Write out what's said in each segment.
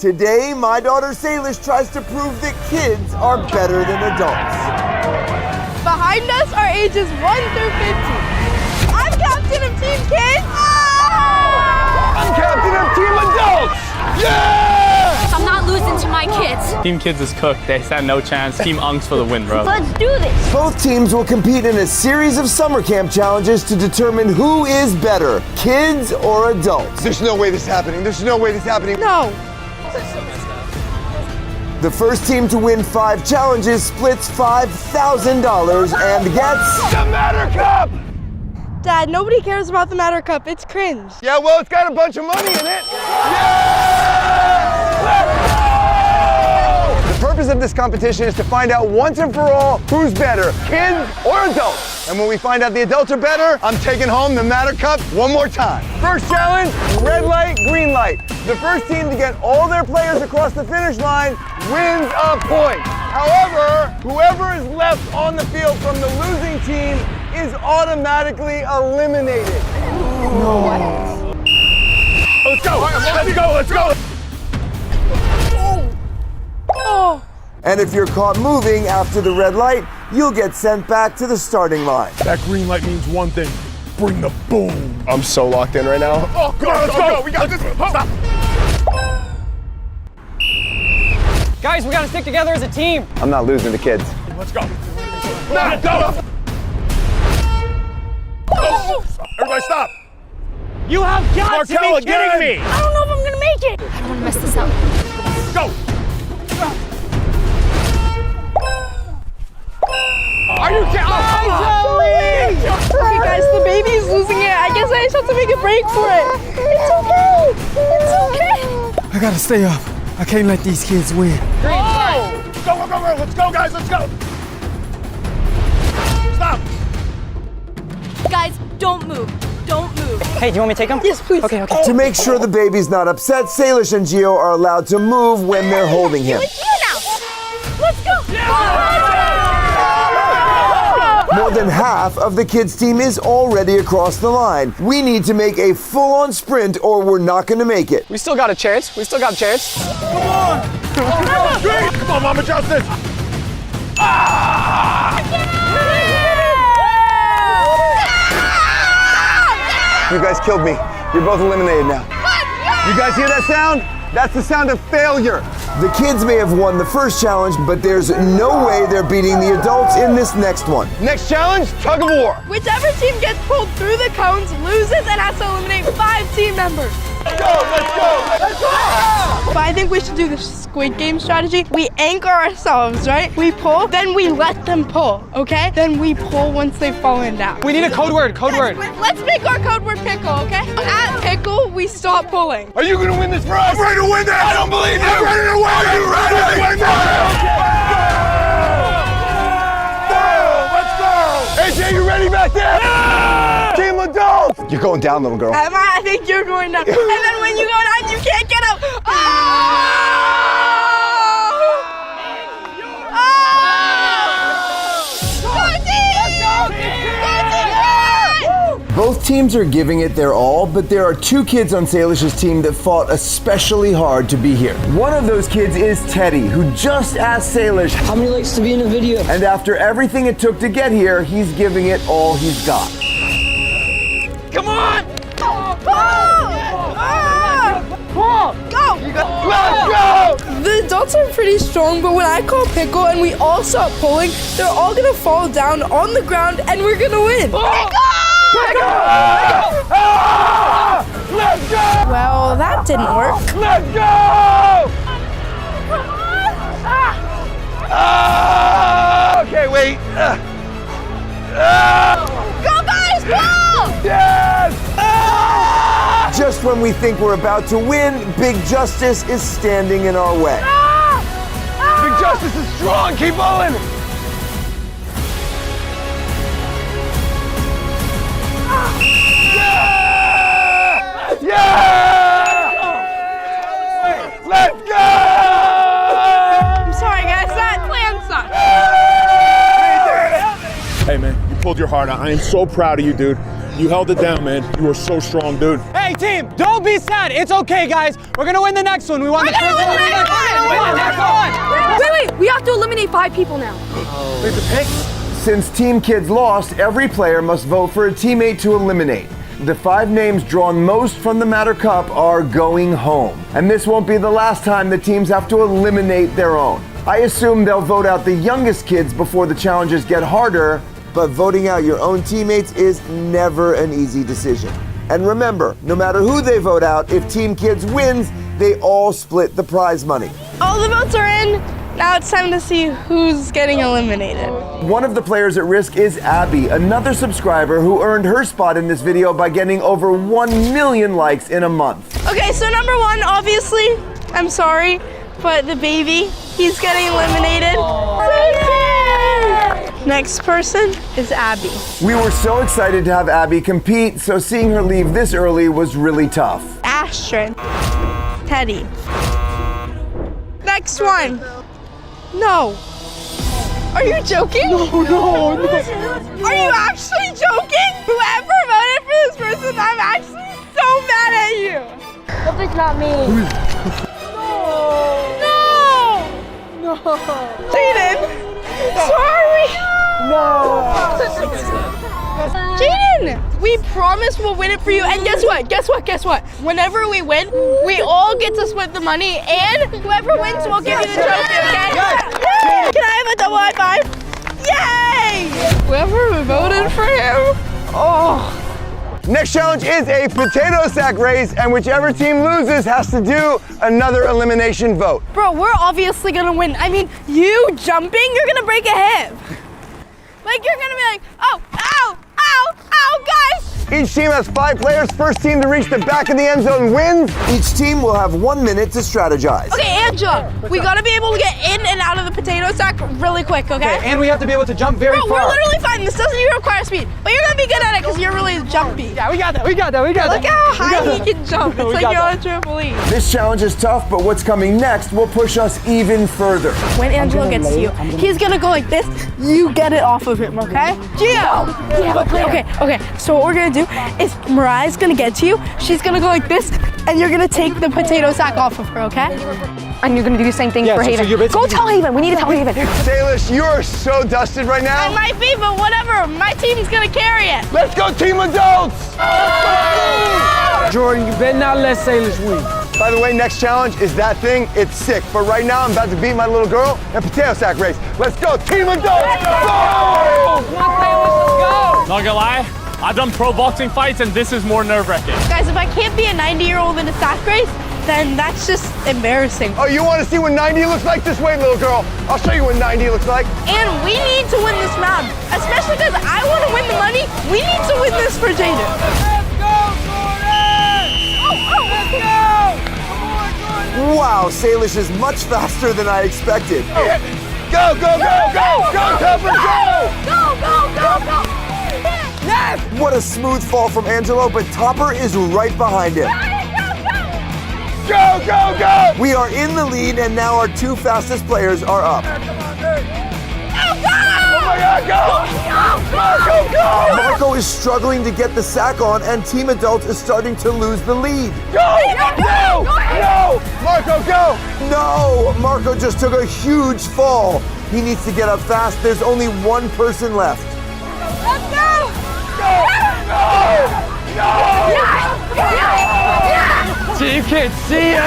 Today, my daughter Salish tries to prove that kids are better than adults. Behind us are ages 1 through 15. I'm captain of Team Kids. I'm captain of Team Adults. Yeah! I'm not losing to my kids. Team Kids is cooked. They stand no chance. Team Unks for the win, bro. Let's do this. Both teams will compete in a series of summer camp challenges to determine who is better, kids or adults. There's no way this is happening. There's no way this is happening. No. The first team to win 5 challenges splits $5,000 and gets the Matter Cup! Dad, nobody cares about the Matter Cup. It's cringe. Yeah, well, it's got a bunch of money in it. Yeah! Let's go! The purpose of this competition is to find out once and for all who's better, kids or adults. And when we find out the adults are better, I'm taking home the Matter Cup one more time. First challenge, red light, green light. The first team to get all their players across the finish line wins a point. However, whoever is left on the field from the losing team is automatically eliminated. Oh, let's go! Let's go! Let's go! Oh. And if you're caught moving after the red light, you'll get sent back to the starting line. That green light means one thing. Bring the boom. I'm so locked in right now. Oh, come on, let's go. We got this. Stop. Guys, we gotta stick together as a team. I'm not losing to kids. Let's go. Let's go. Oh. Everybody stop. You have got to be kidding me. I don't know if I'm gonna make it. I don't want to mess this up. Go. Are you kidding? Okay, guys, the baby's losing it. I guess I just have to make a break for it. It's okay. It's okay. I gotta stay up. I can't let these kids win. Go, go, go, go. Let's go, guys. Let's go. Stop. Guys, don't move. Don't move. Hey, do you want me to take them? Yes, please. Okay, okay. To make sure the baby's not upset, Salish and Gio are allowed to move when they're holding him. Let's go. More than half of the kids' team is already across the line. We need to make a full-on sprint or we're not going to make it. We still got a chance. We still got a chance. Come on. Come on, Mama Justice. You guys killed me. You're both eliminated now. You guys hear that sound? That's the sound of failure. The kids may have won the first challenge, but there's no way they're beating the adults in this next one. Next challenge, tug of war. Whichever team gets pulled through the cones loses and has to eliminate 5 team members. Let's go, let's go, let's go! But I think we should do the Squid Game strategy. We anchor ourselves, right? We pull, then we let them pull, okay? Then we pull once they've fallen down. We need a code word. Code word. Let's make our code word pickle, okay? At pickle, we stop pulling. Are you going to win this for us? I'm ready to win this. I don't believe you. I'm ready to win. Are you ready to win this? AJ, you ready back there? Yeah! Team adults! You're going down, little girl. Emma, I think you're going down. And then when you go down, you can't get up. Oh! Both teams are giving it their all, but there are 2 kids on Salish's team that fought especially hard to be here. One of those kids is Teddy, who just asked Salish how many likes to be in a video. And after everything it took to get here, he's giving it all he's got. Come on. Go! Let's go! The adults are pretty strong, but when I call pickle and we all stop pulling, they're all gonna fall down on the ground and we're gonna win. Let's go! Well, that didn't work. Let's go! Okay, wait. Go, guys, go! Yes! Just when we think we're about to win, Big Justice is standing in our way. Big Justice is strong. Keep pulling. Yeah! Yeah! Let's go! I'm sorry, guys. That plan sucked. Hey, man, you pulled your heart out. I am so proud of you, dude. You held it down, man. You were so strong, dude. Hey, team, don't be sad. It's okay, guys. We're gonna win the next one. We won the first one. We're gonna win the next one. Wait, we have to eliminate 5 people now. Since Team Kids lost, every player must vote for a teammate to eliminate. The 5 names drawn most from the Matter Cup are going home. And this won't be the last time the teams have to eliminate their own. I assume they'll vote out the youngest kids before the challenges get harder, but voting out your own teammates is never an easy decision. And remember, no matter who they vote out, if Team Kids wins, they all split the prize money. All the votes are in. Now it's time to see who's getting eliminated. One of the players at risk is Abby, another subscriber who earned her spot in this video by getting over 1 million likes in a month. Okay, so number 1, obviously, I'm sorry, but the baby, he's getting eliminated. Next person is Abby. We were so excited to have Abby compete, so seeing her leave this early was really tough. Ashton. Teddy. Next one. No. Are you joking? No. Are you actually joking? Whoever voted for this person, I'm actually so mad at you. Hope it's not me. No. Jaden. Sorry. Jaden, we promise we'll win it for you. And guess what? Whenever we win, we all get to split the money, and whoever wins will give you the trophy, okay? Yay! Can I have a double high five? Yay! Whoever voted for him, oh. Next challenge is a potato sack race, and whichever team loses has to do another elimination vote. Bro, we're obviously gonna win. I mean, you jumping, you're gonna break a hip. Like, you're gonna be like, oh, ow, guys. Each team has 5 players. First team to reach the back of the end zone wins. Each team will have 1 minute to strategize. Okay, Angela, we gotta be able to get in and out of the potato sack really quick, okay? And we have to be able to jump very Bro, far. we're literally fine. This doesn't even require speed. But you're gonna be good at it because you're really jumpy. Yeah, we got that. Look how high he can jump. It's like you're on a trampoline. This challenge is tough, but what's coming next will push us even further. When Angelo gets to you, he's gonna go like this. You get it off of him, okay? Gio! Okay. So what we're gonna do is Mariah's gonna get to you. She's gonna go like this, and you're gonna take the potato sack off of her, okay? And you're gonna do the same thing for so Haven. you're basically- Go tell Haven. We need to tell Haven. Salish, you are so dusted right now. I might be, but whatever. My team's gonna carry it. Let's go, Team Adults! Jordan, you better not let Salish win. By the way, next challenge is that thing. It's sick. But right now, I'm about to beat my little girl in a potato sack race. Let's go, Team Adults! Go! Not gonna lie, I've done pro boxing fights and this is more nerve-wracking. Guys, if I can't be a 90-year-old in a sack race, then that's just embarrassing. Oh, you want to see what 90 looks like? Just wait, little girl. I'll show you what 90 looks like. And we need to win this round, especially because I want to win the money. We need to win this for Jaden. Let's go, Jordan! Let's go! Wow, Salish is much faster than I expected. Go, Topper, go! Yes! What a smooth fall from Angelo, but Topper is right behind him. Go! We are in the lead, and now our 2 fastest players are up. Oh my God, go! Marco is struggling to get the sack on, and Team Adults is starting to lose the lead. Go! No! Marco, go! No! Marco just took a huge fall. He needs to get up fast. There's only 1 person left. Let's go! Team Kids, see ya!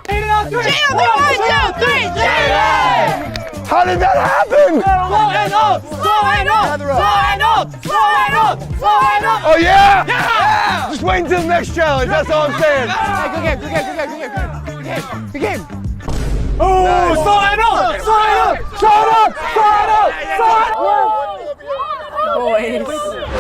Jaden, 1, 2, 3, Jaden! How did that happen? Oh yeah? Yeah! Just wait until the next challenge, that's all I'm saying. Good game. Oh,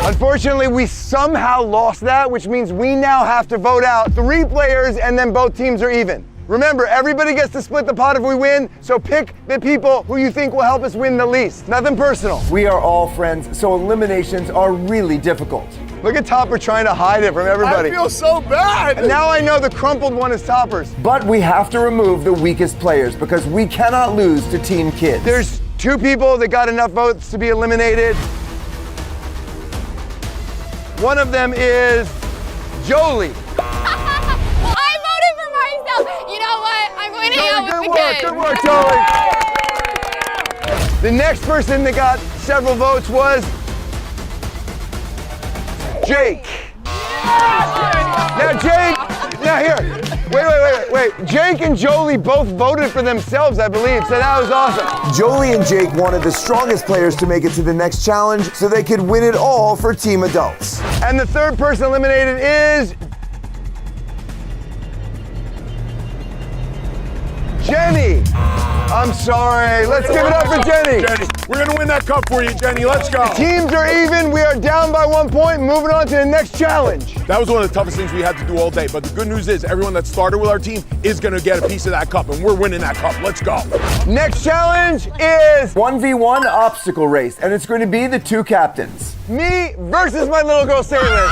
Unfortunately, we somehow lost that, which means we now have to vote out 3 players and then both teams are even. Remember, everybody gets to split the pot if we win, so pick the people who you think will help us win the least. Nothing personal. We are all friends, so eliminations are really difficult. Look at Topper trying to hide it from everybody. I feel so bad. And now I know the crumpled one is Topper's. But we have to remove the weakest players because we cannot lose to Team Kids. There's 2 people that got enough votes to be eliminated. One of them is Jolie. I voted for myself. You know what? I'm winning out with the kids. Good work, Jolie. The next person that got several votes was Jake. Now, Jake, now here, wait. Jake and Jolie both voted for themselves, I believe, so that was awesome. Jolie and Jake wanted the strongest players to make it to the next challenge so they could win it all for Team Adults. And the third person eliminated is Jenny. I'm sorry. Let's give it up for Jenny. Jenny, we're gonna win that cup for you, Jenny. Let's go. Teams are even. We are down by 1 point. Moving on to the next challenge. That was one of the toughest things we had to do all day. But the good news is everyone that started with our team is gonna get a piece of that cup, and we're winning that cup. Let's go. Next challenge is 1v1 obstacle race, and it's going to be the two captains. Me versus my little girl Salish.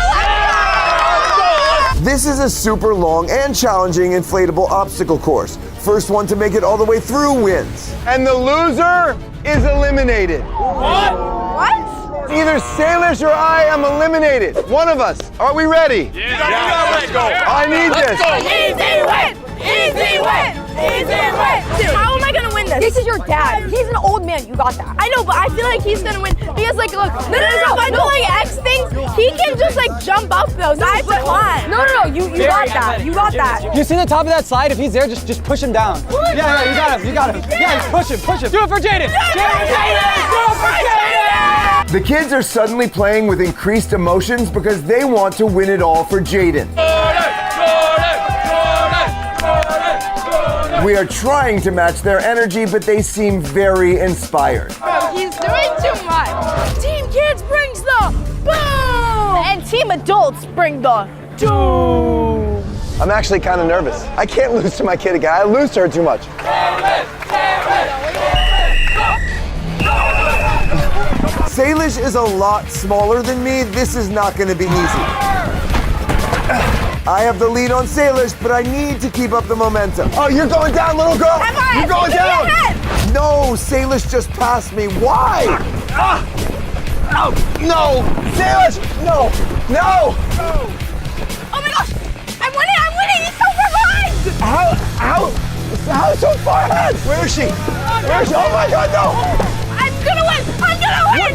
This is a super long and challenging inflatable obstacle course. First one to make it all the way through wins. And the loser is eliminated. What? Either Salish or I am eliminated. One of us. Are we ready? Yeah, let's go. I need this. Easy win! Easy win! Easy win! Dude, how am I gonna win this? This is your dad. He's an old man. You got that. I know, but I feel like he's gonna win because, like, look, no. If I do like X things, he can just like jump up those. I have to climb. No. You got that. You got that. You see the top of that slide? If he's there, just push him down. Yeah, you got him. Yeah, just push him. Do it for Jaden. Do it for Jaden! The kids are suddenly playing with increased emotions because they want to win it all for Jaden. We are trying to match their energy, but they seem very inspired. He's doing too much. Team Kids brings the boom! And Team Adults bring the doom. I'm actually kind of nervous. I can't lose to my kid again. I lose to her too much. Salish is a lot smaller than me. This is not going to be easy. I have the lead on Salish, but I need to keep up the momentum. Oh, you're going down, little girl. You're going down. No, Salish just passed me. Why? No, Salish, no. Oh my gosh! I'm winning! He's so far behind! How so far ahead? Where is she? Oh my God, no. I'm gonna win! What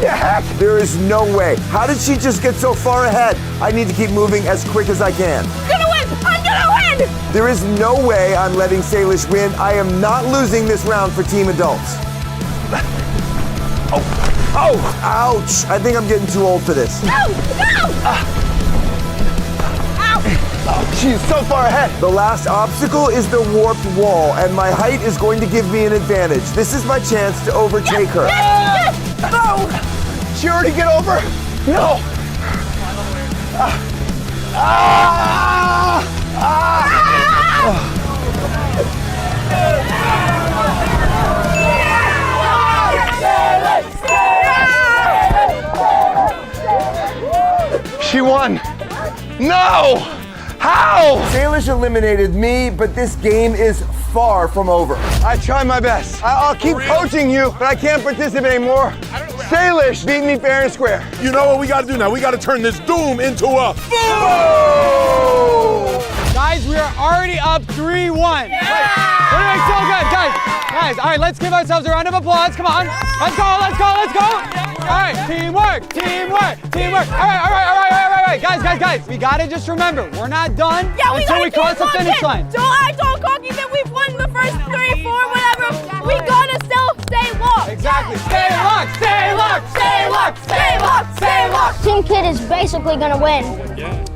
the heck? There is no way. How did she just get so far ahead? I need to keep moving as quick as I can. I'm gonna win! There is no way I'm letting Salish win. I am not losing this round for Team Adults. Oh! Ouch! I think I'm getting too old for this. No! Oh, she's so far ahead. The last obstacle is the warped wall, and my height is going to give me an advantage. This is my chance to overtake her. Yes! No! She already get over? No! She won. No! How? Salish eliminated me, but this game is far from over. I tried my best. I'll keep coaching you, but I can't participate anymore. Salish beat me fair and square. You know what we gotta do now? We gotta turn this doom into a boom! Guys, we are already up 3-1. Yeah! We're doing so good, guys. All right, let's give ourselves a round of applause. Come on. Let's go. All right, teamwork. All right. Guys. We gotta just remember, we're not done until we cross the finish line. Don't act all cocky that we've won the first 3, 4, whatever. We gotta still stay locked. Exactly. Stay locked. Team Kid is basically gonna win.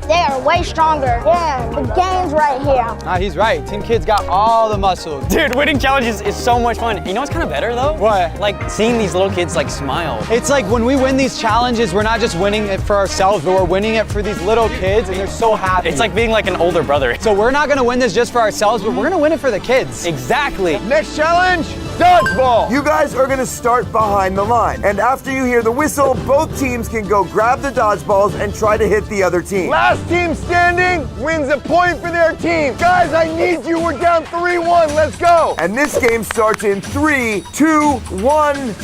They are way stronger. Yeah, the game's right here. Nah, he's right. Team Kid's got all the muscle. Dude, winning challenges is so much fun. You know what's kind of better though? What? Like seeing these little kids like smile. It's like when we win these challenges, we're not just winning it for ourselves, but we're winning it for these little kids, and they're so happy. It's like being like an older brother. So we're not gonna win this just for ourselves, but we're gonna win it for the kids. Exactly. Next challenge, dodgeball. You guys are gonna start behind the line, and after you hear the whistle, both teams can go grab the dodgeballs and try to hit the other team. Last team standing wins a point for their team. Guys, I need you. We're down 3-1. Let's go. And this game starts in 3, 2, 1.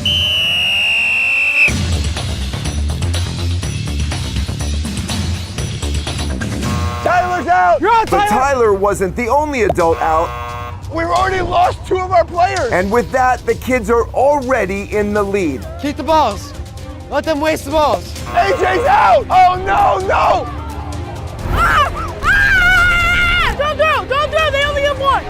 Tyler's out. You're out, But Tyler. Tyler wasn't the only adult out. We've already lost 2 of our players. And with that, the kids are already in the lead. Keep the balls. Let them waste the balls. AJ's out. Oh, no, no. Don't throw, they only have 1.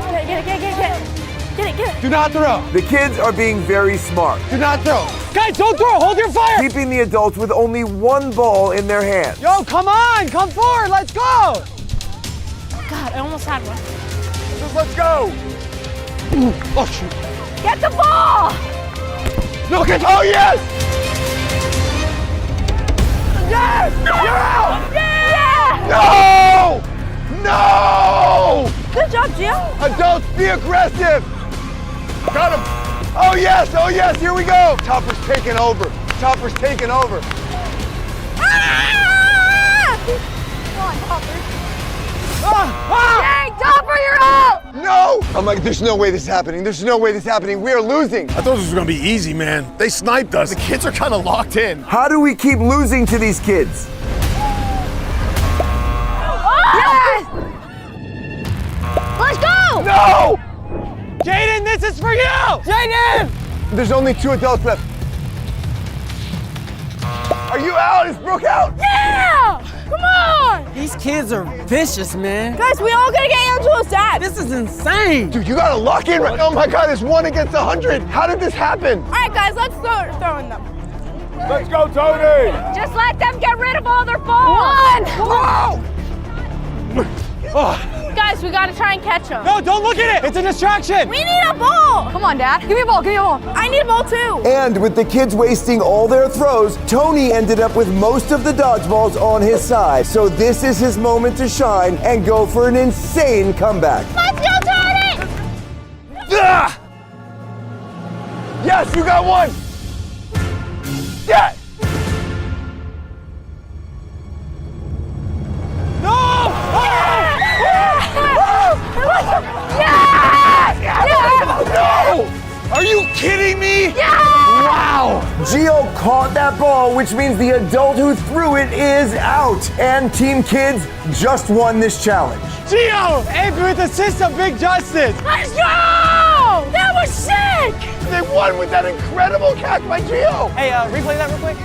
Get it. Do not throw. The kids are being very smart, Do not throw. Guys, don't throw. Hold your fire. keeping the adults with only 1 ball in their hands. Yo, come on. Come forward. Let's go. God, I almost had one. Let's go. Oh, shoot. Get the ball! No, get, oh, yes. Yes. You're out. Yeah! No. Good job, Gio. Adults, be aggressive. Got him. Oh, yes. Here we go. Topper's taking over. Come on, Topper. Dang, Topper, you're out! No. I'm like, there's no way this is happening. We are losing. I thought this was gonna be easy, man. They sniped us. The kids are kind of locked in. How do we keep losing to these kids? Yes! Let's go! No. Jaden, this is for you. Jaden! There's only 2 adults left. Are you out? Is Brooke out? Yeah! Come on! These kids are vicious, man. Guys, we all gotta get Angela's dad. This is insane. Dude, you gotta lock in right. Oh my God, it's 1 against 100. How did this happen? All right, guys, let's start throwing them. Let's go, Tony. Just let them get rid of all their balls! Guys, we gotta try and catch them. No, don't look at it. It's a distraction. We need a ball. Come on, Dad. Give me a ball, I need a ball too. And with the kids wasting all their throws, Tony ended up with most of the dodgeballs on his side. So this is his moment to shine and go for an insane comeback. Let's go, Tony! Ah! Yes, you got 1. Yes. No! No! Are you kidding me? Wow! Gio caught that ball, which means the adult who threw it is out. And Team Kids just won this challenge. Gio! Abe with assist of Big Justice. Let's go! That was sick! They won with that incredible catch by Gio. Hey, replay that real quick.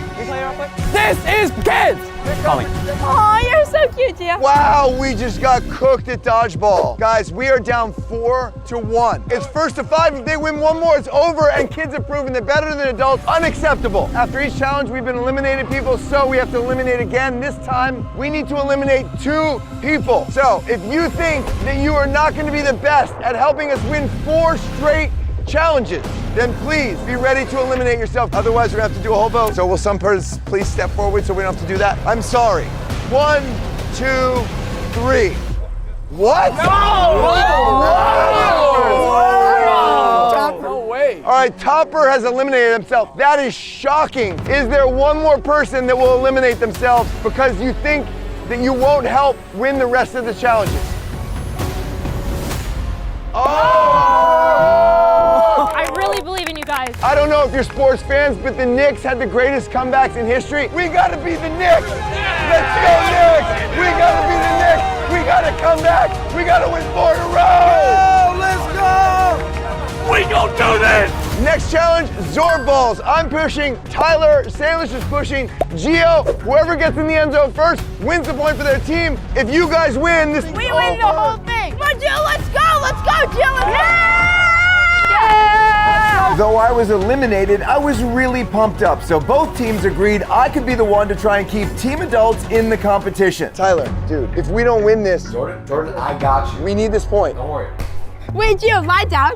This is kids. Calling. Oh, you're so cute, Gio. Wow, we just got cooked at dodgeball. Guys, we are down 4-1. It's 1st to 5. If they win 1 more, it's over, and kids have proven they're better than adults. Unacceptable. After each challenge, we've been eliminating people, so we have to eliminate again. This time, we need to eliminate 2 people. So, if you think that you are not going to be the best at helping us win 4 straight challenges, then please be ready to eliminate yourself. Otherwise, we're gonna have to do a whole vote. So will some person please step forward so we don't have to do that? I'm sorry. 1, 2, 3. What? No! No way. All right, Topper has eliminated himself. That is shocking. Is there 1 more person that will eliminate themselves because you think that you won't help win the rest of the challenges? I really believe in you guys. I don't know if you're sports fans, but the Knicks had the greatest comebacks in history. We gotta be the Knicks. Let's go, Knicks. We gotta be the Knicks. We gotta come back. We gotta win 4 in a row. Let's go. We gon' do this. Next challenge, Zorb balls. I'm pushing. Tyler, Salish is pushing. Gio, whoever gets in the end zone first wins the point for their team. If you guys win, this We win the whole thing. Come on, Jill, let's go, Jill. Though I was eliminated, I was really pumped up. So both teams agreed I could be the one to try and keep Team Adults in the competition. Tyler, dude, if we don't win this, Jordan, I got you. we need this point. Don't worry. Wait, Gio, lie down.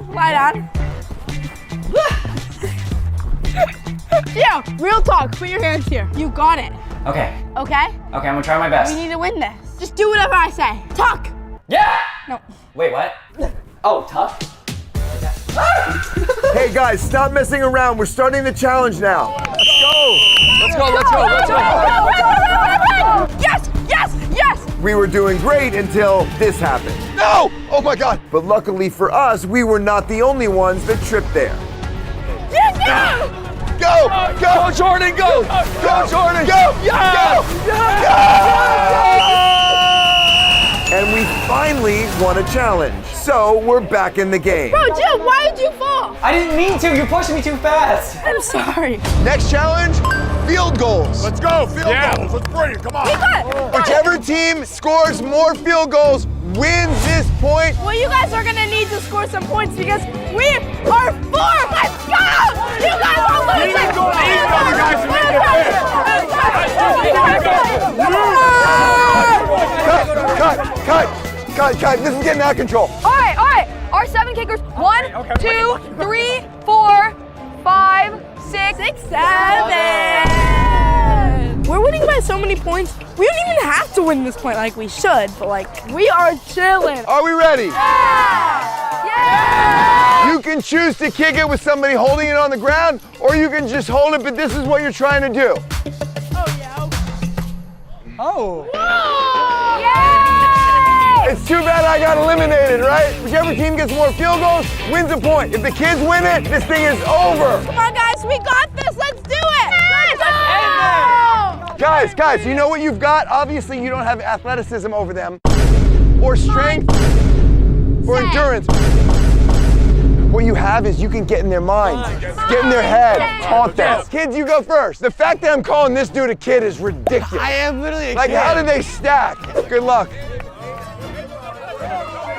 Gio, real talk. Put your hands here. You got it. Okay. Okay? Okay, I'm gonna try my best. We need to win this. Just do whatever I say. Talk. Yeah! No. Wait, what? Oh, tough? Hey guys, stop messing around. We're starting the challenge now. Let's go. Yes. We were doing great until this happened. No! Oh my God. But luckily for us, we were not the only ones that tripped there. Go, Jordan, go! Go, Jordan, go! Go! and we finally won a challenge. So we're back in the game. Bro, Jim, why did you fall? I didn't mean to. You're pushing me too fast. I'm sorry. Next challenge, field goals. Let's go, field goals. Let's bring it. Come on. Whichever team scores more field goals wins this point. Well, you guys are gonna need to score some points because we are 4. Let's go! You guys are losing. need to go to each other, guys, to make it Cut. This is getting out of control. All right. Our 7 kickers. 1, 2, 3, 4, 5, 6, 7. We're winning by so many points. We don't even have to win this point like we should, but like we are chilling. Are we ready? Yeah! You can choose to kick it with somebody holding it on the ground, or you can just hold it, but this is what you're trying to do. Oh. It's too bad I got eliminated, right? Whichever team gets more field goals wins a point. If the kids win it, this thing is over. Come on, guys, we got this. Let's do it. Let's go! Guys, you know what you've got? Obviously, you don't have athleticism over them, or strength, or endurance. What you have is you can get in their minds, get in their head, taunt them. Kids, you go first. The fact that I'm calling this dude a kid is ridiculous. I am literally a Like, kid. how do they stack? Good luck.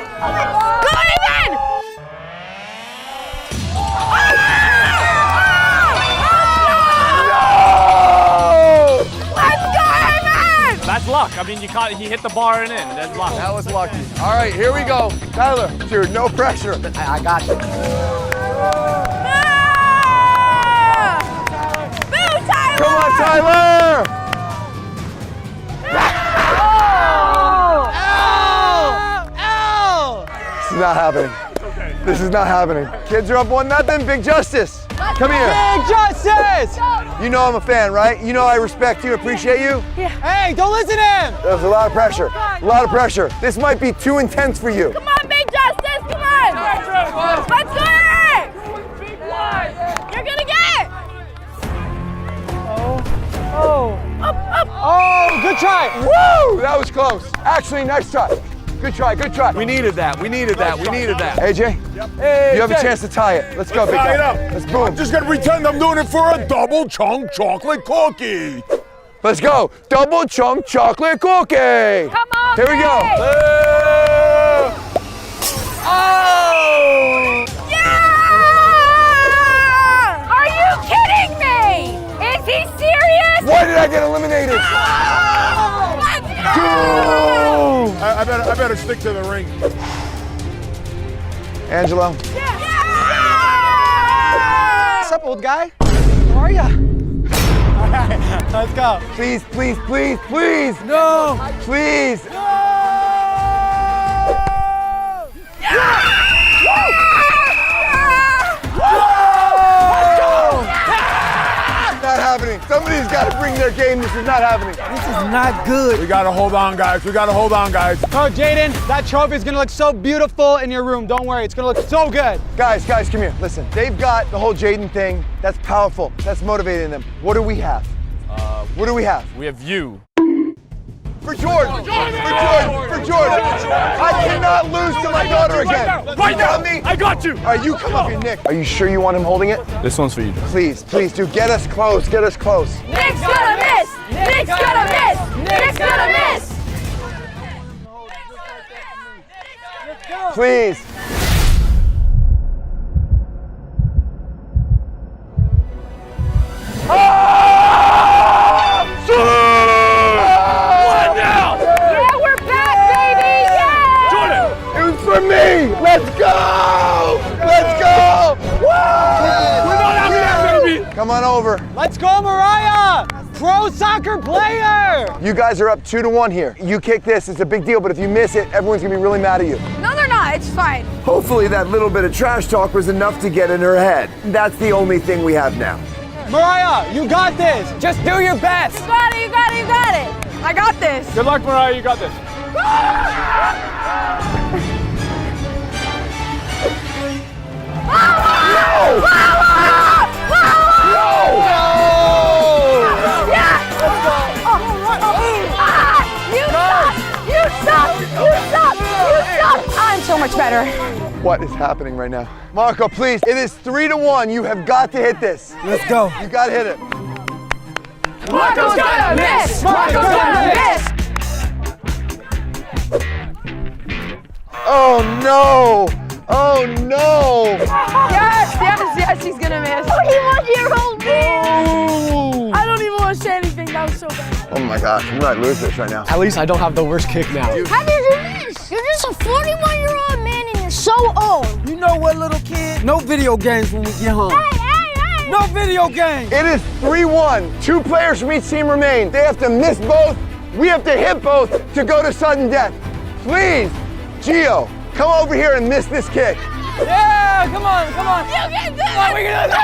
Go, Ethan! Let's go, Ethan! That's luck. I mean, he hit the bar and in. That's luck. That was lucky. All right, here we go. Tyler, dude, no pressure. I got you. Boo, Tyler! Come on, Tyler! This is not happening. This is not happening. Kids are up 1-0. Big Justice. Come here. Big Justice! You know I'm a fan, right? You know I respect you, appreciate you. Hey, don't listen to him! There's a lot of pressure. A lot of pressure. This might be too intense for you. Come on, Big Justice, come on! Let's do it! You're gonna get it! Oh, good try! Woo! That was close. Actually, nice try. Good try. We needed that. AJ, you have a chance to tie it. Let's go, big Tie it guy. up. Let's boom. I'm just gonna pretend I'm doing it for a double chunk chocolate cookie. Let's go. Double chunk chocolate cookie. Come on, Here we go. Faye. Oh! Yeah! Are you kidding me? Is he serious? Why did I get eliminated? I better stick to the ring. Angelo. What's up, old guy? How are ya? All right, let's go. Please. No! Please. Not happening. Somebody's got to bring their game. This is not happening. This is not good. We gotta hold on, guys. Oh, Jaden, that trophy is gonna look so beautiful in your room. Don't worry, it's gonna look so good. Guys, come here. Listen, they've got the whole Jaden thing. That's powerful. That's motivating them. What do we have? What do we have? We have you. For Jordan. For Jordan. I cannot lose to my daughter again. Right You got now. me? I got you. All right, you come up here, Nick. Are you sure you want him holding it? This one's for you. Please, dude, get us close. Nick's gonna miss! Nick's gonna miss! Nick's gonna miss! Please. What now? Yeah, we're back, baby! Yeah! Jordan. It was for me. Let's go. We're not out there, baby. Come on over. Let's go, Mariah! Pro soccer player! You guys are up 2-1 here. You kick this, it's a big deal, but if you miss it, everyone's gonna be really mad at you. No, they're not. It's fine. Hopefully that little bit of trash talk was enough to get in her head. That's the only thing we have now. Mariah, you got this! Just do your best. You got it! I got this. Good luck, Mariah. You got this. You suck! better. What is happening right now? Marco, please, it is 3-1. You have got to hit this. Let's go. You got to hit it. Marco's gonna miss! Marco's gonna miss! Oh no! Oh no! Yes, he's gonna miss. 41-year-old me! I don't even want to say anything. That was so bad. Oh my gosh, we might lose this right now. At least I don't have the worst kick now. How did you miss? You're just a 41-year-old man and you're so old. You know what, little kid? No video games when we get home. Hey! No video games. It is 3-1. 2 players from each team remain. They have to miss both. We have to hit both to go to sudden death. Please, Gio, come over here and miss this kick. Yeah, come on, come on. You can do Come on, we can do this.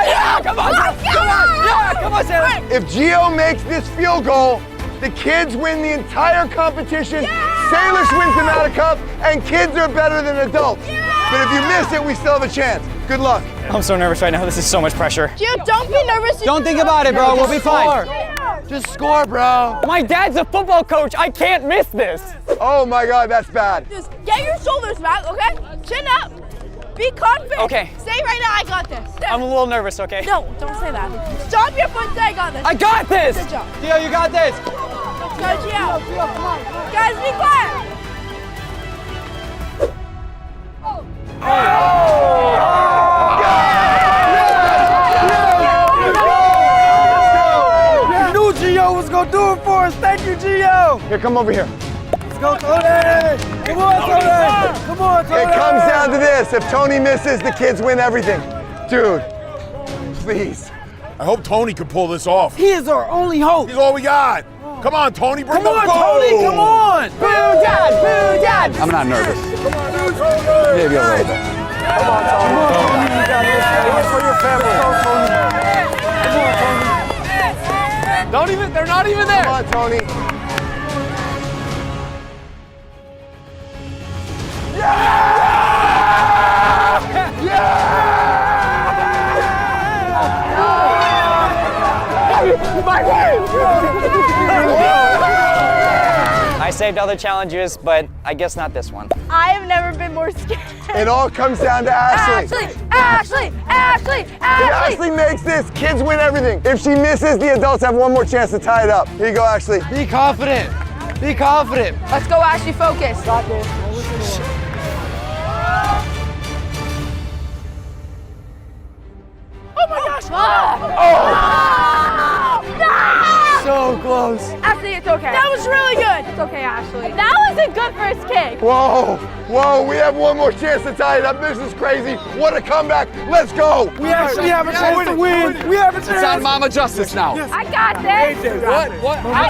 Yeah, come on, come on. Yeah, come on, Salish. If Gio makes this field goal, the kids win the entire competition. Salish wins the Matter Cup, and kids are better than adults. But if you miss it, we still have a chance. Good luck. I'm so nervous right now. This is so much pressure. Gio, don't be nervous. Don't think about it, bro. We'll be fine. Just score, bro. My dad's a football coach. I can't miss this. Oh my God, that's bad. Just get your shoulders back, okay? Chin up. Be confident. Okay. Say right now, I got this. I'm a little nervous, okay? No, don't say that. Stomp your foot, say I got this. I got this. Good job. Gio, you got this. Go, Gio. Guys, be quiet. You knew Gio was gonna do it for us. Thank you, Gio. Here, come over here. Let's go, Tony. Come on, Tony. Come on, Tony. It comes down to this. If Tony misses, the kids win everything. Dude, please. I hope Tony can pull this off. He is our only hope. He's all we got. Come on, Tony, bring Come the on, goal. Tony. Come on. Boo, Dad. Boo, Dad. I'm not nervous. Maybe a little bit. Don't even, they're not even there. Come on, Tony. I saved other challenges, but I guess not this one. I have never been more scared. It all comes down to Ashley. Ashley! If Ashley makes this, kids win everything. If she misses, the adults have one more chance to tie it up. Here you go, Ashley. Be confident. Be confident. Let's go, Ashley, focus. Oh my gosh. So close. Ashley, it's okay. That was really good. It's okay, Ashley. That was a good first kick. Whoa, whoa, we have one more chance to tie it up. This is crazy. What a comeback. Let's go. We actually have a chance to win. We have a chance. It's on Mama Justice now. I got this. What? I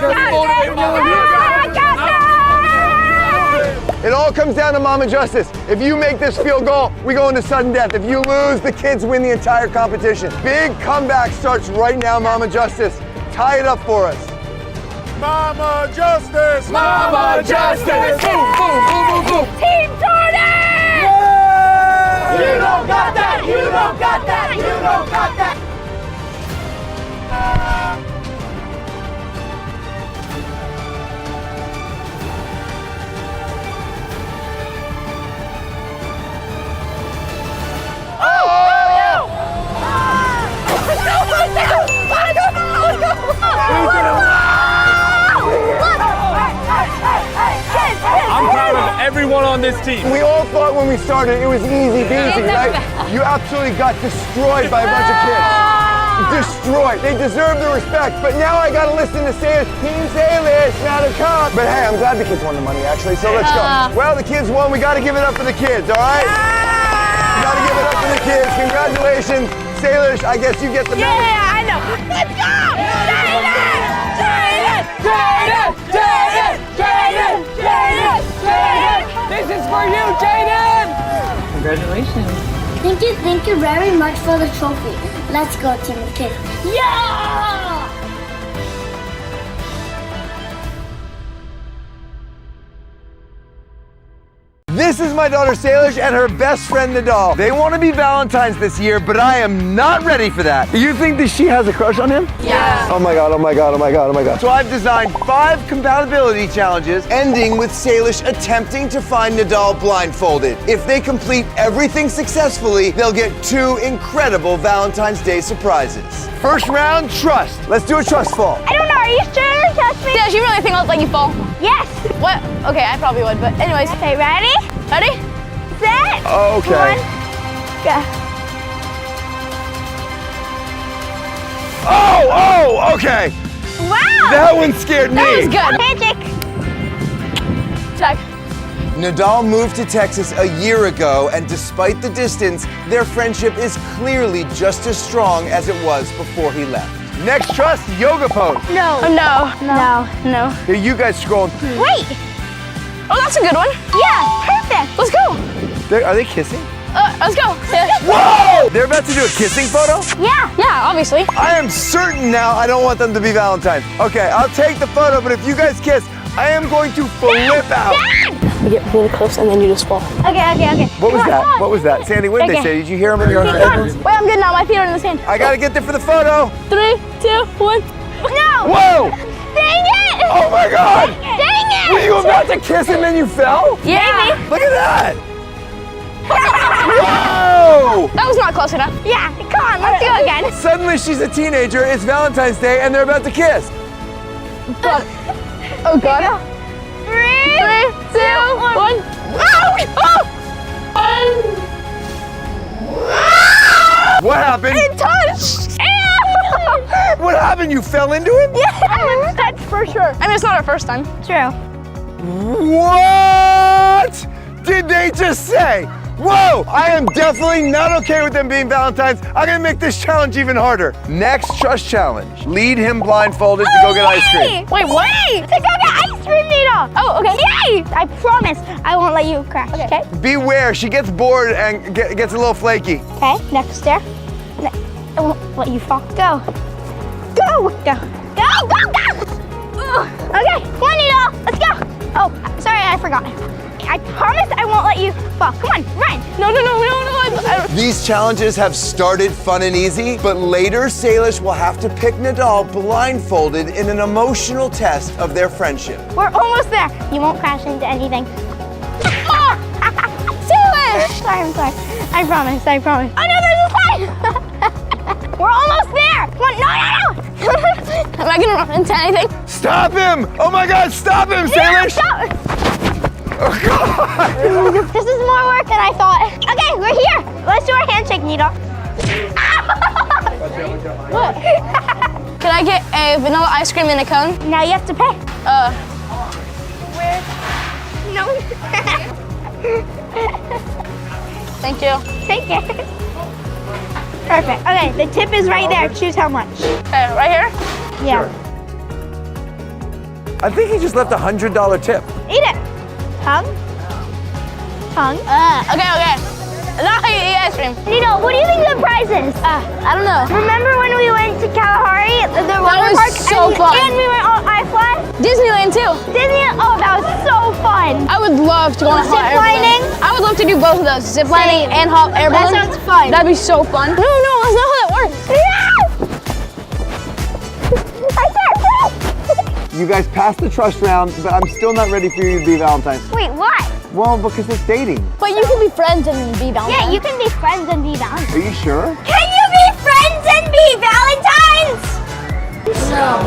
got this. It all comes down to Mama Justice. If you make this field goal, we go into sudden death. If you lose, the kids win the entire competition. Big comeback starts right now, Mama Justice. Tie it up for us. Mama Justice! Mama Justice. Boom, boom, boom, boom, boom. Team Jordan! You don't got that. You don't got that. You don't got that. I'm proud of everyone on this team. We all thought when we started it was easy peasy, right? You absolutely got destroyed by a bunch of kids. Destroyed. They deserve the respect, but now I gotta listen to Salish. Team Salish, not a cop. But hey, I'm glad the kids won the money actually, so let's go. Well, the kids won, we gotta give it up for the kids, all right? We gotta give it up for the kids. Congratulations. Salish, I guess you get the medal. Yeah, I know. Let's go! This is for you, Jaden! Congratulations. Thank you very much for the trophy. Let's go, Team Kid. Yeah! This is my daughter Salish and her best friend Nadal. They want to be Valentine's this year, but I am not ready for that. You think that she has a crush on him? Yeah. Oh my God, oh my God, oh my God, oh my God. So I've designed 5 compatibility challenges, ending with Salish attempting to find Nadal blindfolded. If they complete everything successfully, they'll get 2 incredible Valentine's Day surprises. First round, trust. Let's do a trust fall. I don't know. Are you sure? Trust me. Does you really think I'll let you fall? Yes. What? Okay, I probably would, but anyways. Okay, ready? Ready? Set. Okay. 1, go. Oh, okay. Wow. That one scared me. That was good. Magic. Check. Nadal moved to Texas a year ago, and despite the distance, their friendship is clearly just as strong as it was before he left. Next trust, yoga pose. No. Oh, no. Here, you guys scroll. Wait. Oh, that's a good one. Yeah, perfect. Let's go. Are they kissing? Let's go. Yeah. Whoa! They're about to do a kissing photo? Yeah. Yeah, obviously. I am certain now I don't want them to be Valentine's. Okay, I'll take the photo, but if you guys kiss, I am going to flip out. You get really close and then you just fall. Okay. What was that? What was that? Sandy, what did they say? Did you hear them in your headphones? Wait, I'm good now. My feet are in the sand. I gotta get there for the photo. 3, 2, 1. No. Whoa! Dang it. Oh my God! Dang it. Were you about to kiss and then you fell? Yeah. Look at that! Whoa! That was not close enough. Yeah, come on, let's go again. Suddenly she's a teenager, it's Valentine's Day, and they're about to kiss. Oh, God. 3, 3, 2, 1. What happened? It touched. What happened? You fell into it? Yeah, that's for sure. I mean, it's not our first time. True. What did they just say? Whoa! I am definitely not okay with them being Valentine's. I'm gonna make this challenge even harder. Next trust challenge. Lead him blindfolded to go get ice cream. Wait, what? To go get ice cream, Nita. Oh, okay. Yay! I promise I won't let you crash, okay? Beware, she gets bored and gets a little flaky. Okay, next stair. I won't let you fall. Go. Go! Go. Go, go, go! Okay, come on, Nita. Let's go. Oh, sorry, I forgot. I promise I won't let you fall. Come on, run. No. These challenges have started fun and easy, but later Salish will have to pick Nadal blindfolded in an emotional test of their friendship. We're almost there. You won't crash into anything. Salish! I'm sorry. I promise. Oh no, there's a slide! We're almost there. Come on, no. Am I gonna run into anything? Stop him! Oh my God, stop him, Salish! Stop. Oh God! This is more work than I thought. Okay, we're here. Let's do our handshake, Nita. What? Can I get a vanilla ice cream in a cone? Now you have to pay. Where? No. Thank you. Take it. Perfect. Okay, the tip is right there. Choose how much. Okay, right here? Yeah. I think he just left a $100 tip. Eat it. Tongue. Okay. Now I eat ice cream. Nita, what do you think the prize is? I don't know. Remember when we went to Kalahari, the water was park? so and, fun. And we went on iFly? Disneyland too. Disneyland? Oh, that was so fun. I would love to go on a hot air Ziplining? balloon. I would love to do both of those, ziplining Same. and hot air balloon. That sounds fun. That'd be so fun. No, that's not how that works. I can't breathe. You guys passed the trust round, but I'm still not ready for you to be Valentine's. Wait, what? Well, because it's dating. But you can be friends and be Valentine's. Yeah, you can be friends and be Valentine's. Are you sure? Can you be friends and be Valentine's? No.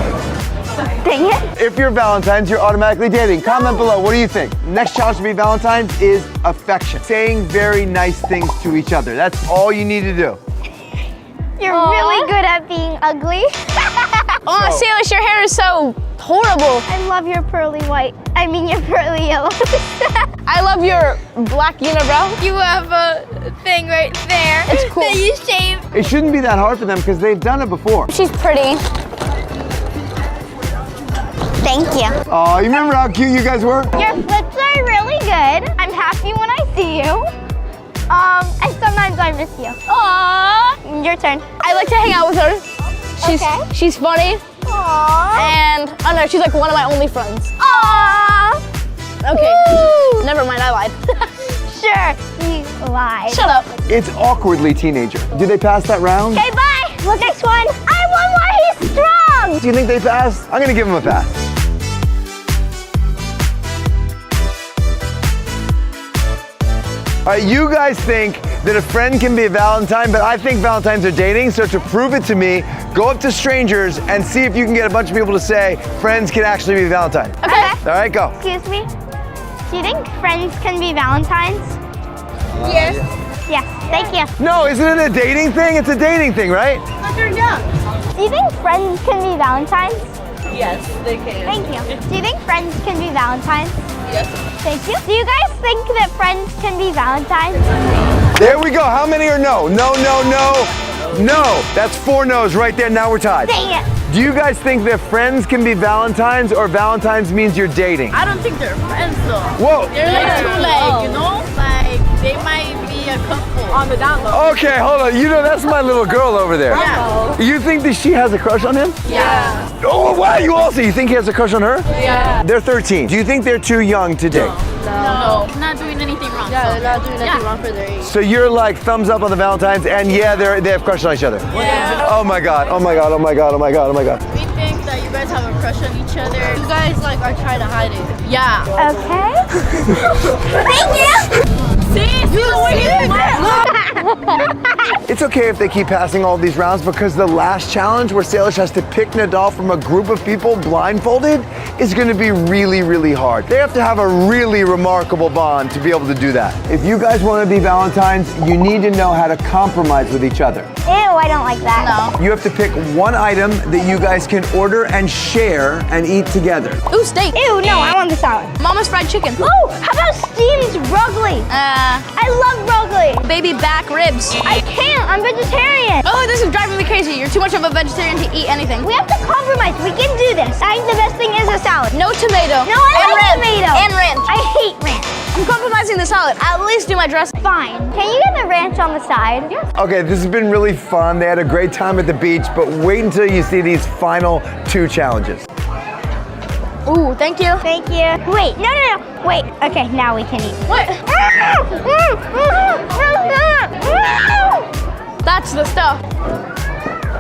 Dang it. If you're Valentine's, you're automatically dating. Comment below, what do you think? Next challenge to be Valentine's is affection. Saying very nice things to each other. That's all you need to do. You're really good at being ugly. Oh, Salish, your hair is so horrible. I love your pearly white. I mean your pearly yellow. I love your black unibrow. You have a thing right there. It's cool. That you shave. It shouldn't be that hard for them because they've done it before. She's pretty. Thank you. Oh, you remember how cute you guys were? Your flips are really good. I'm happy when I see you. And sometimes I miss you. Aww. Your turn. I like to hang out with her. She's funny. Aww. And I don't know, she's like one of my only friends. Aww. Okay. Woo. Never mind, I lied. teenager. You lied. Shut up. It's awkwardly teenager. Do they pass that round? Okay, bye. Well, next one. I won more. He's strong. Do you think they pass? I'm gonna give him a pass. All right, you guys think that a friend can be a Valentine, but I think Valentines are dating, so to prove it to me, go up to strangers and see if you can get a bunch of people to say friends can actually be Valentines. Okay. All right, go. Excuse me. Do you think friends can be Valentines? Yes. Yes, thank you. No, isn't it a dating thing? It's a dating thing, right? Do you think friends can be Valentines? Yes, they can. Thank you. Do you think friends can be Valentines? Yes. Thank you. Do you guys think that friends can be Valentines? There we go. How many are no? No, no, no, no. That's 4 no's right there. Now we're tied. Dang it. Do you guys think that friends can be Valentines or Valentines means you're dating? I don't think they're friends though. Whoa. They're like two legs, you know? Like they might be a couple. On the down low. Okay, hold on. You know, that's my little girl over there. Yeah. You think that she has a crush on him? Yeah. Oh, wow. You also, you think he has a crush on her? Yeah. They're 13. Do you think they're too young to date? No. Not doing anything wrong. Yeah, they're not doing anything wrong for their age. So you're like thumbs up on the Valentines, and yeah, they have crush on each other. Yeah. Oh my God, oh my God, oh my God, oh my God, oh my God. We think that you guys have a crush on each other. You guys like are trying to hide it. Yeah. Okay. Thank you. See the way It's okay if they keep passing all these rounds because the last challenge where Salish has to pick Nadal from a group of people blindfolded is going to be really, really hard. They have to have a really remarkable bond to be able to do that. If you guys want to be Valentines, you need to know how to compromise with each other. Ew, I don't like that. You have to pick one item that you guys can order and share and eat together. Ooh, steak. Ew, no, I want the salad. Mama's fried chicken. Ooh, how about steamed broccoli? I love broccoli. Baby back ribs. I can't, I'm vegetarian. Oh, this is driving me crazy. You're too much of a vegetarian to eat anything. We have to compromise, we can do this. I think the best thing is a salad. No tomato. No, I and like ranch. tomato. And ranch. I hate ranch. I'm compromising the salad. At least do my dressing. Fine. Can you get the ranch on the side? Okay, this has been really fun. They had a great time at the beach, but wait until you see these final 2 challenges. Ooh, thank you. Thank you. Wait, no. Wait, okay, now we can eat. What? That's the stuff.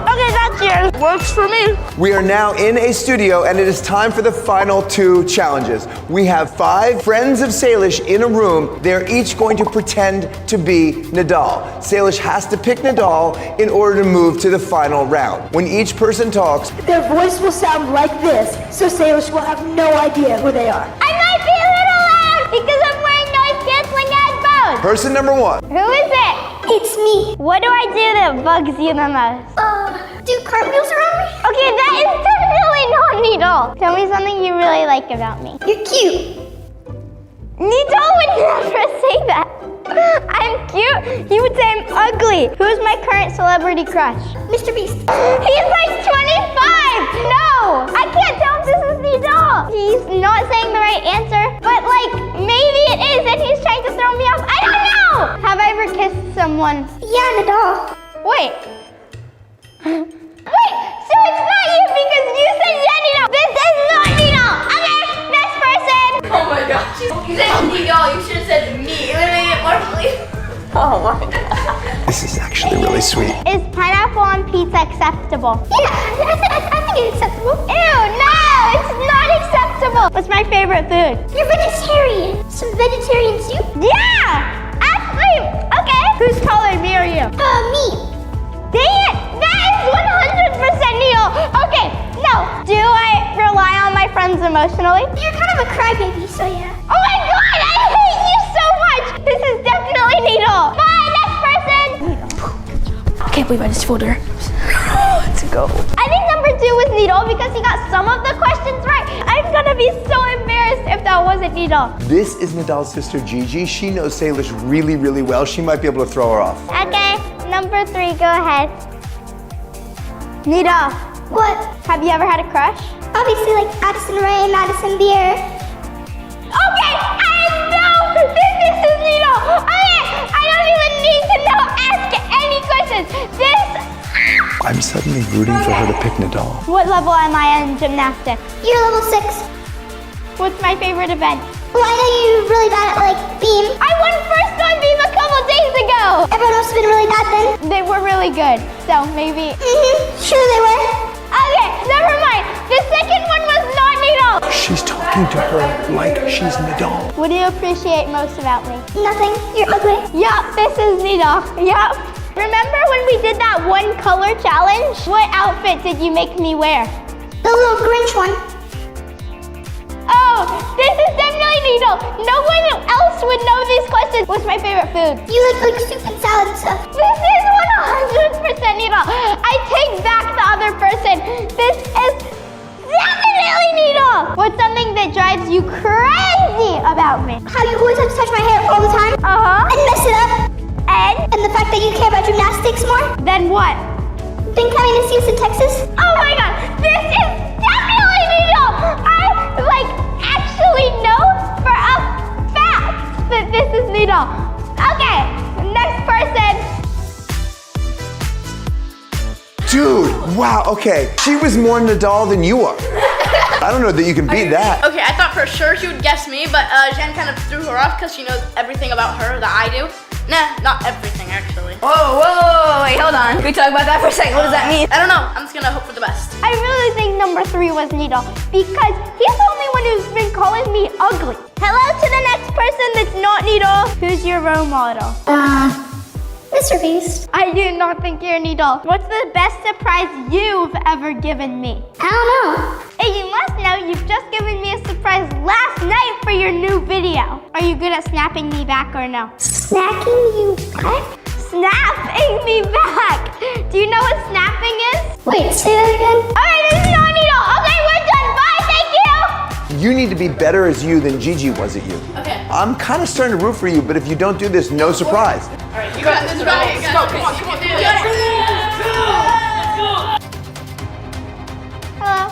Okay, that's yours. Works for me. We are now in a studio and it is time for the final 2 challenges. We have 5 friends of Salish in a room. They're each going to pretend to be Nadal. Salish has to pick Nadal in order to move to the final round. When each person talks, their voice will sound like this, so Salish will have no idea who they are. I might be a little loud because I'm wearing noise-canceling headphones. person number 1. Who is it? It's me. What do I do that bugs you the most? Do cartwheels around me? Okay, that is definitely not Needle. Tell me something you really like about me. You're cute. Needle would never say that. I'm cute. He would say I'm ugly. Who's my current celebrity crush? Mr. Beast. He's like 25! No! I can't tell if this is Needle. He's not saying the right answer, but like, maybe it is and he's trying to throw me off. I don't know! Have I ever kissed someone? Yeah, Nadal. Wait. Wait, so it's not you because you said yeah, Needle. This is not Needle. Okay, next person. Oh my gosh. You said Needle. You should have said me. It would have made it more believable. Oh my god. This is actually really sweet. Is pineapple on pizza acceptable? Yeah, I think it's acceptable. Ew, no, it's not acceptable. What's my favorite food? You're vegetarian. Some vegetarian soup? Yeah, actually, okay. Who's taller, me or you? Me. Dang it, that is 100% Neil. Okay, no. Do I rely on my friends emotionally? You're kind of a crybaby, so yeah. Oh my god, I hate you so much. This is definitely Needle. Bye, next person. I can't believe I just fooled her. Let's go. I think number 2 was Needle because he got some of the questions right. I'm gonna be so embarrassed if that wasn't Needle. This is Nadal's sister Gigi. She knows Salish really, really well. She might be able to throw her off. Okay, number 3, go ahead. Needle. What? Have you ever had a crush? Obviously, like Addison Rae, Madison Beer. Okay, I know this is Needle. Okay, I don't even need to know. Ask any questions. I'm suddenly rooting for her to pick Nadal. What level am I in gymnastics? You're level 6. What's my favorite event? Well, I know you're really bad at like beam. I won first must have been really bad then. They were really good, so maybe. Sure they were. Okay, never mind. The second one was not Needle. She's talking to her like she's Nadal. What do you appreciate most about me? Nothing. You're ugly. Yup, this is Needle. Yup. Remember when we did that one color challenge? What outfit did you make me wear? The little Grinch one. Oh, this is definitely Needle. No one else would know these questions. What's my favorite food? You like soup and salad and stuff. This is 100% Needle. I take back the other person. This is definitely Needle. What's something that drives you crazy about me? How you always have to touch my hair all the time. And mess it up. And the fact that you care about gymnastics more. Then what? Think having to see us in Texas? Oh my god, this is definitely Needle. I actually know for a fact that this is Needle. Okay, next person. Dude, wow, okay. She was more Nadal than you are. I don't know that you can beat that. Okay, I thought for sure she would guess me, but Jen kind of threw her off because she knows everything about her that I do. Nah, not everything actually. Whoa, wait, hold on. Can we talk about that for a second? What does that mean? I don't know, I'm just gonna hope for the best. I really think number 3 was Needle because he's the only one who's been calling me ugly. Hello to the next person that's not Needle. Who's your role model? Mr. Beast. I do not think you're Needle. What's the best surprise you've ever given me? I don't know. And you must know you've just given me a surprise last night for your new video. Are you good at snapping me back or no? Snacking you back? Snapping me back. Do you know what snapping is? Wait, say that again. Alright, this is not Needle. Okay, we're done. Bye, thank you. You need to be better as you than Gigi was at you. Okay. I'm kind of starting to root for you, but if you don't do this, no surprise. Alright, you got this. Let's go. Come on, come on. Hello.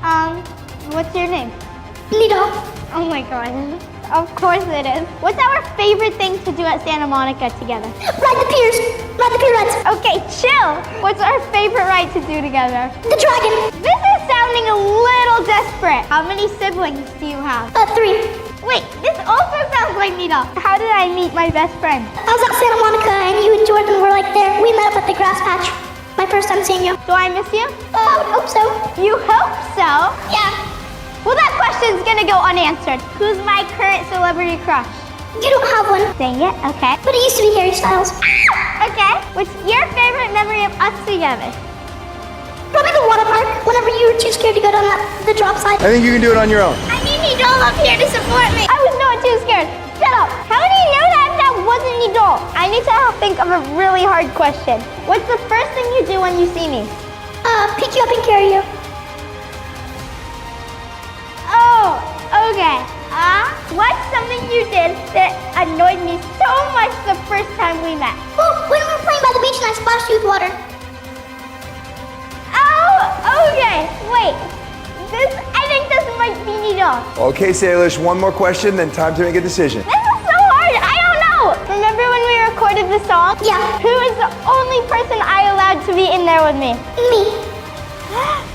Hi. What's your name? Needle. Oh my god. Of course it is. What's our favorite thing to do at Santa Monica together? Ride the piers. Ride the pier rides. Okay, chill. What's our favorite ride to do together? The dragon. This is sounding a little desperate. How many siblings do you have? 3. Wait, this also sounds like Needle. How did I meet my best friend? I was at Santa Monica and you and Jordan were like there. We met up at the grass patch. My first time seeing you. Do I miss you? I would hope so. You hope so? Yeah. Well, that question's gonna go unanswered. Who's my current celebrity crush? You don't have one. Dang it, okay. But it used to be Harry Styles. Okay, what's your favorite memory of us together? Probably the water park, whenever you were too scared to go down the drop slide. I think you can do it on your own. I need Needle up here to support me. I was not too scared. Shut up. How do you know that wasn't Needle? I need to think of a really hard question. What's the first thing you do when you see me? Pick you up and carry you. Oh, okay. What's something you did that annoyed me so much the first time we met? Well, when we were playing by the beach and I splashed you with water. Oh, okay. Wait. I think this might be Needle. Okay, Salish, one more question, then time to make a decision. This is so hard. I don't know. Remember when we recorded the song? Yeah. Who is the only person I allowed to be in there with me? Me. No!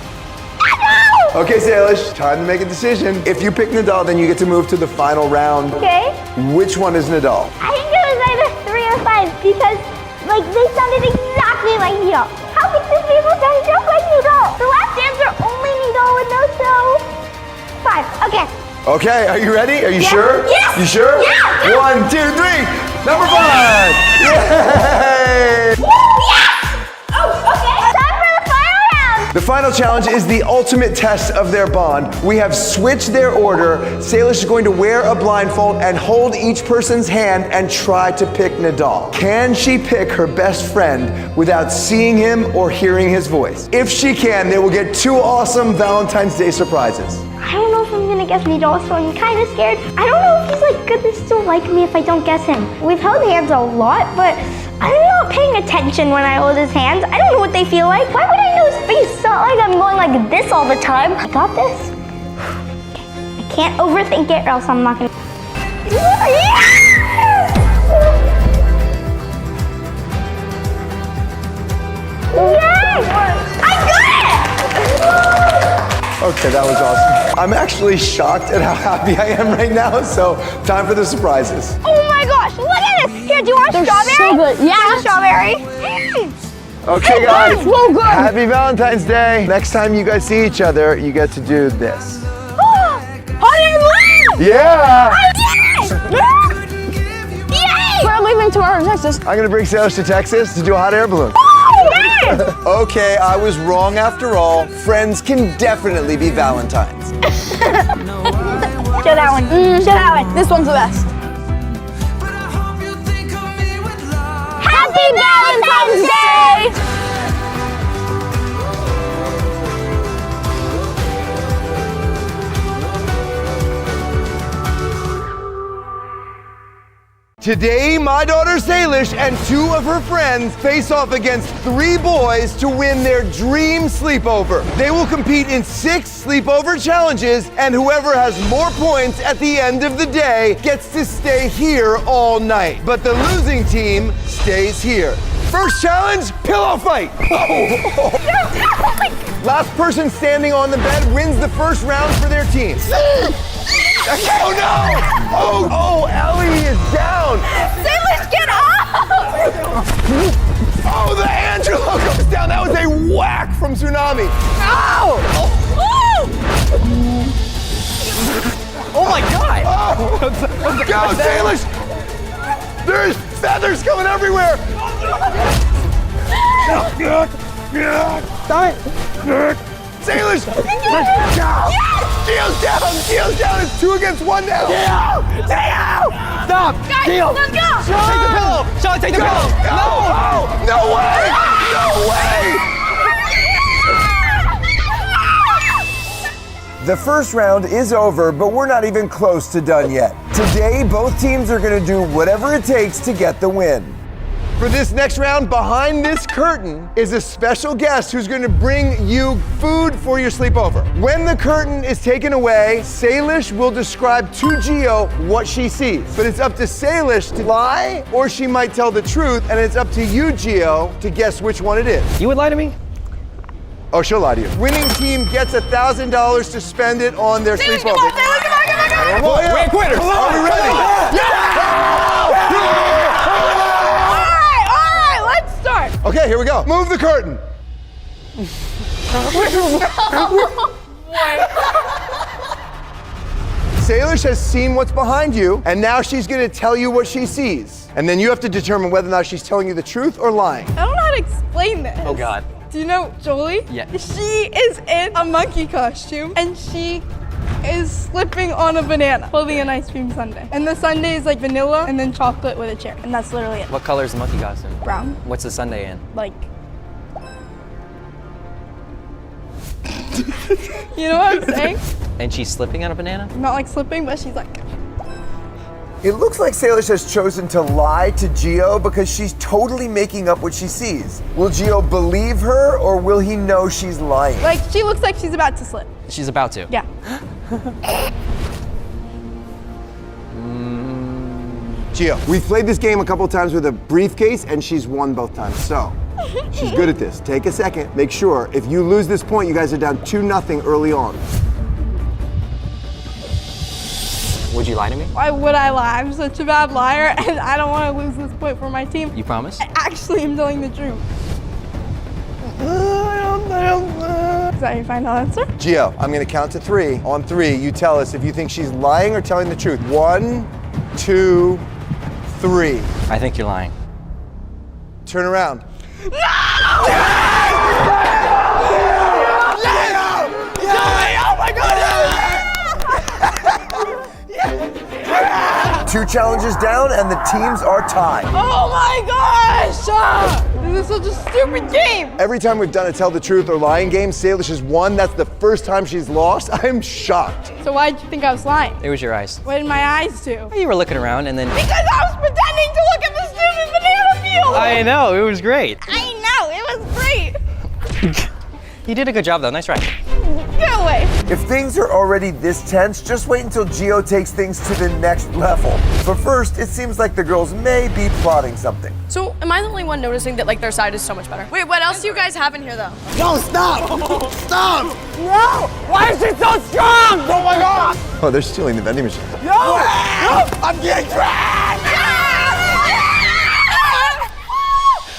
Okay, Salish, time to make a decision. If you pick Nadal, then you get to move to the final round. Okay. Which one is Nadal? I think it was either 3 or 5 because, they sounded exactly like Needle. How could two people sound just like Needle? The last answer only Needle would know, so 5. Okay. Okay, are you ready? Are you Yeah. sure? Yes. You sure? Yeah. 1, 2, 3. Number 5. Yay! Yes! Oh, okay. Time for the final round. The final challenge is the ultimate test of their bond. We have switched their order. Salish is going to wear a blindfold and hold each person's hand and try to pick Nadal. Can she pick her best friend without seeing him or hearing his voice? If she can, they will get 2 awesome Valentine's Day surprises. I don't know if I'm gonna guess Needle, so I'm kind of scared. I don't know if he's gonna still like me if I don't guess him. We've held hands a lot, but I'm not paying attention when I hold his hands. I don't know what they feel like. Why would I know his face? It's not like I'm going like this all the time. I got this. Okay. I can't overthink it or else I'm not gonna. Yes! I got it! Okay, that was awesome. I'm actually shocked at how happy I am right now, so time for the surprises. Oh my gosh, look at this! here, do you want a strawberry? So good. Yeah. Strawberry. Okay, guys. So good. Happy Valentine's Day. Next time you guys see each other, you get to do this. Hot air balloon! Yeah! Yay! We're leaving tomorrow to Texas. I'm gonna bring Salish to Texas to do a hot air balloon. Okay, I was wrong after all. Friends can definitely be Valentines. Show that one. Show that one. This one's the best. Happy Valentine's Day! Today, my daughter Salish and 2 of her friends face off against 3 boys to win their dream sleepover. They will compete in 6 sleepover challenges, and whoever has more points at the end of the day gets to stay here all night. But the losing team stays here. First challenge, pillow fight. Last person standing on the bed wins the first round for their team. Oh no! Oh, Ellie is down! Salish, get up! Oh, the Angelo goes down. That was a whack from Tsunami. Ow! Oh my God! Oh. Go, Salish! There's feathers coming everywhere! Stop it! Salish! Gio's down! Gio's down! It's 2 against 1 now! Gio! Stop! Guys, Gio! let's go! Take the pillow! Sean, take the pillow! No way! No way! The first round is over, but we're not even close to done yet. Today, both teams are gonna do whatever it takes to get the win. For this next round, behind this curtain is a special guest who's gonna bring you food for your sleepover. When the curtain is taken away, Salish will describe to Gio what she sees. But it's up to Salish to lie, or she might tell the truth, and it's up to you, Gio, to guess which one it is. You would lie to me? Oh, she'll lie to you. Winning team gets $1,000 to spend it on their sleepover. Come on. We're quitters. Are we ready? Okay, here we go. Move the curtain. Salish has seen what's behind you, and now she's gonna tell you what she sees. And then you have to determine whether or not she's telling you the truth or lying. I don't know how to explain this. Oh God. Do you know Jolie? Yeah. She is in a monkey costume and she is slipping on a banana, holding an ice cream sundae. And the sundae is like vanilla and then chocolate with a cherry. And that's literally it. What color is the monkey costume? Brown. What's the sundae in? Like. You know what I'm saying? And she's slipping on a banana? Not like slipping, but she's like. It looks like Salish has chosen to lie to Gio because she's totally making up what she sees. Will Gio believe her, or will he know she's lying? Like she looks like she's about to slip. She's about to. Yeah. Gio, we've played this game a couple times with a briefcase, and she's won both times, so she's good at this. Take a second, make sure. If you lose this point, you guys are down 2-0 early on. Would you lie to me? Why would I lie? I'm such a bad liar and I don't want to lose this point for my team. You promise? I actually am telling the truth. Is that your final answer? Gio, I'm gonna count to 3. On 3, you tell us if you think she's lying or telling the truth. 1, 2, 3. I think you're lying. Turn around. Two challenges down and the teams are tied. Oh my gosh! This is such a stupid game. Every time we've done a tell the truth or lying game, Salish has won. That's the first time she's lost. I'm shocked. So why did you think I was lying? It was your eyes. What did my eyes do? You were looking around and then... Because I was pretending to look at the stupid banana peel. I know, it was great. I know, it was great. You did a good job though, nice try. Get away. If things are already this tense, just wait until Gio takes things to the next level. But first, it seems like the girls may be plotting something. So, am I the only one noticing that like their side is so much better? Wait, what else do you guys have in here though? No, stop! Stop! No! Why is she so strong? Oh my God! Oh, they're stealing the vending machine. No! No! I'm getting trapped!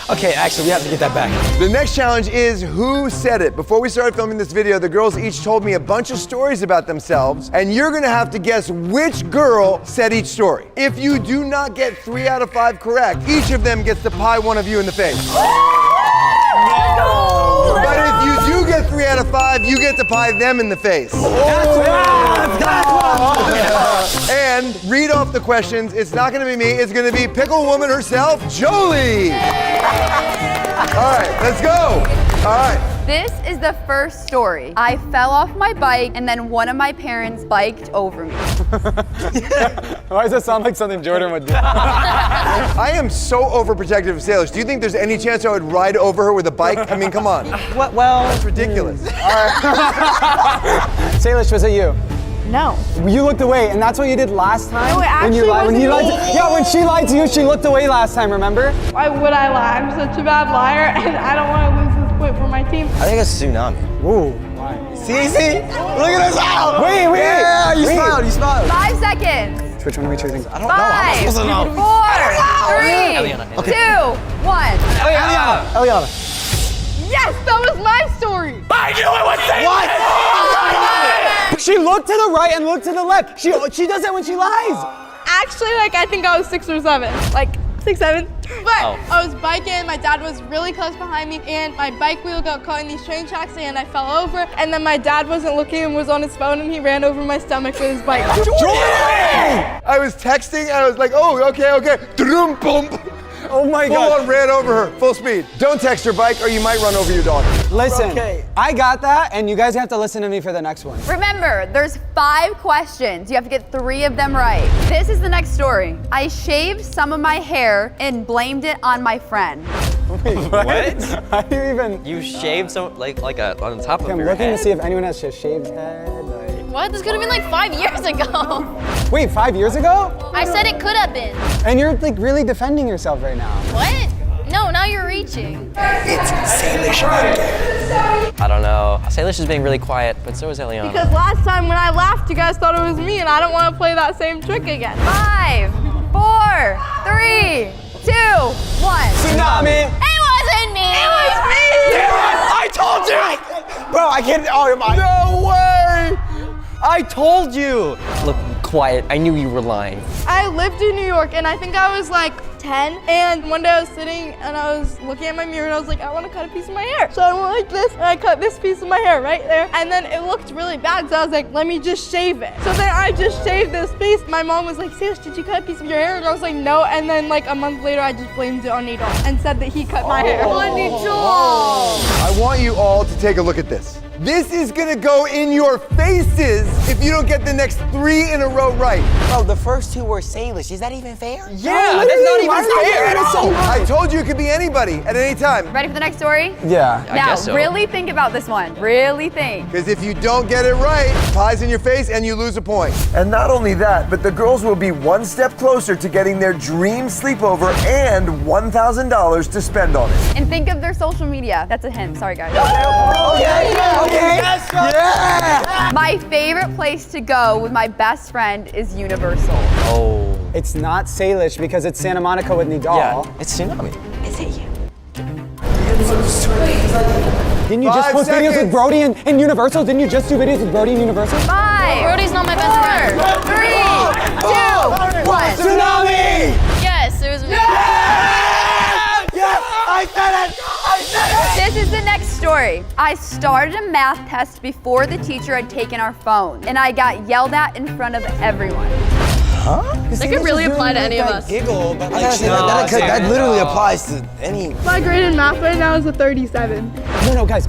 Okay, actually, we have to get that back. The next challenge is who said it. Before we started filming this video, the girls each told me a bunch of stories about themselves, and you're gonna have to guess which girl said each story. If you do not get 3 out of 5 correct, each of them gets to pie one of you in the face. But if you do get 3 out of 5, you get to pie them in the face. And read off the questions. It's not gonna be me, it's gonna be Pickle Woman herself, Jolie. All right, let's go. All right. This is the first story. I fell off my bike and then one of my parents biked over me. Why does that sound like something Jordan would do? I am so overprotective of Salish. Do you think there's any chance I would ride over her with a bike? I mean, come on. What? Well, That's ridiculous. All right. Salish, was it you? No. You looked away, and that's what you did last time? No, it actually when you lied wasn't me. Yeah, when she lied to you, she looked away last time, remember? Why would I lie? I'm such a bad liar, and I don't want to lose this point for my team. I think it's tsunami. Ooh, why? See? Look at us out! Wait. Yeah, you smiled. 5 seconds. Which one are we choosing? I don't know. I'm not supposed to know. 4, 3, 2, 1. Eliana. Yes, that was my story. I knew it was Salish! What? She looked to the right and looked to the left. She does that when she lies. Actually, like, I think I was 6 or 7. Like, 6, 7. But I was biking, my dad was really close behind me, and my bike wheel got caught in these train tracks, and I fell over. And then my dad wasn't looking and was on his phone, and he ran over my stomach with his bike. I was texting, and I was like, oh, okay. Drum, boom. Oh my Full God. on ran over her, full speed. Don't text your bike or you might run over your dog. Listen, I got that, and you guys have to listen to me for the next one. Remember, there's 5 questions. You have to get 3 of them right. This is the next story. I shaved some of my hair and blamed it on my friend. Wait, what? How do you even? You shaved some, like on top of I'm your looking head? to see if anyone has a shaved head. What? This could have been like 5 years ago. Wait, 5 years ago? I said it could have been. And you're like really defending yourself right now. What? No, now you're reaching. It's Salish again. I don't know. Salish is being really quiet, but so is Eliana. Because last time when I laughed, you guys thought it was me, and I don't want to play that same trick again. 5, 4, 3, 2, 1. Tsunami! It wasn't me. It was me. I told you! Bro, I can't. Oh my. No way! I told you! Look, quiet. I knew you were lying. I lived in New York, and I think I was like 10, and one day I was sitting and I was looking at my mirror and I was like, I want to cut a piece of my hair. So I went like this and I cut this piece of my hair right there, and then it looked really bad, so I was like, let me just shave it. So then I just shaved this piece. My mom was like, Salish, did you cut a piece of your hair? And I was like, no, and then like a month later I just blamed it on Needle and said that he cut my hair. I want you all to take a look at this. This is gonna go in your faces if you don't get the next 3 in a row right. Bro, the first 2 were Salish. Is that even fair? Yeah, that's not even fair at all. I told you it could be anybody at any time. Ready for the next story? Yeah. Now, guess so. really think about this one. Really think. Because if you don't get it right, pie's in your face and you lose a point. And not only that, but the girls will be one step closer to getting their dream sleepover and $1,000 to spend on it. And think of their social media. That's a hint. Sorry, guys. Okay. Yeah! My favorite place to go with my best friend is Universal. Oh. It's not Salish because it's Santa Monica with Nidal. Yeah, it's Tsunami. Didn't you just 5 post videos with seconds. Brody and Universal? Didn't you just do videos with Brody and Universal? 5, Brody's not my best friend. 3, 2, 1. Tsunami! Yes, it was me. This is the next story. I started a math test before the teacher had taken our phone, and I got yelled at in front of everyone. That could really apply to any of us. Giggle, but like, That literally applies to any. My grade in math right now is a 37. No, guys.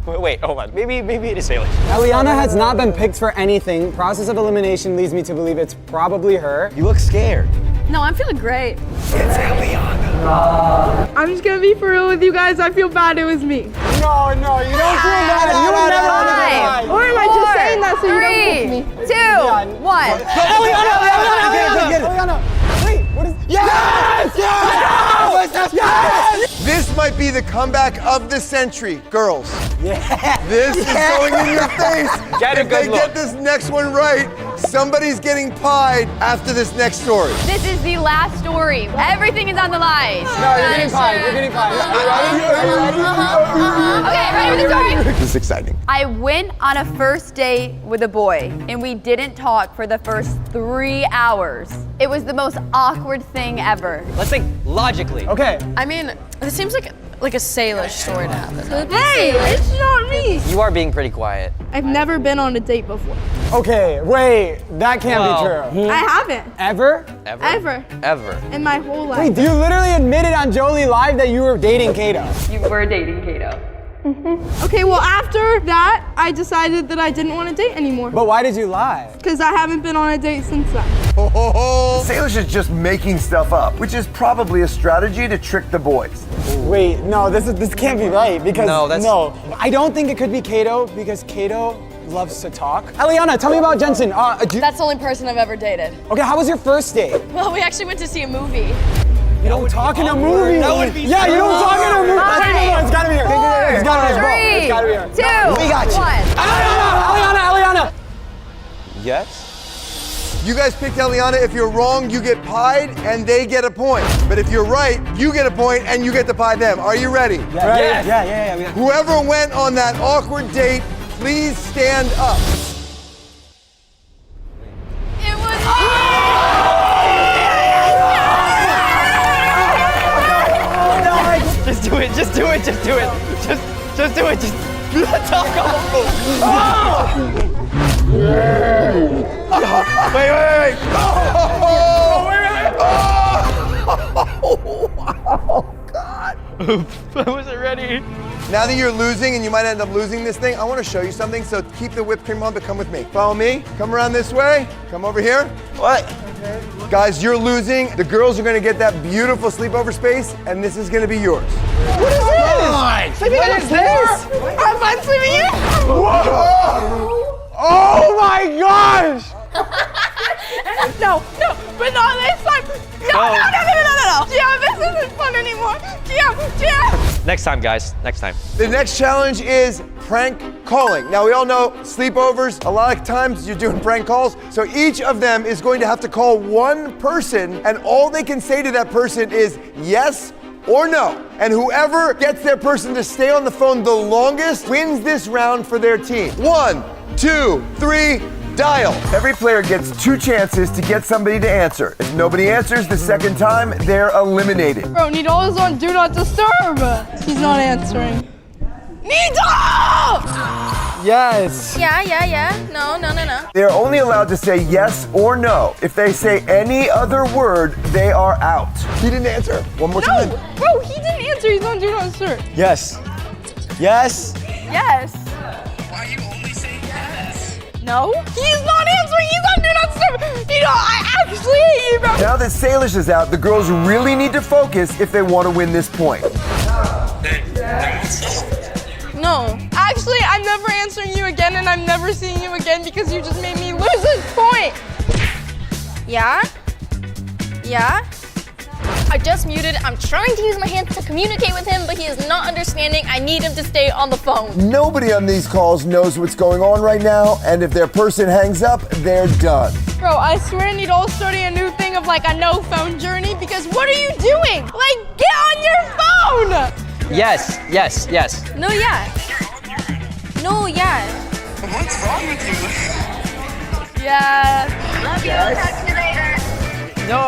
Wait, hold on. Maybe it is Salish. Eliana has not been picked for anything. Process of elimination leads me to believe it's probably her. You look scared. No, I'm feeling great. I'm just gonna be for real with you guys. I feel bad it was me. No, you don't feel bad. You would never want to be lying. Or am I just saying that so you don't pick me? 3, 2, 1. Eliana! Wait, what is... Yes! This might be the comeback of the century, girls. Yeah. This is going in your face. Get a If good they look. get this next one right, Somebody's getting pied after this next story. This is the last story. Everything is on the line. No, you're getting pied. You're getting pied. Okay, ready for the story? This is exciting. I went on a first date with a boy, and we didn't talk for the first 3 hours. It was the most awkward thing ever. Let's think logically. Okay. I mean, it seems like a Salish story to happen. Hey, it's not me. You are being pretty quiet. I've never been on a date before. Okay, wait. That can't be true. I haven't. Ever? Ever. Ever. In my whole life. Wait, you literally admitted on Jolie Live that you were dating Kato. You were dating Kato. Okay, well after that, I decided that I didn't want to date anymore. But why did you lie? Because I haven't been on a date since then. Salish is just making stuff up, which is probably a strategy to trick the boys. Wait, no, this can't be right because No, I don't think it could be Kato because Kato loves to talk. Eliana, tell me about Jensen. That's the only person I've ever dated. Okay, how was your first date? Well, we actually went to see a movie. You don't talk in a movie. That would be you don't talk in a movie. Wait, no, it's gotta be here. It's gotta be here. It's gotta be here. 2, We got you. 1. Eliana. Yes? You guys picked Eliana. If you're wrong, you get pied and they get a point. But if you're right, you get a point and you get to pie them. Are you ready? Yeah. Yeah. Whoever went on that awkward date, please stand up. It was. Just do it. Just do it. Just do it. Just do it. Just talk all Wait. Oh, God. I wasn't ready. Now that you're losing and you might end up losing this thing, I want to show you something. So keep the whipped cream on, but come with me. Follow me. Come around this way. Come over here. What? Guys, you're losing. The girls are going to get that beautiful sleepover space, and this is going to be yours. What is this? What is this? I'm fine sleeping here. Oh my gosh! No, but not this time. No. Yeah, this isn't fun anymore. Yeah. Next time, guys. Next time. The next challenge is prank calling. Now, we all know sleepovers, a lot of times you're doing prank calls. So each of them is going to have to call one person, and all they can say to that person is yes or no. And whoever gets their person to stay on the phone the longest wins this round for their team. 1, 2, 3, dial. Every player gets 2 chances to get somebody to answer. If nobody answers the second time, they're eliminated. Bro, Nidal is on Do Not Disturb. He's not answering. Nidal! Yes. Yeah. No. They're only allowed to say yes or no. If they say any other word, they are out. He didn't answer. One more time. No, bro, he didn't answer. He's on Do Not Disturb. Yes. Yes. Why you only say yes? No, he's not answering. He's on Do Not Disturb. I actually hate you, bro. Now that Salish is out, the girls really need to focus if they want to win this point. No, actually, I'm never answering you again, and I'm never seeing you again because you just made me lose this point. Yeah. I just muted. I'm trying to use my hands to communicate with him, but he is not understanding. I need him to stay on the phone. Nobody on these calls knows what's going on right now, and if their person hangs up, they're done. Bro, I swear Nidal's starting a new thing of like a no phone journey because what are you doing? Like, get on your phone! Yes. No, yeah. What's wrong with you? Yeah. Love you. Talk to you later. No.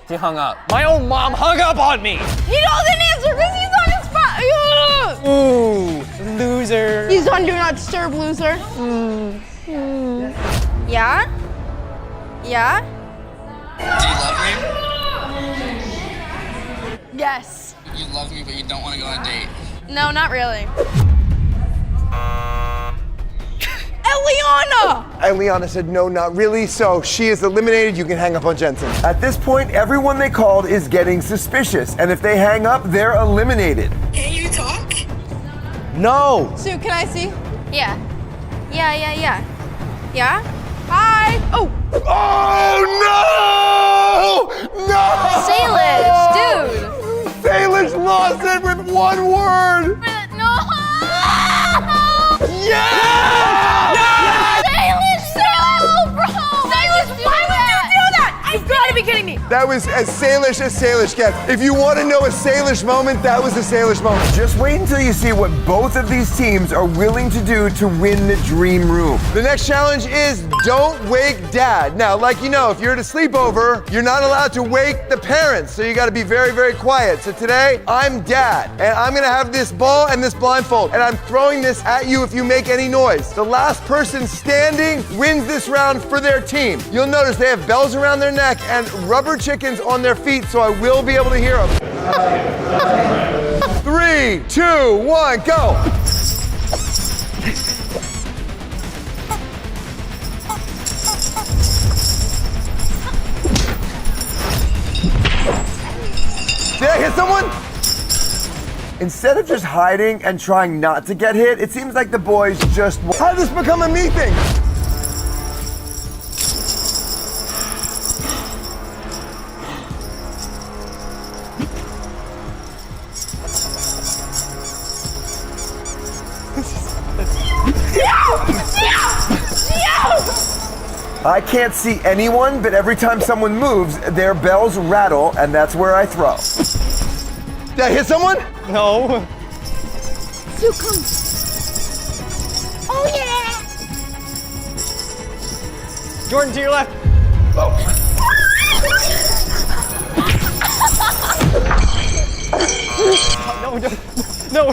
He hung up. My own mom hung up on me. Nidal didn't answer because he's on his phone. Ooh, loser. He's on Do Not Disturb, loser. Yeah? Do you love me? Yes. You love me, but you don't want to go on a date. No, not really. Eliana! Eliana said no, not really, so she is eliminated. You can hang up on Jensen. At this point, everyone they called is getting suspicious, and if they hang up, they're eliminated. Can you talk? No. Sue, can I see? Yeah. Yeah? Hi! Oh! Oh no! No! Salish, dude! Salish lost it with one word! No! Salish, bro! Salish, why would you do that? You've got to be kidding me. That was as Salish gets. If you want to know a Salish moment, that was a Salish moment. Just wait until you see what both of these teams are willing to do to win the dream room. The next challenge is don't wake dad. Now, like you know, if you're at a sleepover, you're not allowed to wake the parents, so you got to be very, very quiet. So today, I'm dad, and I'm gonna have this ball and this blindfold, and I'm throwing this at you if you make any noise. The last person standing wins this round for their team. You'll notice they have bells around their neck and rubber chickens on their feet, so I will be able to hear them. 3, 2, 1, go! Did I hit someone? Instead of just hiding and trying not to get hit, it seems like the boys just... How did this become a me thing? I can't see anyone, but every time someone moves, their bells rattle, and that's where I throw. Did I hit someone? No. So come. Oh yeah! Jordan, to your left. Oh. No.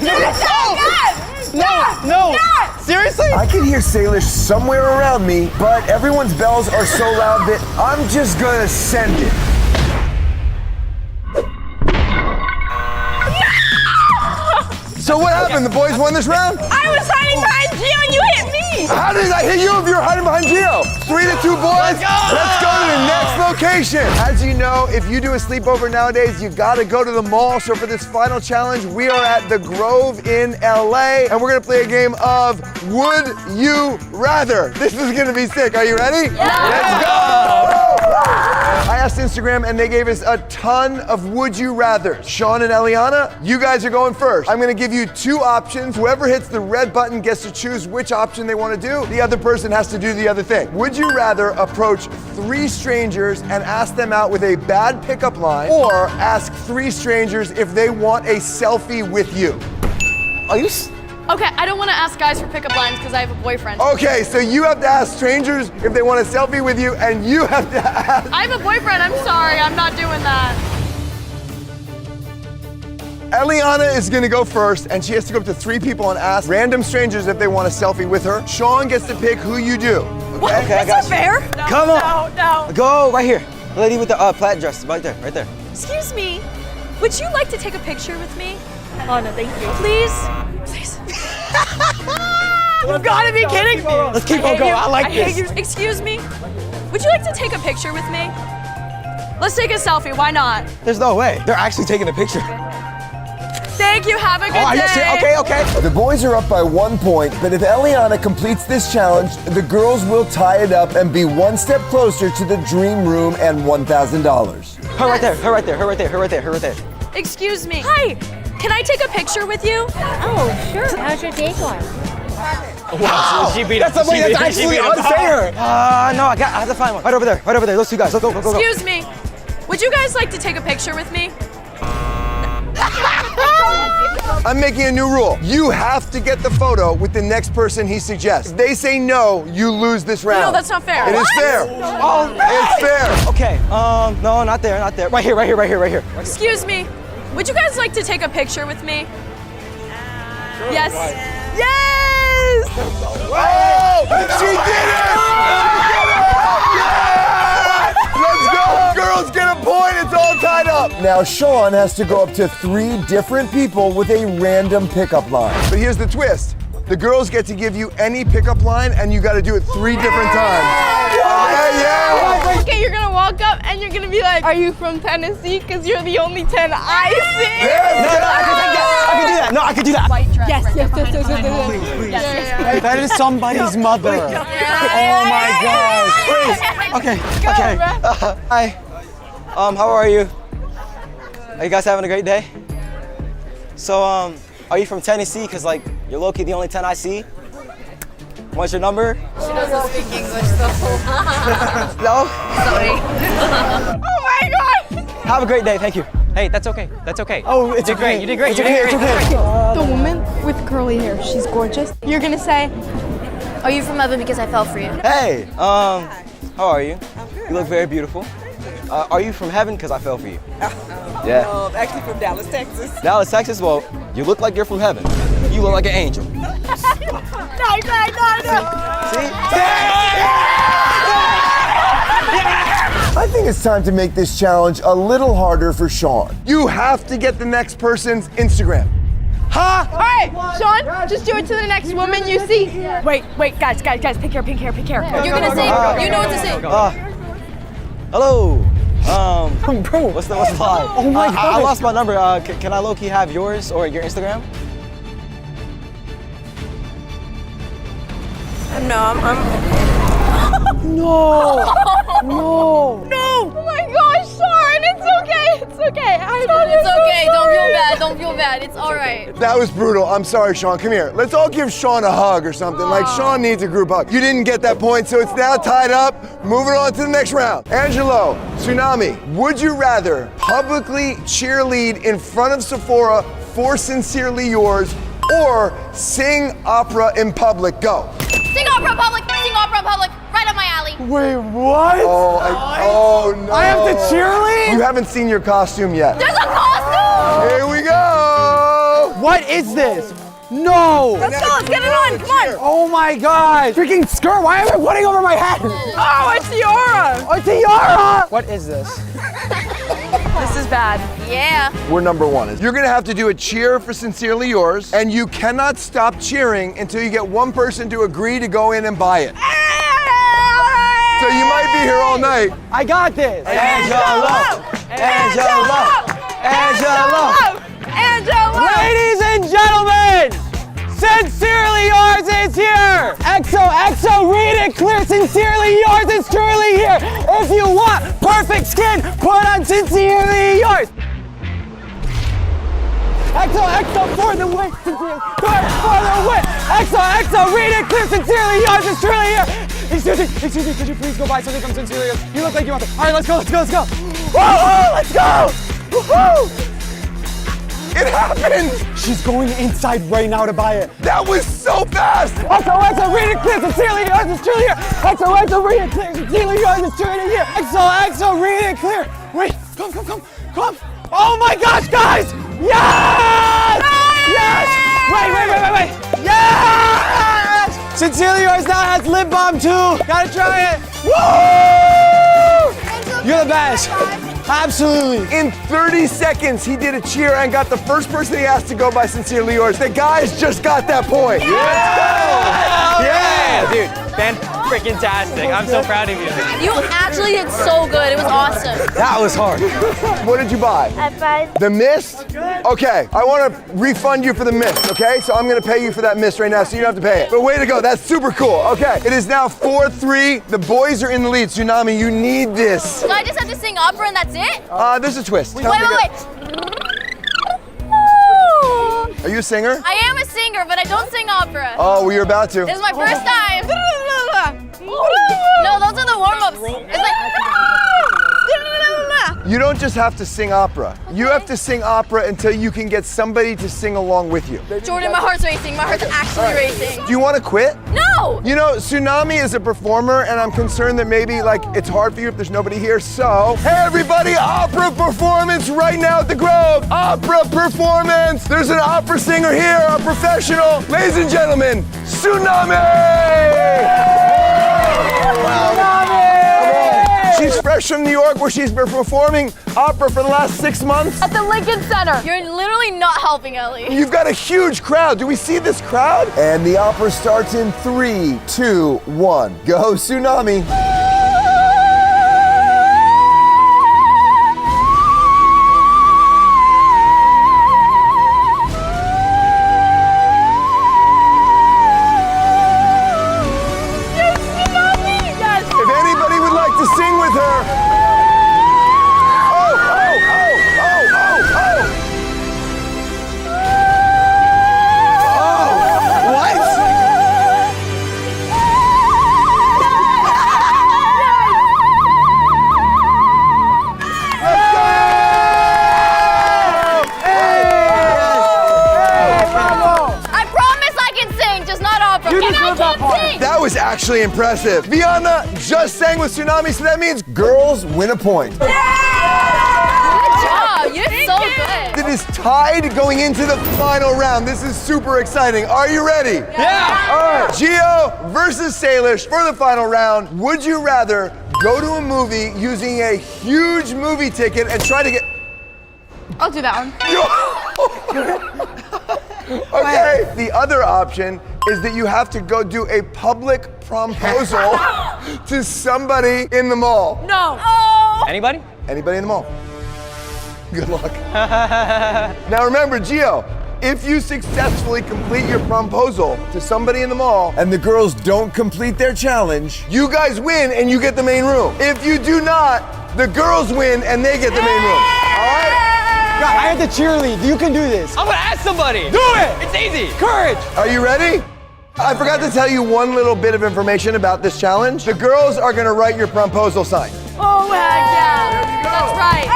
No. Seriously? I can hear Salish somewhere around me, but everyone's bells are so loud that I'm just gonna send it. So what happened? The boys won this round? I was hiding behind Gio and you hit me. How did I hit you if you were hiding behind Gio? 3-2 boys. Let's go to the next location. As you know, if you do a sleepover nowadays, you gotta go to the mall. So for this final challenge, we are at the Grove in LA, and we're gonna play a game of Would You Rather. This is gonna be sick. Are you ready? Yeah. Let's go. I asked Instagram and they gave us a ton of would you rathers. Sean and Eliana, you guys are going first. I'm gonna give you 2 options. Whoever hits the red button gets to choose which option they want to do. The other person has to do the other thing. Would you rather approach 3 strangers and ask them out with a bad pickup line, or ask 3 strangers if they want a selfie with you? Are you? Okay, I don't want to ask guys for pickup lines because I have a boyfriend. Okay, so you have to ask strangers if they want a selfie with you, and you have to ask... I have a boyfriend, I'm sorry, I'm not doing that. Eliana is gonna go first, and she has to go up to 3 people and ask random strangers if they want a selfie with her. Sean gets to pick who you do. What? Okay, That's not fair. No, Come on. No. Go right here. The lady with the plaid dress, right there, right there. Excuse me, would you like to take a picture with me? Oh, no, thank you. Please? You've got to be kidding me. Let's keep on going. I like this. Hate you. Excuse me, would you like to take a picture with me? Let's take a selfie, why not? There's no way. They're actually taking a picture. Thank you, have a good day. Okay. The boys are up by 1 point, but if Eliana completes this challenge, the girls will tie it up and be 1 step closer to the dream room and $1,000. Her right there. Excuse me. Hi, can I take a picture with you? Oh, sure. How's your day going? Wow. She beat us. That's actually unfair. No, I have to find one. Right over there. Those 2 guys. Go. Excuse me, would you guys like to take a picture with me? I'm making a new rule. You have to get the photo with the next person he suggests. If they say no, you lose this round. No, that's not fair. It is fair. Oh, it's fair. Okay. No, not there. Right here. Excuse me, would you guys like to take a picture with me? Sure, yes. Yes! Oh, she did it! Let's go! Girls get a point, it's all tied up. Now Sean has to go up to 3 different people with a random pickup line. But here's the twist. The girls get to give you any pickup line and you gotta do it 3 different times. Yeah. Okay, you're gonna walk up and you're gonna be like, are you from Tennessee? Because you're the only 10 I see. No, I could do that. White dress. Yes. Please. That is somebody's mother. Oh my gosh. Please. Okay. Hi. How are you? Are you guys having a great day? So, are you from Tennessee? Because, like, you're low-key the only 10 I see. What's your number? She doesn't speak English though. No? Sorry. Oh my God! Have a great day, thank you. Hey, that's okay. That's okay. Oh, it's you did great. You did great. It's okay, it's okay. The woman with curly hair, she's gorgeous. You're gonna say, Are you from heaven because I fell for you? Hey, how are you? You look very beautiful. Are you from heaven? Because I fell for you. Yeah. I'm actually from Dallas, Texas. Dallas, Texas? Well, you look like you're from heaven. You look like an angel. No. See? I think it's time to make this challenge a little harder for Sean. You have to get the next person's Instagram. huh? All right, Sean, just do it to the next woman you see. Wait, guys, pick hair. You're gonna say, you know what to say. Hello. Bro, what's the line? Oh my God. I lost my number. Can I low-key have yours or your Instagram? No, No. No! Oh my gosh, Sean, it's okay. It's okay. Don't feel bad. It's all right. That was brutal. I'm sorry, Sean. Come here. Let's all give Sean a hug or something. Like, Sean needs a group hug. You didn't get that point, so it's now tied up. Moving on to the next round. Angelo, Tsunami, would you rather publicly cheerlead in front of Sephora for Sincerely Yours or sing opera in public? Go. Sing opera in public. Right up my alley. Wait, what? Oh, no. I have to cheerlead? You haven't seen your costume yet. There's a costume! Here we go. What is this? No! Let's go, let's get it on, come on! Oh my God! Freaking skirt, why am I putting over my head? Oh, a tiara! A tiara! What is this? This is bad. Yeah. We're number one. You're gonna have to do a cheer for Sincerely Yours, and you cannot stop cheering until you get one person to agree to go in and buy it. So you might be here all night. I got this! Angelo! Ladies and gentlemen, Sincerely Yours is here! XOXO, read it clear, Sincerely Yours is truly here! If you want perfect skin, put on Sincerely Yours! XOXO for the win, Sincerely Yours for the win! XOXO, read it clear, Sincerely Yours is truly here! Excuse me, could you please go buy something from Sincerely Yours? You look like you want it. All right, let's go! Woo-hoo, let's go! Woo-hoo! It happened! She's going inside right now to buy it. That was so fast! XOXO, read it clear, Sincerely Yours is truly here! XOXO, read it clear, Sincerely Yours is truly here! XOXO, read it clear! Wait, come! Oh my gosh, guys! Yes! Yes! Wait! Yes! Sincerely Yours now has lip balm too! Gotta try it! Woo! You're the best! Absolutely. In 30 seconds, he did a cheer and got the first person he asked to go by Sincerely Yours. The guys just got that point. Yeah, dude, fan-freaking-tastic. I'm so proud of you. You actually did so good. It was awesome. That was hard. What did you buy? The mist? Okay, I want to refund you for the mist, okay? So I'm going to pay you for that mist right now so you don't have to pay it. But way to go, that's super cool. Okay, it is now 4-3. The boys are in the lead. Tsunami, you need this. So I just have to sing opera and that's it? There's a twist. Wait. Are you a singer? I am a singer, but I don't sing opera. Oh, well, you're about to. This is my first time. No, those are the warm-ups. It's like... You don't just have to sing opera. You have to sing opera until you can get somebody to sing along with you. Jordan, my heart's racing. My heart's actually racing. Do you want to quit? No! You know, Tsunami is a performer, and I'm concerned that maybe, like, it's hard for you if there's nobody here. So, hey, everybody, opera performance right now at the Grove. Opera performance. There's an opera singer here, a professional. Ladies and gentlemen, Tsunami! She's fresh from New York, where she's been performing opera for the last 6 months. At the Lincoln Center. You're literally not helping, Ellie. You've got a huge crowd. Do we see this crowd? And the opera starts in 3, 2, 1. Go, Tsunami. actually impressive. Viana just sang with Tsunami, so that means girls win a point. Good job. You did so good. It is tied going into the final round. This is super exciting. Are you ready? Yeah. All right, Gio versus Salish for the final round. Would you rather go to a movie using a huge movie ticket and try to get... I'll do that one. Okay, the other option is that you have to go do a public promposal to somebody in the mall. No. Anybody? Anybody in the mall. Good luck. Now remember, Gio, if you successfully complete your promposal to somebody in the mall and the girls don't complete their challenge, you guys win and you get the main room. If you do not, the girls win and they get the main room. All right? God, I have to cheerlead. You can do this. I'm gonna ask somebody. Do it. It's easy. Courage. Are you ready? I forgot to tell you one little bit of information about this challenge. The girls are gonna write your promposal sign. Oh, heck yeah. That's right.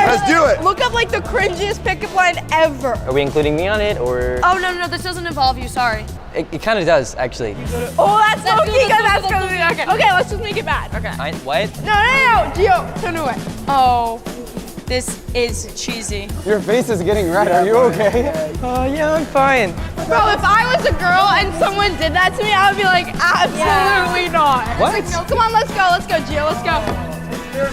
Let's do it. Look up like the cringiest pickup line ever. Are we including me on it, or? Oh, no, this doesn't involve you, sorry. It kind of does, actually. Oh, that's so cute. That's gonna be okay. Okay, let's just make it bad. Okay. What? No, Gio, turn away. Oh, this is cheesy. Your face is getting red. Are you okay? Oh, yeah, I'm fine. Bro, if I was a girl and someone did that to me, I would be like, absolutely not. What? Like, no, come on, let's go, Gio, let's go.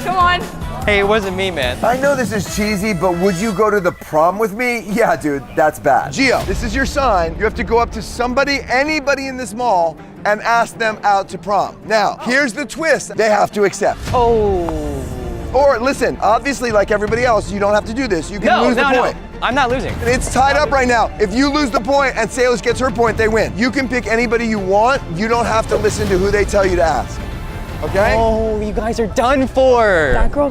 Come on. Hey, it wasn't me, man. I know this is cheesy, but would you go to the prom with me? Yeah, dude, that's bad. Gio, this is your sign. You have to go up to somebody, anybody in this mall, and ask them out to prom. Now, here's the twist. They have to accept. Oh. Or listen, obviously, like everybody else, you don't have to do this. You can lose the point. I'm not losing. It's tied up right now. If you lose the point and Salish gets her point, they win. You can pick anybody you want. You don't have to listen to who they tell you to ask. Okay? Oh, you guys are done for. That girl,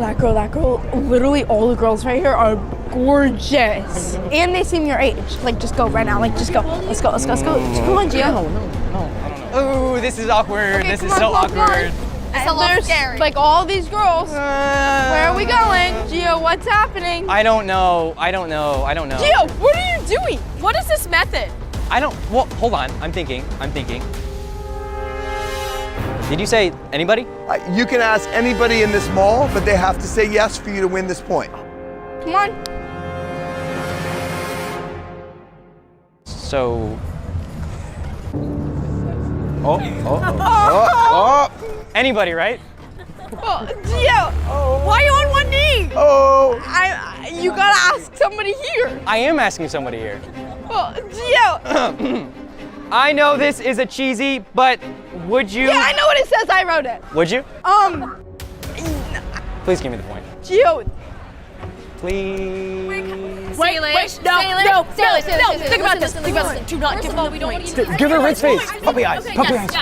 literally all the girls right here are gorgeous. And they seem your age. Like, just go right now. Like, just go. Let's go. Come on, Gio. No, I don't know. Oh, this is awkward. Okay, this is come so on, come on. awkward. It's a little scary. Like, all these girls. Where are we going? Gio, what's happening? I don't know. Gio, what are you doing? What is this method? Well, hold on. I'm thinking. Did you say anybody? You can ask anybody in this mall, but they have to say yes for you to win this point. Come on. So. Anybody, right? Oh, Gio, why are you on one knee? You gotta ask somebody here. I am asking somebody here. Oh, Gio. I know this is a cheesy, but would you? Yeah, I know what it says. I wrote it. Would you? Please give me the point. Gio. Please. Wait, no. Think about this. Do not give me the point. Give her Rick's face. Puppy eyes.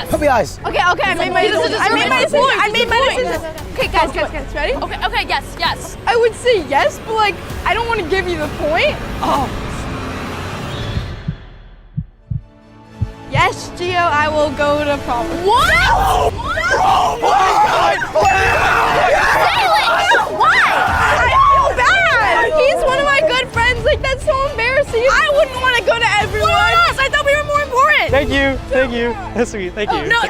Puppy eyes. Okay, I made my decision. Okay, guys, ready? Okay, yes. I would say yes, but like, I don't want to give you the point. Oh. Yes, Gio, I will go to prom. What? Oh my God! Why? I feel bad. He's one of my good friends. Like, that's so embarrassing. I wouldn't want to go to everyone. I thought we were more important. Thank you. That's sweet. Thank you. No.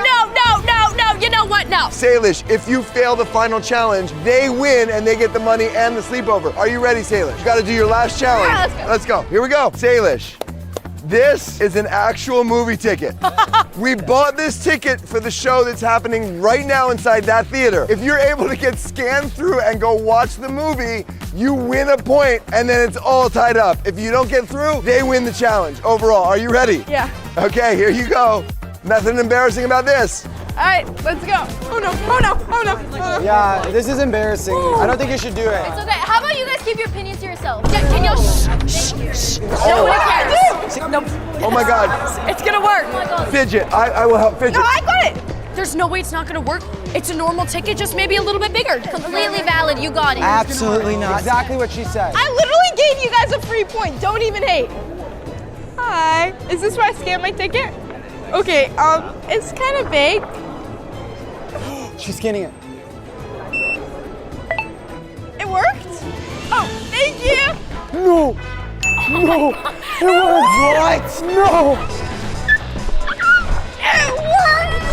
You know what? No. Salish, if you fail the final challenge, they win and they get the money and the sleepover. Are you ready, Salish? You gotta do your last challenge. Yeah, let's go. Here we go. Salish, this is an actual movie ticket. We bought this ticket for the show that's happening right now inside that theater. If you're able to get scanned through and go watch the movie, you win a point and then it's all tied up. If you don't get through, they win the challenge overall. Are you ready? Yeah. Okay, here you go. Nothing embarrassing about this. All right, let's go. Oh no. Yeah, this is embarrassing. I don't think you should do it. It's okay. How about you guys keep your opinions to yourself? Can you shh? No one cares. No. Oh my God. It's gonna work. Oh my God. Fidget, I will help Fidget. No, I got it. There's no way it's not gonna work. It's a normal ticket, just maybe a little bit bigger. Completely valid. You got it. Absolutely not. Exactly what she said. I literally gave you guys a free point. Don't even hate. Hi. Is this where I scan my ticket? Okay, it's kind of big. She's scanning it. It worked? Oh, thank you. No. It worked. What? No. It worked.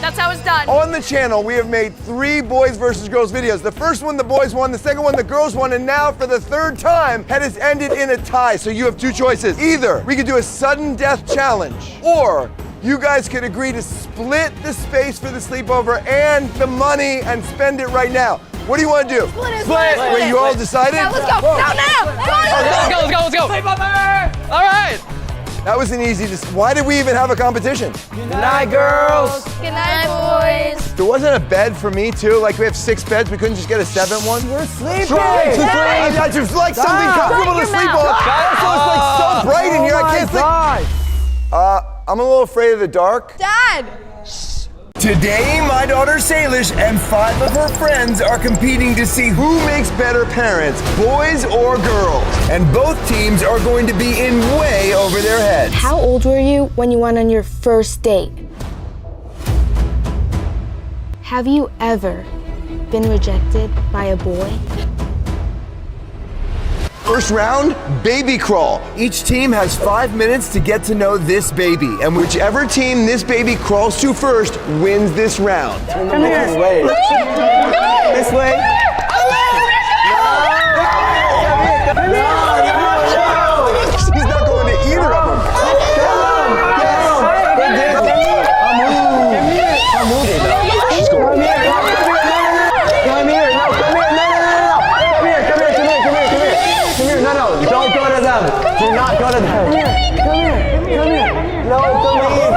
That's how it's done. On the channel, we have made 3 boys versus girls videos. The first one, the boys won. The second one, the girls won. And now, for the 3rd time, it has ended in a tie. So you have 2 choices. Either we could do a sudden death challenge, or you guys could agree to split the space for the sleepover and the money and spend it right now. What do you want to do? Split. Wait, you all decided? Yeah, let's go. No. Let's go. All right. That was an easy why did we even have a competition? Good night, girls. Good night, boys. There wasn't a bed for me too? Like we have 6 beds, we couldn't just get a 7th one? We're sleeping. I just like something comfortable to sleep on. Also, it's like so bright in here, I can't sleep. I'm a little afraid of the dark. Dad. Today, my daughter Salish and 5 of her friends are competing to see who makes better parents, boys or girls. And both teams are going to be in way over their heads. How old were you when you went on your first date? Have you ever been rejected by a boy? First round, baby crawl. Each team has 5 minutes to get to know this baby, and whichever team this baby crawls to first wins this round. Come here. This way. This way. She's not going to either of them. I'm moving. She's going. Come here. No, don't go to them. Do not go to them. Come here. No, come here.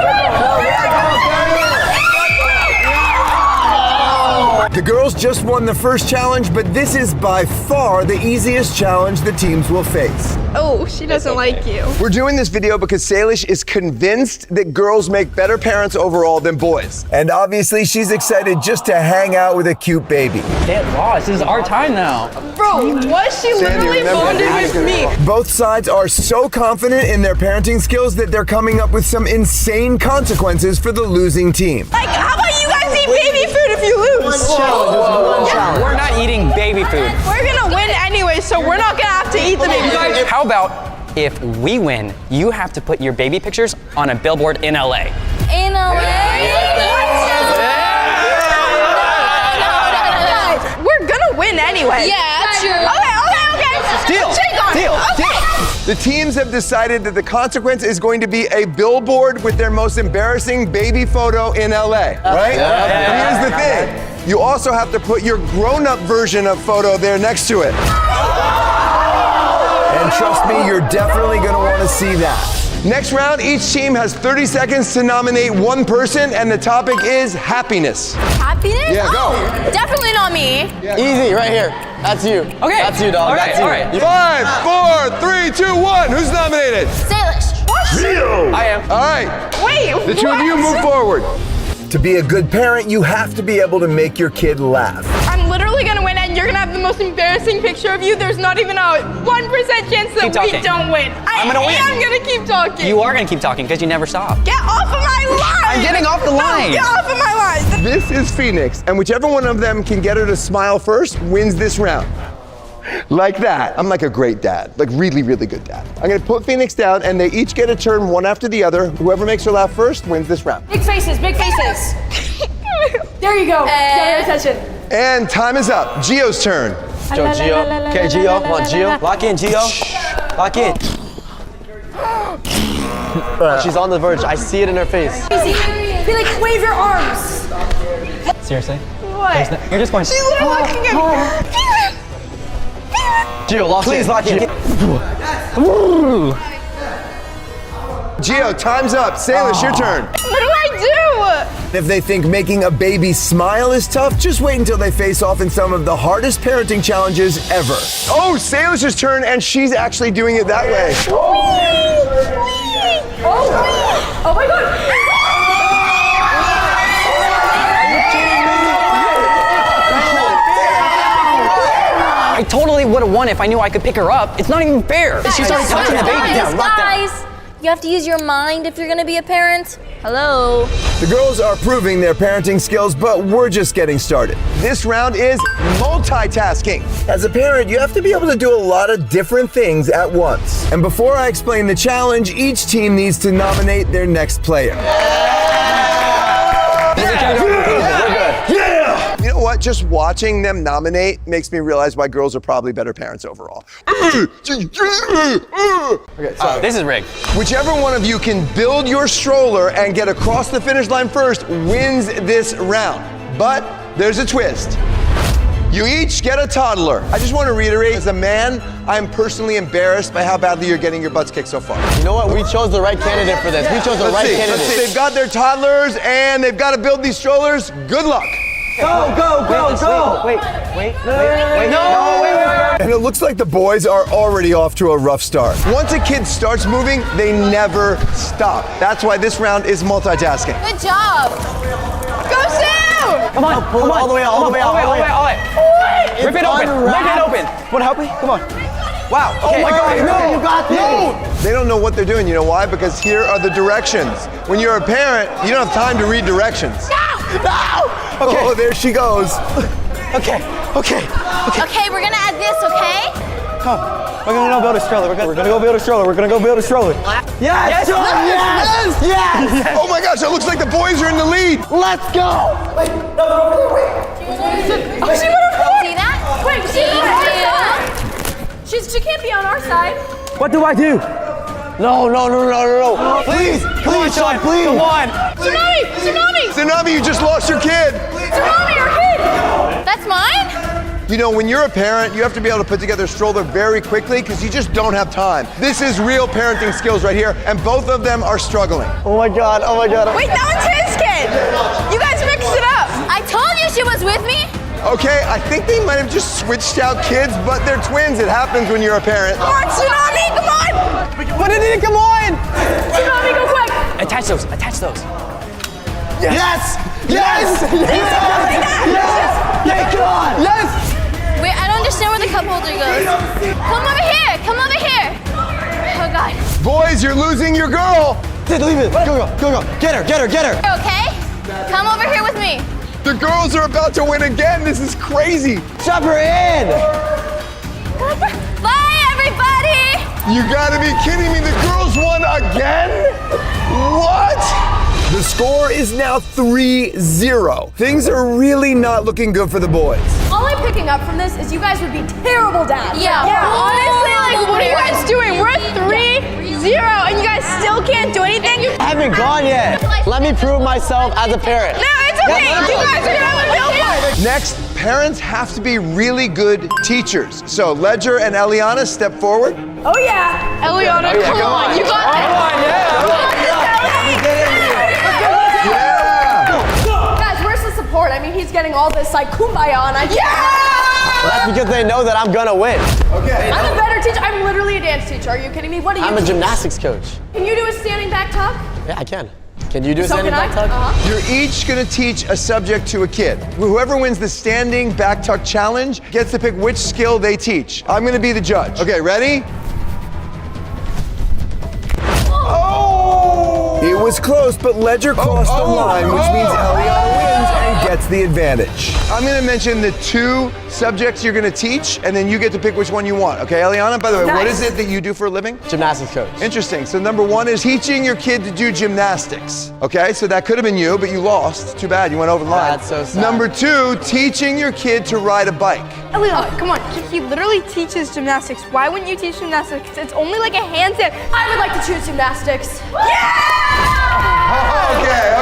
The girls just won the first challenge, but this is by far the easiest challenge the teams will face. Oh, she doesn't like you. We're doing this video because Salish is convinced that girls make better parents overall than boys. And obviously she's excited just to hang out with a cute baby. Get lost. This is our time now. Bro, what? She literally bonded with me. Both sides are so confident in their parenting skills that they're coming up with some insane consequences for the losing team. Like, how about you guys eat baby food if you lose? We're not eating baby food. We're gonna win anyway, so we're not gonna have to eat the baby food. How about if we win, you have to put your baby pictures on a billboard in LA? In LA? We're gonna win anyway. Yeah, that's true. Okay. Deal. Shake on it. Deal. The teams have decided that the consequence is going to be a billboard with their most embarrassing baby photo in LA, right? Here's the thing. You also have to put your grown-up version of photo there next to it. And trust me, you're definitely gonna wanna see that. Next round, each team has 30 seconds to nominate one person, and the topic is happiness. Happiness? Yeah, go. Oh, definitely not me. Easy, right here. That's you. Okay. That's you, dog. All right, That's you. all right. 5, 4, 3, 2, 1. Who's nominated? Salish. Zero. I am. All right. Wait, The 2 of you move forward. To be a good parent, you have to be able to make your kid laugh. I'm literally gonna win, and you're gonna have the most embarrassing picture of you. There's not even a 1% chance that we don't win. I'm gonna win. I'm gonna keep talking. You are gonna keep talking because you never stop. Get off of my line! I'm getting off the line. No, get off of my line! This is Phoenix, and whichever one of them can get her to smile first wins this round. Like that. I'm like a great dad, like really, really good dad. I'm gonna put Phoenix down, and they each get a turn one after the other. Whoever makes her laugh first wins this round. Big faces, big faces. There you go. Get your attention. And time is up. Gio's turn. Go, Gio. Okay, Gio. Come on, Gio. Lock in, Gio. Lock in. She's on the verge. I see it in her face. Easy. Be like, wave your arms. Seriously? What? You're just going. She's literally looking at me. Gio, lock in. Please lock in. Gio, time's up. Salish, your turn. What do I do? If they think making a baby smile is tough, just wait until they face off in some of the hardest parenting challenges ever. Oh, Salish's turn, and she's actually doing it that way. Oh my god. I totally would have won if I knew I could pick her up. It's not even fair. She started touching the baby. Guys, you have to use your mind if you're gonna be a parent. Hello. The girls are proving their parenting skills, but we're just getting started. This round is multitasking. As a parent, you have to be able to do a lot of different things at once. And before I explain the challenge, each team needs to nominate their next player. Just watching them nominate makes me realize why girls are probably better parents overall. Okay, so this is rigged. Whichever one of you can build your stroller and get across the finish line first wins this round. But there's a twist. You each get a toddler. I just want to reiterate, as a man, I'm personally embarrassed by how badly you're getting your butts kicked so far. You know what? We chose the right candidate for this. We chose the right candidate. Let's see. They've got their toddlers and they've got to build these strollers. Good luck. Go, go, go, go! Wait. And it looks like the boys are already off to a rough start. Once a kid starts moving, they never stop. That's why this round is multitasking. Good job. Go, Sam! Come on, Pull it all the way out, all the way out, all the way out. Rip it open, rip it open. Want to help me? Come on. Wow, okay. Oh my God, no, you got this. No! They don't know what they're doing. You know why? Because here are the directions. When you're a parent, you don't have time to read directions. No! Okay. Oh, there she goes. Okay. Okay, we're gonna add this, okay? Come. We're gonna go build a stroller. We're gonna go build a stroller. We're gonna go build a stroller. Yes! Yes! Oh my gosh, it looks like the boys are in the lead. Let's go! See that? Wait, she can't be on our side. What do I do? No. Please, come on, Sean, please. Come on. Tsunami, you just lost your kid. That's mine? You know, when you're a parent, you have to be able to put together a stroller very quickly because you just don't have time. This is real parenting skills right here, and both of them are struggling. Oh my God. Wait, that one's his kid. You guys mixed it up. I told you she was with me. Okay, I think they might have just switched out kids, but they're twins. It happens when you're a parent. Come on, Tsunami, come on. What did it? Come on. Tsunami, go quick. Attach those. Yes! Thank God! Yes. Wait, I don't understand where the cup holder goes. Come over here. Oh God. Boys, you're losing your girl. Leave it. Go. Get her. Okay? Come over here with me. The girls are about to win again. This is crazy. Shove her in! Bye, everybody! You gotta be kidding me. The girls won again? What? The score is now 3-0. Things are really not looking good for the boys. All I'm picking up from this is you guys would be terrible dads. Yeah. Honestly, like, what are you guys doing? We're at 3-0 and you guys still can't do anything? I haven't gone yet. Let me prove myself as a parent. No, it's okay. You guys are gonna have a real fight. Next, parents have to be really good teachers. So Ledger and Eliana, step forward. Oh yeah. Eliana, come on. You got this. Guys, where's the support? I mean, he's getting all this like kumbaya and Well, that's because they know that I'm gonna win. Okay. I'm a better teacher. I'm literally a dance teacher. Are you kidding me? What do you I'm a gymnastics coach. Can you do a standing back tuck? Yeah, I can. Can you do a So standing can I? back tuck? You're each gonna teach a subject to a kid. Whoever wins the standing back tuck challenge gets to pick which skill they teach. I'm gonna be the judge. Okay, ready? It was close, but Ledger crossed the line, which means Eliana wins and gets the advantage. I'm gonna mention the 2 subjects you're gonna teach, and then you get to pick which one you want. Okay, Eliana, by the way, what is it that you do for a living? Gymnastics coach. Interesting. So number 1 is teaching your kid to do gymnastics. Okay, so that could have been you, but you lost. Too bad, you went over the line. That's so sad. Number 2, teaching your kid to ride a bike. Eliana, come on. He literally teaches gymnastics. Why wouldn't you teach gymnastics? It's only like a handstand. I would like to choose gymnastics.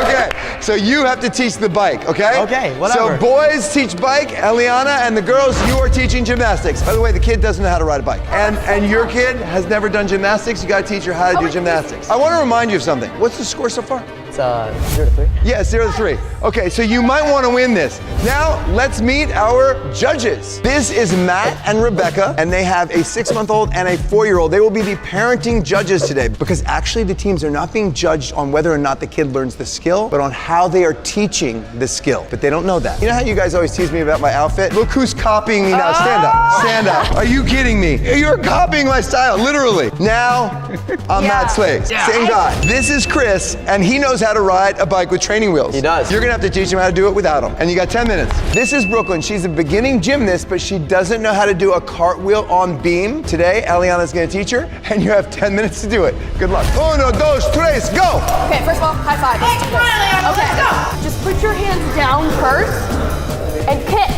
Okay. So you have to teach the bike, okay? Okay, whatever. So boys teach bike, Eliana, and the girls, you are teaching gymnastics. By the way, the kid doesn't know how to ride a bike. And your kid has never done gymnastics. You gotta teach her how to do gymnastics. I wanna remind you of something. What's the score so far? It's 0-3. Yeah, 0-3. Okay, so you might want to win this. Now, let's meet our judges. This is Matt and Rebecca, and they have a 6-month-old and a 4-year-old. They will be the parenting judges today because actually the teams are not being judged on whether or not the kid learns the skill, but on how they are teaching the skill. But they don't know that. You know how you guys always tease me about my outfit? Look who's copying me now. Stand up. Stand up. Are you kidding me? You're copying my style, literally. Now, I'm Matt Slaves. Same guy. This is Chris, and he knows how to ride a bike with training wheels. He does. You're gonna have to teach him how to do it without him. And you got 10 minutes. This is Brooklyn. She's a beginning gymnast, but she doesn't know how to do a cartwheel on beam. Today, Eliana's gonna teach her, and you have 10 minutes to do it. Good luck. 1, 2, 3, go! Okay, first of all, high five. Hey, come on, Eliana, let's go. Just put your hands down first and kick.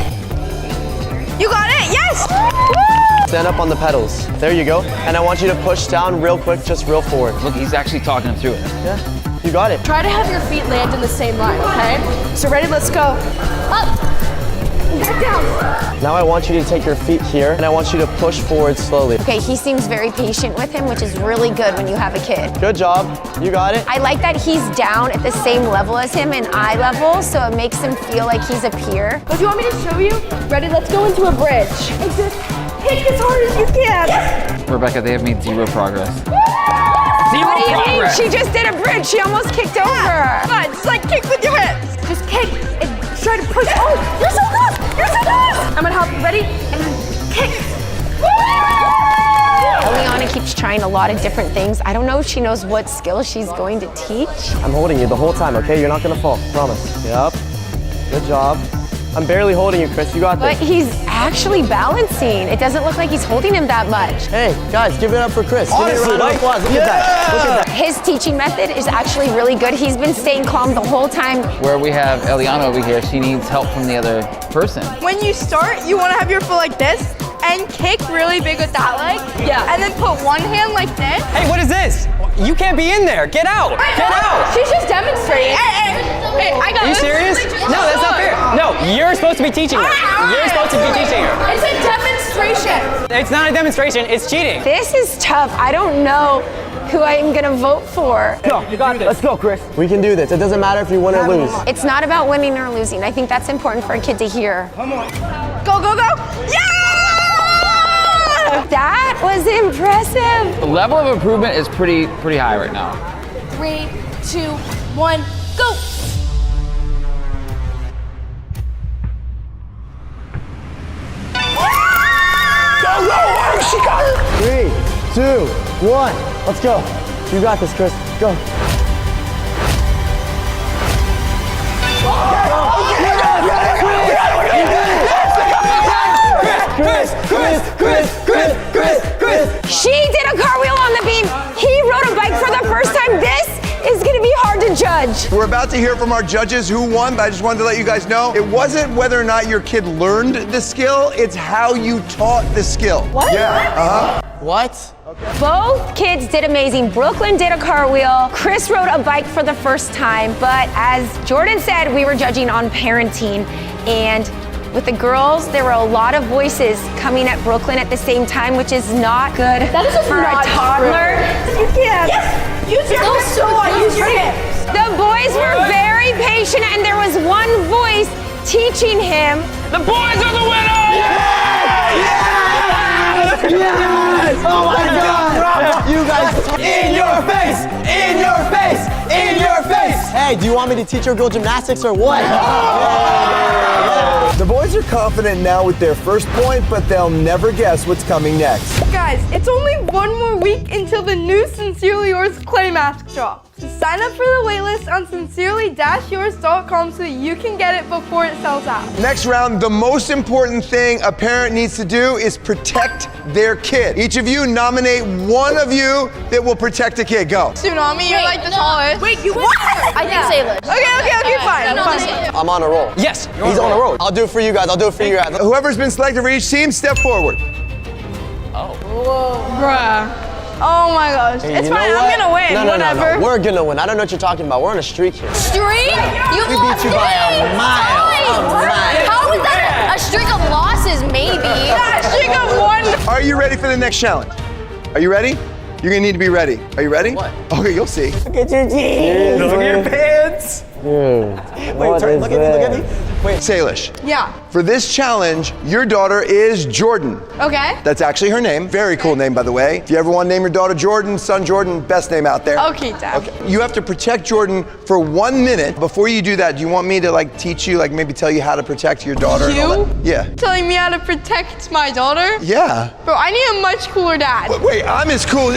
Stand up on the pedals. There you go. And I want you to push down real quick, just real forward. Look, he's actually talking him through it. Yeah, you got it. Try to have your feet land in the same line, okay? So ready, let's go. Up. Back down. Now I want you to take your feet here, and I want you to push forward slowly. Okay, he seems very patient with him, which is really good when you have a kid. Good job. You got it. I like that he's down at the same level as him in eye level, so it makes him feel like he's a peer. Oh, do you want me to show you? Ready, let's go into a bridge. And just kick as hard as you can. Yes. Rebecca, they have made zero progress. What do you mean? She just did a bridge. She almost kicked over. Come on, just like kick with your hips. Just kick and try to push. Oh, you're so close. You're so close. I'm gonna help you. Ready? And kick. Eliana keeps trying a lot of different things. I don't know if she knows what skill she's going to teach. I'm holding you the whole time, okay? You're not gonna fall, promise. Yep. Good job. I'm barely holding you, Chris. You got But this. he's actually balancing. It doesn't look like he's holding him that much. Hey, guys, give it up for Chris. Give me a Honestly, round of like- applause. Look at that. Look at that. His teaching method is actually really good. He's been staying calm the whole time. Where we have Eliana over here, she needs help from the other person. When you start, you want to have your foot like this and kick really big with that leg. Yeah. And then put one hand like this. Hey, what is this? You can't be in there. Get out. Get out. She's just demonstrating. Hey, I got Are you this. serious? No, that's not fair. No, you're supposed to be teaching her. You're supposed to be teaching her. It's a demonstration. It's not a demonstration, it's cheating. This is tough. I don't know who I'm gonna vote for. Go. You got this. Let's go, Chris. We can do this. It doesn't matter if you win or lose. It's not about winning or losing. I think that's important for a kid to hear. Go, go, go. Yeah! That was impressive. The level of improvement is pretty high right now. 3, 2, 1, go. She got it. 3, 2, 1. Let's go. You got this, Chris. Go. She did a cartwheel on the beam. He rode a bike for the first time. This is gonna be hard to judge. We're about to hear from our judges who won, but I just wanted to let you guys know it wasn't whether or not your kid learned the skill, it's how you taught the skill. What? Yeah. What? Both kids did amazing. Brooklyn did a cartwheel. Chris rode a bike for the first time. But as Jordan said, we were judging on parenting. And with the girls, there were a lot of voices coming at Brooklyn at the same time, which is not good for a toddler. You can't. Yes. Use your hips. So use your hips. The boys were very patient, and there was one voice teaching him. The boys are the winners! Yes! Oh my God! You guys, in your face! In your face! In your face! Hey, do you want me to teach your girl gymnastics or what? The boys are confident now with their first point, but they'll never guess what's coming next. Guys, it's only one more week until the new Sincerely Yours clay mask drops. So sign up for the waitlist on sincerely-yours.com so that you can get it before it sells out. Next round, the most important thing a parent needs to do is protect their kid. Each of you nominate one of you that will protect a kid. Go. Tsunami, you're like the tallest. Wait, you what? I think Salish. Okay, fine. I'm on a roll. Yes. He's on a roll. I'll do it for you guys. I'll do it for you guys. Whoever's been selected for each team, step forward. Bruh. Oh my gosh. Hey, It's you know fine, what? I'm gonna win. No, Whatever. We're gonna win. I don't know what you're talking about. We're on a streak here. Streak? You We beat you by a mile. A mile. How is that a streak of losses, maybe? Yeah, streak of one. Are you ready for the next challenge? Are you ready? You're gonna need to be ready. Are you ready? What? Okay, you'll see. Look at your jeans. Look at your pants. Dude. Wait, turn, look at me, look at me. Wait. Salish, Yeah. for this challenge, your daughter is Jordan. Okay. That's actually her name. Very cool name, by the way. If you ever want to name your daughter Jordan, son Jordan, best name out there. Okay, Dad. Okay. You have to protect Jordan for 1 minute. Before you do that, do you want me to like teach you, like maybe tell you how to protect your daughter? and all You? that? Yeah. Telling me how to protect my daughter? Yeah. Bro, I need a much cooler dad. Wait, I'm as cool.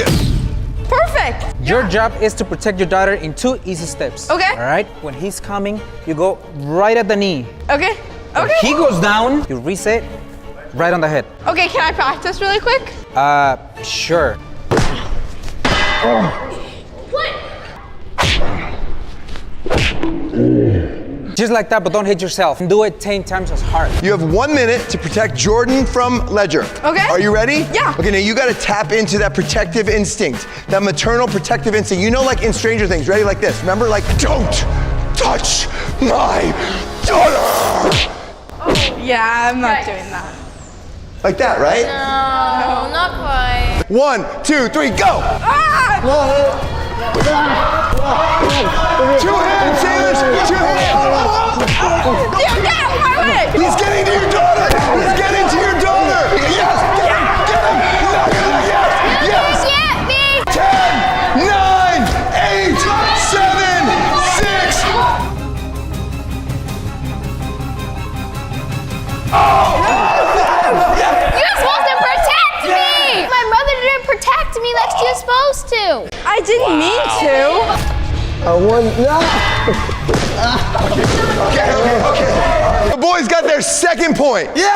Perfect. Your job is to protect your daughter in 2 easy steps. Okay. All right? When he's coming, you go right at the knee. Okay. When Okay. he goes down, you reset right on the head. Okay, can I practice really quick? Sure. Just like that, but don't hit yourself. Do it 10 times as hard. You have 1 minute to protect Jordan from Ledger. Okay. Are you ready? Yeah. Okay, now you gotta tap into that protective instinct, that maternal protective instinct. You know, like in Stranger Things, ready? Like this. Remember, like, don't touch my daughter. Yeah, I'm not doing that. Like that, right? No, not quite. 1, 2, 3, go. Two hands, Salish, 2 hands. He's getting to your daughter. He's getting to your daughter. Yes, get him, get him. Yes, yes. 10, 9, 8, 7, 6. You're supposed to protect me! My mother didn't protect me like she was supposed to. I didn't mean to. Okay. The boys got their second point. Yeah!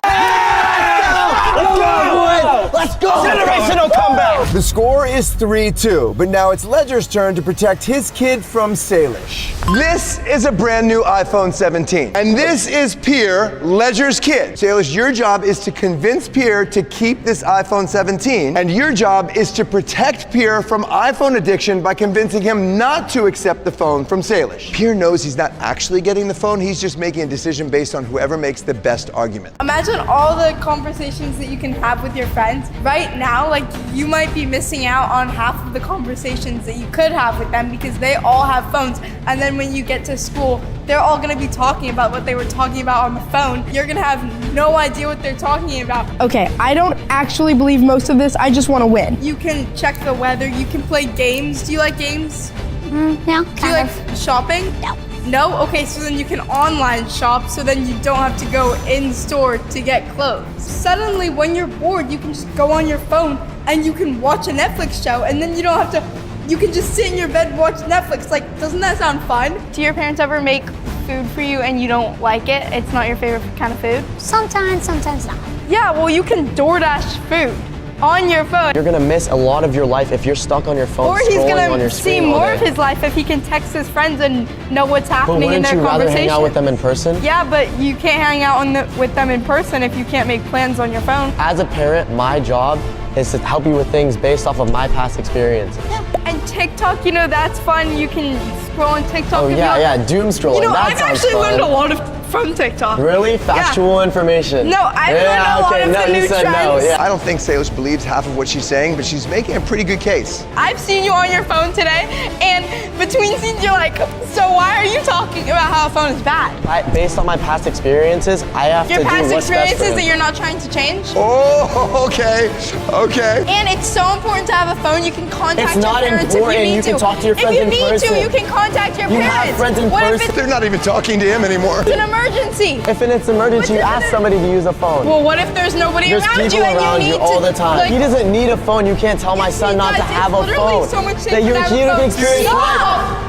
Let's go! Generational comeback! The score is 3-2, but now it's Ledger's turn to protect his kid from Salish. This is a brand new iPhone 17, and this is Pierre, Ledger's kid. Salish, your job is to convince Pierre to keep this iPhone 17, and your job is to protect Pierre from iPhone addiction by convincing him not to accept the phone from Salish. Pierre knows he's not actually getting the phone, he's just making a decision based on whoever makes the best argument. Imagine all the conversations that you can have with your friends. Right now, like, you might be missing out on half of the conversations that you could have with them because they all have phones. And then when you get to school, they're all gonna be talking about what they were talking about on the phone. You're gonna have no idea what they're talking about. Okay, I don't actually believe most of this. I just want to win. You can check the weather, you can play games. Do you like games? No, Do you like shopping? No. No? Okay, so then you can online shop, so then you don't have to go in store to get clothes. Suddenly, when you're bored, you can just go on your phone and you can watch a Netflix show, and then you don't have to, you can just sit in your bed and watch Netflix. Like, doesn't that sound fun? Do your parents ever make food for you and you don't like it? It's not your favorite kind of food? Sometimes, sometimes not. Yeah, well, you can DoorDash food on your phone. You're gonna miss a lot of your life if you're stuck on your phone. Or he's scrolling on gonna your see screen all more day. of his life if he can text his friends and know what's But happening in wouldn't their you rather conversation. hang out with them in person? Yeah, but you can't hang out with them in person if you can't make plans on your phone. As a parent, my job is to help you with things based off of my past experiences. And TikTok, you know, that's fun. You can scroll on TikTok. Oh if yeah, you yeah, doom scrolling. You know, that I've sounds actually fun. learned a lot from TikTok. Really? Factual information. No, I've learned a lot of the new trends. I don't think Salish believes half of what she's saying, but she's making a pretty good case. I've seen you on your phone today, and between scenes you're like, so why are you talking about how a phone is bad? Based on my past experiences, I have Your to do past what's best for experiences him. that you're not trying to change? Oh, okay, okay. And it's so important to have a phone. You can contact It's not your parents if important. you need You can to. talk to your friends if you in need person. to, you can contact your You parents. have friends in what person. if They're not even talking to him anymore. it's an emergency? If it's an emergency, you ask somebody to use a phone. Well, what if there's nobody There's around people you and around you you need all to, the time. like, He doesn't need a phone. You can't tell my Yes, son he not to does. have It's a literally phone. so much safer That your to have a kid phone. can experience life. Stop!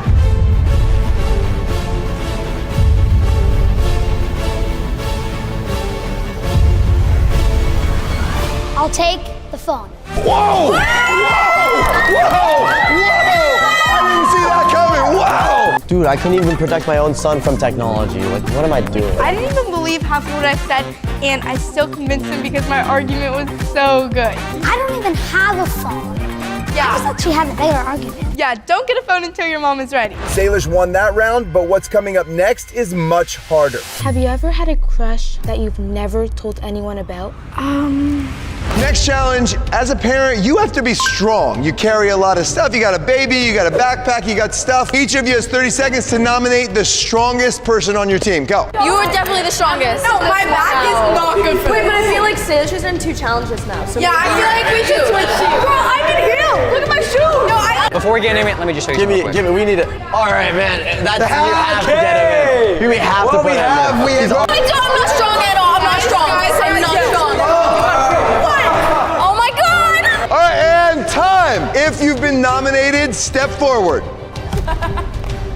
I'll take the phone. Whoa! Whoa! Whoa! I didn't see that coming. Wow! Dude, I couldn't even protect my own son from technology. Like, what am I doing? I didn't even believe half of what I said, and I still convinced him because my argument was so good. I don't even have a phone. Yeah. I just thought she had a regular argument. Yeah, don't get a phone until your mom is ready. Salish won that round, but what's coming up next is much harder. Have you ever had a crush that you've never told anyone about? Next challenge, as a parent, you have to be strong. You carry a lot of stuff. You got a baby, you got a backpack, you got stuff. Each of you has 30 seconds to nominate the strongest person on your team. Go. You are definitely the strongest. No, my back is not good for Wait, this. but I feel like Salish is in 2 challenges now. So Yeah, I feel like we should switch shoes. Bro, I'm in heels. Look at my shoes. No, Before we get into it, let me just show you Give me, something. give me. We need it. All right, man. That's you have to get him in. We have to put him in. we have. I'm not strong at all. I'm not strong. I'm not strong. What? Oh my god! All right, and time. If you've been nominated, step forward.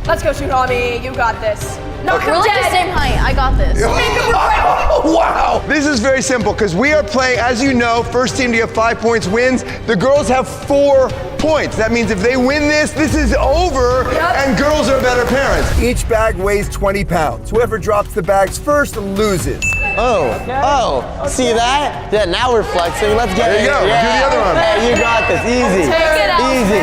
Let's go, Tsunami. You got this. Knock him We're like dead. the same height. I got this. Oh, wow! This is very simple because we are playing, as you know, first team to get 5 points wins. The girls have 4 points. That means if they win this is over, and girls are better parents. Each bag weighs 20 pounds. Whoever drops the bags first loses. Oh, see that? Yeah, now we're flexing. Let's get There you it. go. Yeah. Do the other one. Hey, you got this. Easy. Take it out. Easy.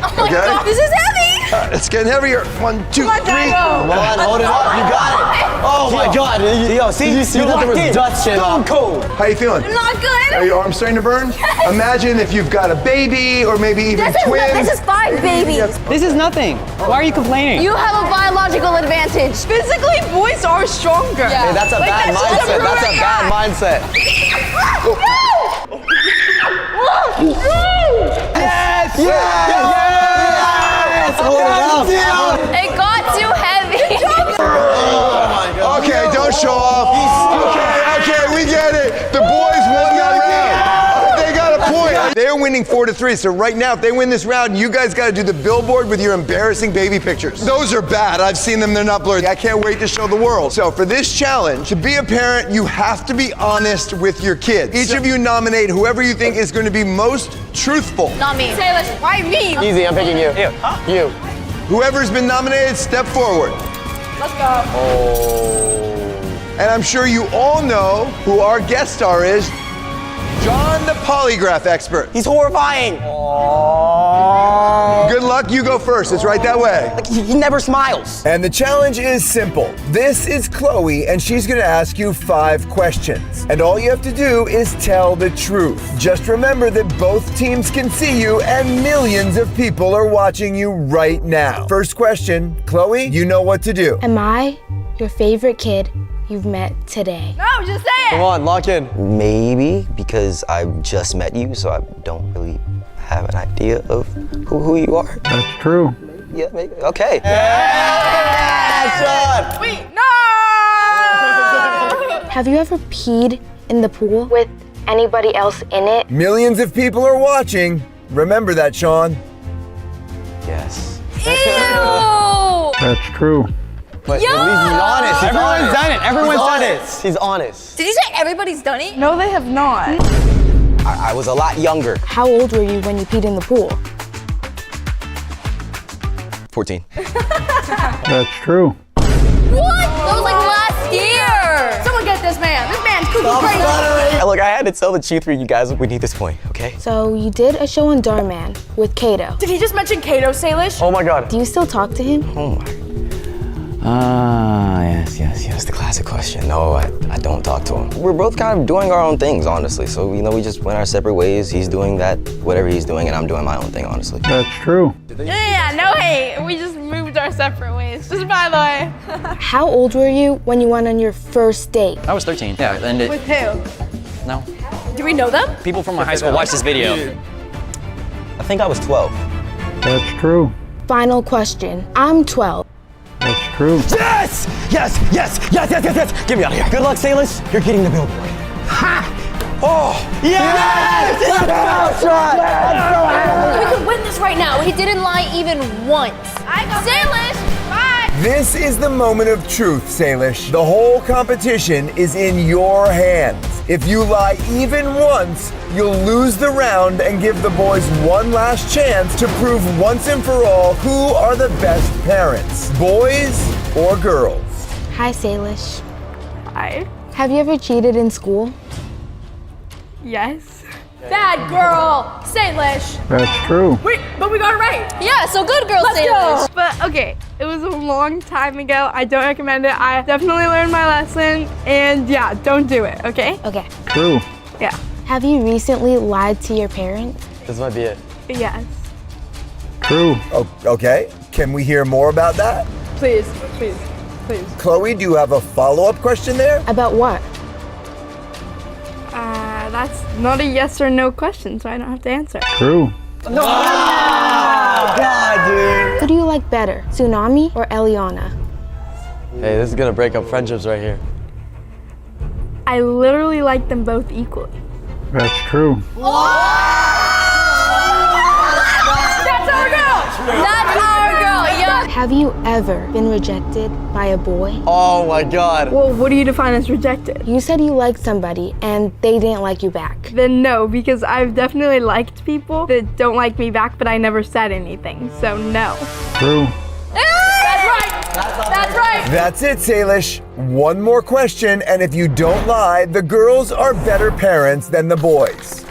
Oh my Okay. God, this is heavy. It's getting heavier. 1, 2, 3. Come on, hold it up. You got it. Oh my God. Yo, see, did you see that there was dust shit on? Cold. How you feeling? Not good. Are your arms starting to burn? Yes. Imagine if you've got a baby or maybe even twins. This is 5 babies. This is nothing. Why are you complaining? You have a biological advantage. Physically, boys are stronger. Yeah. Hey, that's a bad mindset. That's a bad mindset. Yes! Yes! Hold it up. It got too heavy. Oh my God. Okay, don't show off. Okay, we get it. The boys won that round. They got a point. They're winning 4-3. So right now, if they win this round, you guys got to do the billboard with your embarrassing baby pictures. Those are bad. I've seen them. They're not blurry. I can't wait to show the world. So for this challenge, to be a parent, you have to be honest with your kids. Each of you nominate whoever you think is going to be most truthful. Not me. Salish, why me? Easy, I'm picking you. You. Whoever's been nominated, step forward. Let's go. And I'm sure you all know who our guest star is, John the polygraph expert. He's horrifying. Good luck, you go first. It's right that way. Like, he never smiles. And the challenge is simple. This is Chloe, and she's gonna ask you 5 questions. And all you have to do is tell the truth. Just remember that both teams can see you, and millions of people are watching you right now. First question, Chloe, you know what to do. Am I your favorite kid you've met today? No, just say it. Come on, lock in. Maybe because I just met you, so I don't really have an idea of who you are. That's true. Yeah, maybe. Okay. Wait, no! Have you ever peed in the pool with anybody else in it? Millions of people are watching. Remember that, Sean. Yes. Ew! That's true. But at least he's honest. Everyone's done it. Everyone's done it. He's honest. Did you say everybody's done it? No, they have not. I was a lot younger. How old were you when you peed in the pool? 14. That's true. What? That was like last year. Someone get this man. This man's cooking Stop crazy. stuttering. Look, I had to tell the truth for you guys. We need this point, okay? So you did a show on Darman with Kato. Did he just mention Kato, Salish? Oh my God. Do you still talk to him? Oh my. Yes. The classic question. No, I don't talk to him. We're both kind of doing our own things, honestly. So, we just went our separate ways. He's doing whatever he's doing, and I'm doing my own thing, honestly. That's true. Yeah, no hate. We just moved our separate ways. Just by the way. How old were you when you went on your first date? I was 13. Yeah, and With who? no. Do we know them? People from my high school watched this video. I think I was 12. That's true. Final question. I'm 12. That's true. Yes! Get me out of here. Good luck, Salish. You're getting the billboard. Ha! Oh! Yes! Let's go, Sean! I'm so happy. We could win this right now. He didn't lie even once. Salish! Bye! This is the moment of truth, Salish. The whole competition is in your hands. If you lie even once, you'll lose the round and give the boys one last chance to prove once and for all who are the best parents, boys or girls. Hi, Salish. Hi. Have you ever cheated in school? Yes. Bad girl, Salish. That's true. Wait, but we got it right. Yeah, so good girl, Let's Salish. go. But okay, it was a long time ago. I don't recommend it. I definitely learned my lesson, and yeah, don't do it. Okay? Okay. True. Yeah. Have you recently lied to your parents? This might be it. Yes. True. Oh, okay, can we hear more about that? Please. Chloe, do you have a follow-up question there? About what? That's not a yes or no question, so I don't have to answer. True. God, dude. Who do you like better, Tsunami or Eliana? Hey, this is gonna break up friendships right here. I literally like them both equally. That's true. That's our girl. That's our girl, yeah. Have you ever been rejected by a boy? Oh my God. Well, what do you define as rejected? You said you liked somebody and they didn't like you back. Then no, because I've definitely liked people that don't like me back, but I never said anything, so no. True. That's right. That's right. That's it, Salish. One more question, and if you don't lie, the girls are better parents than the boys.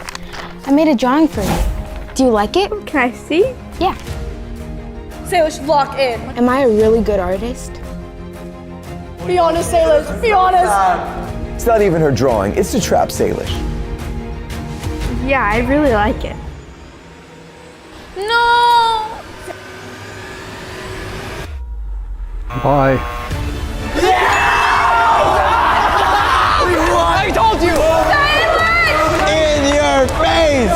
I made a drawing for you. Do you like it? Can I see? Yeah. Salish, lock in. Am I a really good artist? Be honest, Salish. Be honest. It's not even her drawing, it's to trap Salish. Yeah, I really like it. No. Bye. I told you! In your face!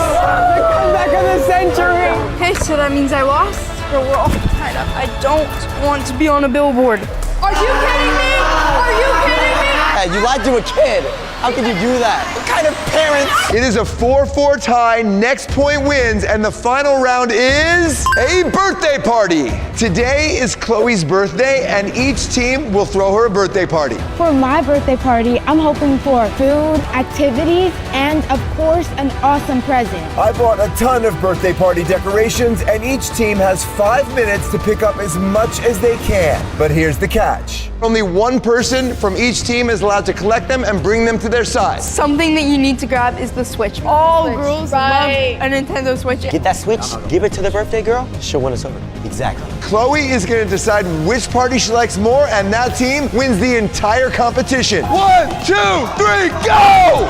Comeback of the century! Okay, so that means I lost, but we're all tied up. I don't want to be on a billboard. Are you kidding me? Are you kidding me? Hey, you lied to a kid. How could you do that? What kind of parents? It is a 4-4 tie, next point wins, and the final round is a birthday party. Today is Chloe's birthday, and each team will throw her a birthday party. For my birthday party, I'm hoping for food, activities, and of course, an awesome present. I bought a ton of birthday party decorations, and each team has 5 minutes to pick up as much as they can. But here's the catch. Only one person from each team is allowed to collect them and bring them to their side. Something that you need to grab is the Switch. All girls love a Nintendo Switch. Get that Switch, give it to the birthday girl, she'll win us over. Exactly. Chloe is going to decide which party she likes more, and that team wins the entire competition. 1, 2, 3, go!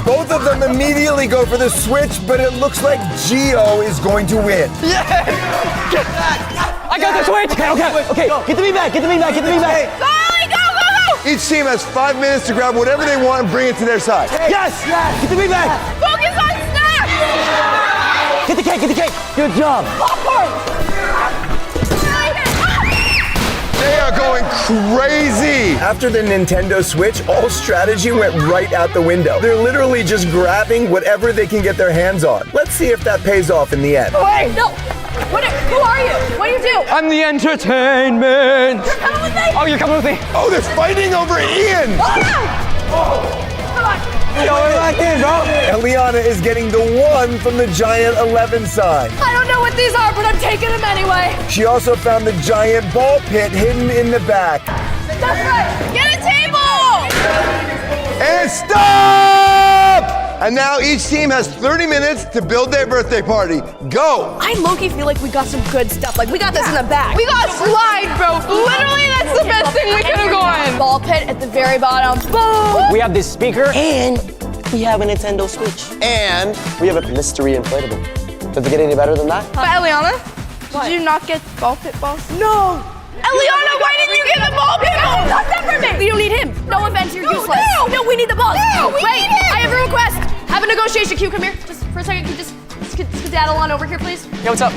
Both of them immediately go for the Switch, but it looks like Gio is going to win. I got the Switch! Okay, get the beanbag, get the beanbag, get the beanbag. Go! Each team has 5 minutes to grab whatever they want and bring it to their side. Yes, get the beanbag. Focus on snacks! Get the cake, get the cake. Good job. They are going crazy. After the Nintendo Switch, all strategy went right out the window. They're literally just grabbing whatever they can get their hands on. Let's see if that pays off in the end. Wait, no. Who are you? What do you do? I'm the entertainment! You're coming with me? Oh, you're coming with me? Oh, they're fighting over Ian. Come on. Yo, we're back in, bro. And Liana is getting the 1 from the giant 11 side. I don't know what these are, but I'm taking them anyway. She also found the giant ball pit hidden in the back. That's right. Get a table! And stop! And now each team has 30 minutes to build their birthday party. Go! I low-key feel like we got some good stuff. Like, we got this in the back. We got slide, bro. Literally, that's the best thing we could have gone. Ball pit at the very bottom. Boom! We have this speaker. And we have a Nintendo Switch. And we have a mystery inflatable. Does it get any better than that? But Eliana, did you not get ball pit balls? No! Eliana, why didn't you get the ball pit balls? Not that for me! We don't need him. No offense, you're useless. no. No, we need the balls. No, we Wait, need him. I have a request. Have a negotiation. Q, come here. Just for a second, can you just skedaddle on over here, please? Yeah, what's up?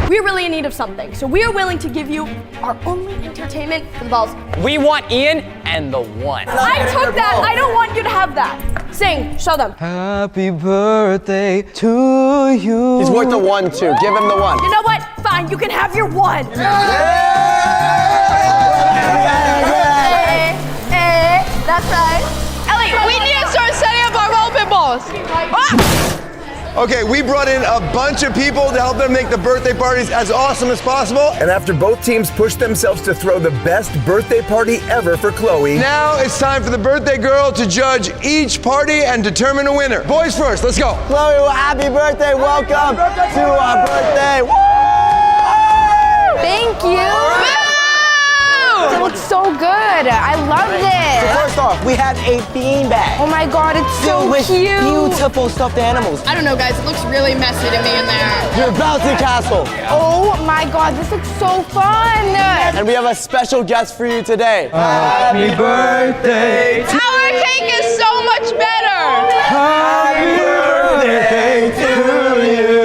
We're really in need of something, so we are willing to give you our only entertainment for the balls. We want Ian and the 1. I took that. I don't want you to have that. Sing. Show them. Happy birthday to you. He's worth the 1 too. Give him the 1. You know what? Fine. You can have your 1. That's right. Ellie, we need to start setting up our ball pit balls. Okay, we brought in a bunch of people to help them make the birthday parties as awesome as possible. And after both teams pushed themselves to throw the best birthday party ever for Chloe, now it's time for the birthday girl to judge each party and determine a winner. Boys first, let's go. Chloe, well, happy birthday. Welcome to our birthday. Woo! Thank you. It looks so good. I love So this. first off, we have a beanbag. Oh my God, it's so filled with cute. beautiful stuffed animals. I don't know, guys. It looks really messy to me in there. Your bouncy castle. Oh my God, this looks so fun. And we have a special guest for you today. Happy birthday to Our cake is so much better. Happy birthday to you.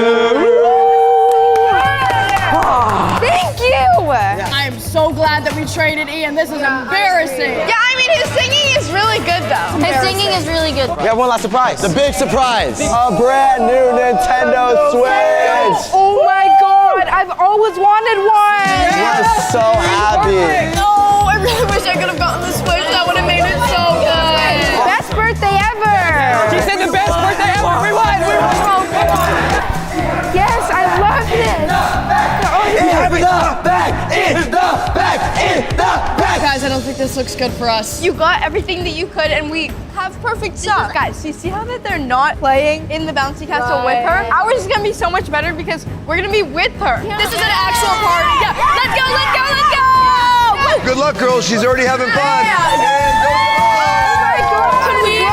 Thank you. I am so glad that we traded Ian. This is embarrassing. Yeah, I mean, his singing is really good though. His singing is really good. We have one last surprise. The big surprise. A brand new Nintendo Switch. Oh my God, I've always wanted one. We're so happy. Oh, I really wish I could have gotten the Switch. That would have made it so good. Best birthday ever. She said the best birthday ever. We won. We won. Yes, I love this. Guys, I don't think this looks good for us. You got everything that you could, and we have perfect stuff. Guys, you see how that they're not playing in the bouncy castle with her? Ours is gonna be so much better because we're gonna be with her. This is an actual party. Yeah, let's go, let's go, let's go! Good luck, girls. She's already having fun. Could we?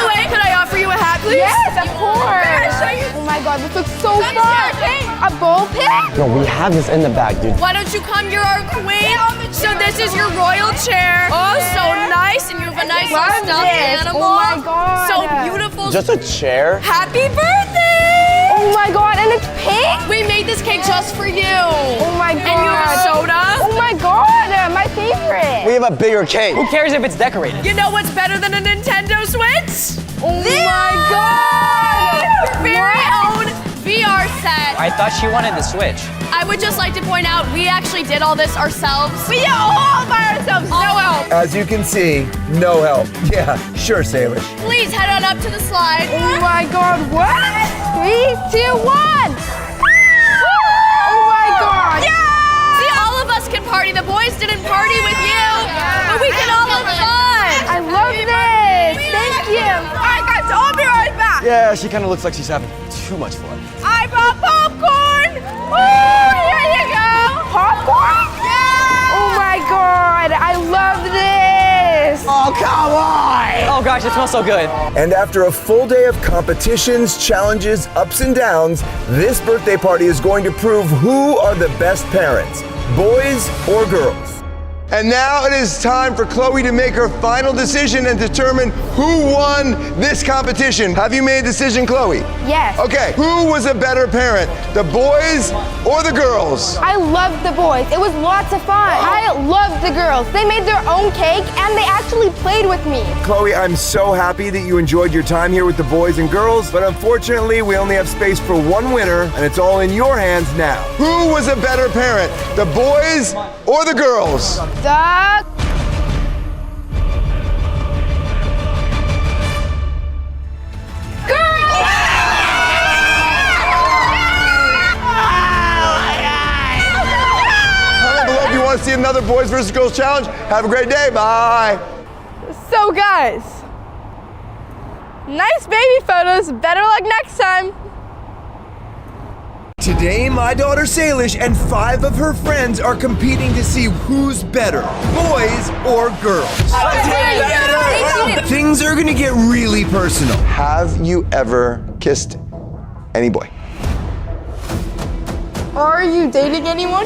Wait. Could I offer you a hat, please? Yes, of course. Oh my God, this looks so fun. A ball pit? No, we have this in the back, dude. Why don't you come? You're our queen. So this is your royal chair. Oh, so nice. And you have a nice little stuffed animal. Oh my God. So beautiful. Just a chair? Happy birthday! Oh my God, and it's pink? We made this cake just for you. Oh my God. And you have a soda. Oh my God, my favorite. We have a bigger cake. Who cares if it's decorated? You know what's better than a Nintendo Switch? Oh my God. Your very own VR set. I thought she wanted the Switch. I would just like to point out, we actually did all this ourselves. We did all by ourselves, no help. As you can see, no help. Yeah, sure, Salish. Please head on up to the slide. Oh my God, what? 3, 2, 1. Oh my God. Yeah! See, all of us can party. The boys didn't party with you, but we can all have fun. I love this. Thank you. All right, guys, I'll be right back. Yeah, she kind of looks like she's having too much fun. I brought popcorn. Here you go. Popcorn? Yeah! Oh my God, I love this. Oh, come on! Oh gosh, it smells so good. And after a full day of competitions, challenges, ups and downs, this birthday party is going to prove who are the best parents, boys or girls. And now it is time for Chloe to make her final decision and determine who won this competition. Have you made a decision, Chloe? Yes. Okay, who was a better parent, the boys or the girls? I loved the boys. It was lots of fun. I loved the girls. They made their own cake and they actually played with me. Chloe, I'm so happy that you enjoyed your time here with the boys and girls, but unfortunately, we only have space for one winner, and it's all in your hands now. Who was a better parent, the boys or the girls? Duck. Comment below if you want to see another boys versus girls challenge. Have a great day. Bye. So guys, nice baby photos. Better luck next time. Today, my daughter Salish and 5 of her friends are competing to see who's better, boys or girls. Things are gonna get really personal. Have you ever kissed any boy? Are you dating anyone?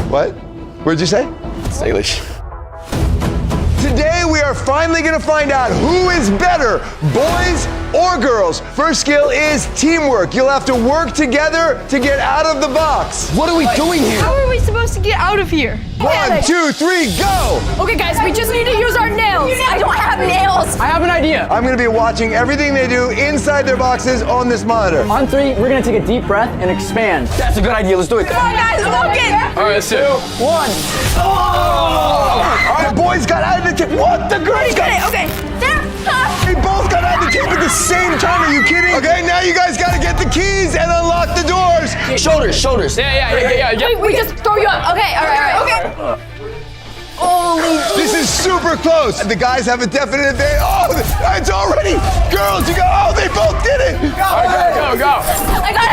What? What'd you say? Salish. Today, we are finally gonna find out who is better, boys or girls. First skill is teamwork. You'll have to work together to get out of the box. What are we doing here? How are we supposed to get out of here? 1, 2, 3, go! Okay, guys, we just need to use our nails. I don't have nails. I have an idea. I'm gonna be watching everything they do inside their boxes on this monitor. On 3, we're gonna take a deep breath and expand. That's a good idea. Let's do it. Come on, guys, look it. All right, let's do it. 1. All right, boys got out of the tape. What? The girls got Okay. They both got out of the tape at the same time. Are you kidding? Okay, now you guys gotta get the keys and unlock the doors. Shoulders, shoulders. Yeah. Wait, we just throw you up. Okay, all right. Okay. This is super close. The guys have a definite advantage. Oh, it's already. Girls, you go. Oh, they both did it. All right, go. I got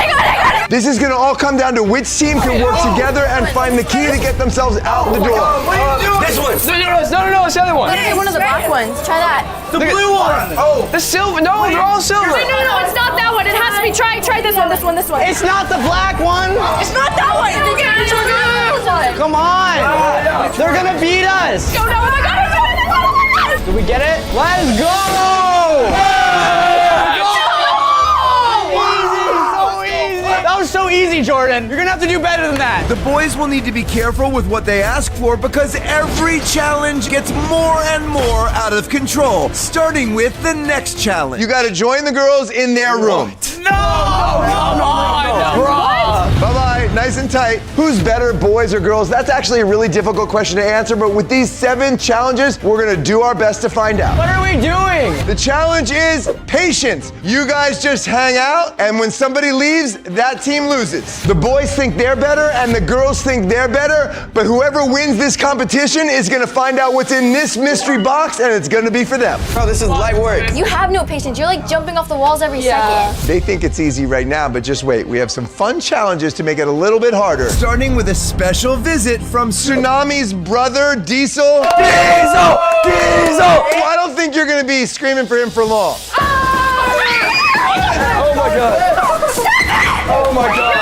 it. This is gonna all come down to which team can work together and find the key to get themselves out the door. This one. No, it's the other one. Hey, one of the black ones. Try that. The blue one. Oh, the silver. No, they're all silver. No, it's not that one. It has to be. Try this one. It's not the black one. It's not that one. Come on. They're gonna beat us. Oh my God. Did we get it? Let's go. Easy, so easy. That was so so easy, Jordan. You're gonna have to do better than that. The boys will need to be careful with what they ask for because every challenge gets more and more out of control, starting with the next challenge. You gotta join the girls in their room. No! Come on, Bye-bye, nice and tight. Who's better, boys or girls? That's actually a really difficult question to answer, but with these 7 challenges, we're gonna do our best to find out. What are we doing? The challenge is patience. You guys just hang out, and when somebody leaves, that team loses. The boys think they're better, and the girls think they're better, but whoever wins this competition is gonna find out what's in this mystery box, and it's gonna be for them. Bro, this is light work. You have no patience. You're like jumping off the walls every second. They think it's easy right now, but just wait. We have some fun challenges to make it a little bit harder. Starting with a special visit from Tsunami's brother, Diesel. Diesel! Diesel! Oh, I don't think you're gonna be screaming for him for long. Oh my god. Oh my god.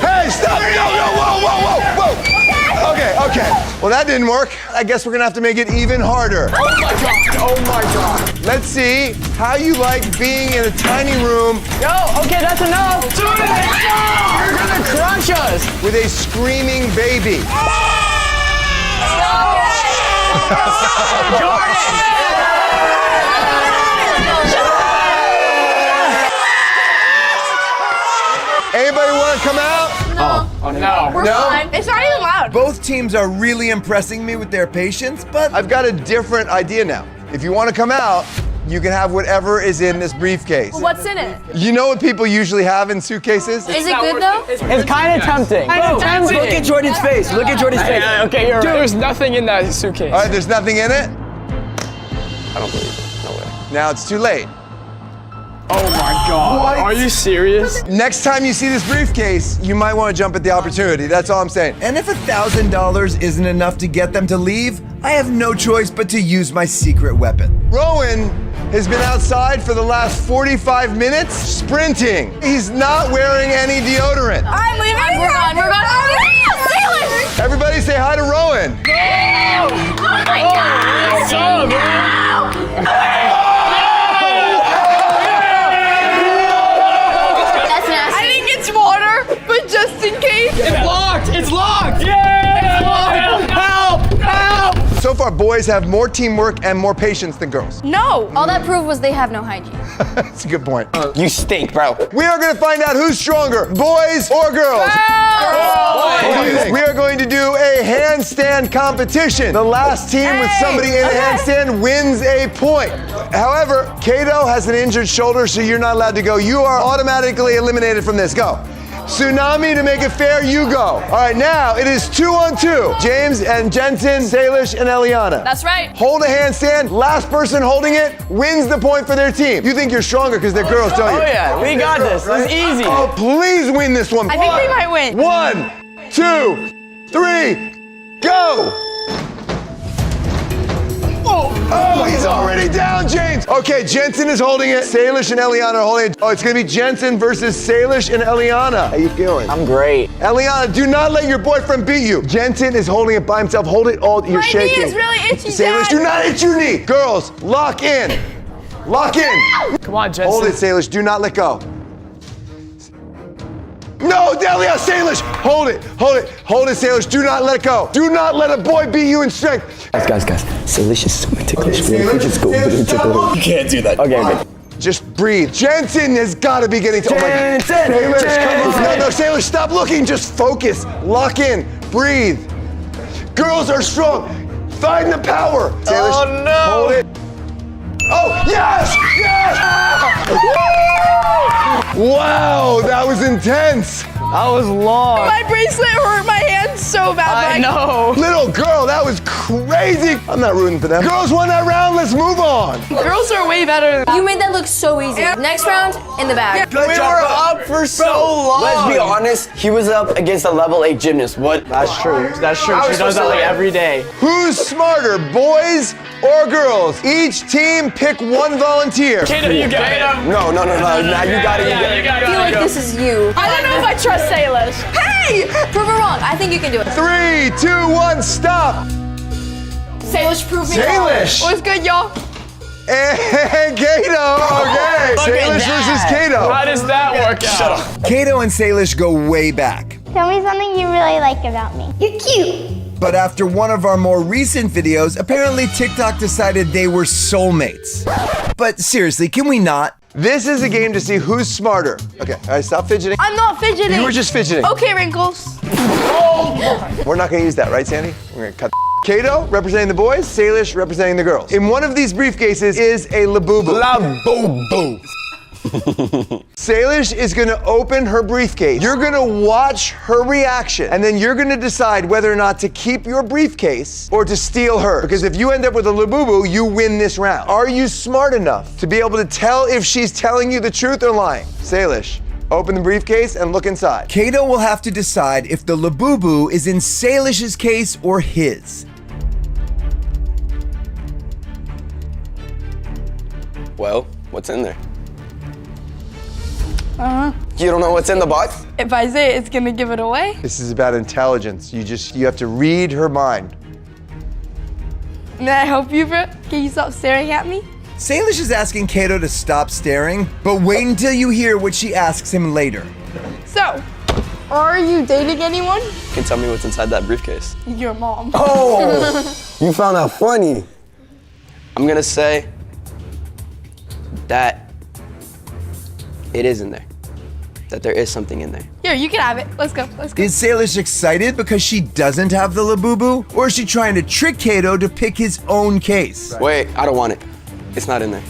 Hey, stop! No, whoa. Okay. Well, that didn't work. I guess we're gonna have to make it even harder. Oh my god. Let's see how you like being in a tiny room. Okay, that's enough. You're gonna crush us. With a screaming baby. Anybody want to come out? No. We're fine. It's not even loud. Both teams are really impressing me with their patience, but I've got a different idea now. If you want to come out, you can have whatever is in this briefcase. What's in it? You know what people usually have in suitcases? Is it good though? It's kind of tempting. Look at Jordan's face. Look at Jordan's face. Okay, you're right. There's nothing in that suitcase. All right, there's nothing in it? I don't believe it. No way. Now it's too late. Oh my god. What? Are you serious? Next time you see this briefcase, you might want to jump at the opportunity. That's all I'm saying. and if $1,000 isn't enough to get them to leave, I have no choice but to use my secret weapon. Rowan has been outside for the last 45 minutes sprinting. He's not wearing any deodorant. I'm leaving. We're gone. Salish! Everybody say hi to Rowan. Oh my god! What's up, man? That's nasty. I think it's water, but just in case. It's locked. It's locked. Yeah. It's locked. Help! Help! So far, boys have more teamwork and more patience than girls. No. All that proved was they have no hygiene. That's a good point. You stink, bro. We are going to find out who's stronger, boys or girls. What do you think? We are going to do a handstand competition. The last team with somebody in a handstand wins a point. However, Kato has an injured shoulder, so you're not allowed to go. You are automatically eliminated from this. Go. Tsunami, to make it fair, you go. All right, now it is 2-on-2. James and Jensen, Salish and Eliana. That's right. Hold a handstand. Last person holding it wins the point for their team. You think you're stronger because they're girls, don't you? Oh yeah, we got this. This is easy. Oh, please win this one. I think they might win. 1, 2, 3, go! Oh, he's already down, James. Okay, Jensen is holding it. Salish and Eliana are holding it. Oh, it's gonna be Jensen versus Salish and Eliana. How you feeling? I'm great. Eliana, do not let your boyfriend beat you. Jensen is holding it by himself. Hold it all. You're shaking. My knee is really itchy, Salish, Dad. do not hit your knee. Girls, lock in. Lock in. Come on, Jensen. Hold it, Salish. Do not let go. No, Delia, Salish. Hold it, Salish. Do not let go. Do not let a boy beat you in strength. Guys. Salish is so ticklish. Salish, Just go Salish, stop. You can't do that. Okay. Just breathe. Jensen has got to be getting to. Jensen, Salish, come on. Jensen. No, Salish, stop looking. Just focus. Lock in. Breathe. Girls are strong. Find the power. Salish, Oh, no. hold it. Oh, yes! Yes! Wow, that was intense. That was long. My bracelet hurt my hand so bad. I know. Little girl, that was crazy. I'm not rooting for them. Girls won that round. Let's move on. Girls are way better. You made that look so easy. Next round, in the bag. We were up for so long. Let's be honest, he was up against a level 8 gymnast. What? That's true. That's true. How She is does so that like sad? every day. Who's smarter, boys or girls? Each team pick one volunteer. Kato, you got it. No. Now you got it. Yeah, you got I feel like this is you. I don't know if I trust Salish. Hey! Prove it wrong. I think you can do it. 3, 2, 1, stop. Salish, prove me wrong. Salish. What's good, y'all? And Kato. Okay. Salish versus Kato. How does that work out? Kato and Salish go way back. Tell me something you really like about me. You're cute. But after one of our more recent videos, apparently TikTok decided they were soulmates. But seriously, can we not? This is a game to see who's smarter. Okay, all right, stop fidgeting. I'm not fidgeting. You were just fidgeting. Okay, Wrinkles. We're not gonna use that, right, Sandy? We're gonna cut. Kato representing the boys, Salish representing the girls. In one of these briefcases is a labubu. Labubu. Salish is gonna open her briefcase. You're gonna watch her reaction, and then you're gonna decide whether or not to keep your briefcase or to steal her. Because if you end up with a labubu, you win this round. Are you smart enough to be able to tell if she's telling you the truth or lying? Salish, open the briefcase and look inside. Kato will have to decide if the labubu is in Salish's case or his. Well, what's in there? You don't know what's in the box? If I say it, it's gonna give it away. This is about intelligence. You have to read her mind. May I help you, bro? Can you stop staring at me? Salish is asking Kato to stop staring, but wait until you hear what she asks him later. So, are you dating anyone? You can tell me what's inside that briefcase. Your mom. Oh! You found that funny. I'm gonna say that it is in there. That there is something in there. Here, you can have it. Let's go. Let's go. Is Salish excited because she doesn't have the labubu? Or is she trying to trick Kato to pick his own case? Wait, I don't want it. It's not in there.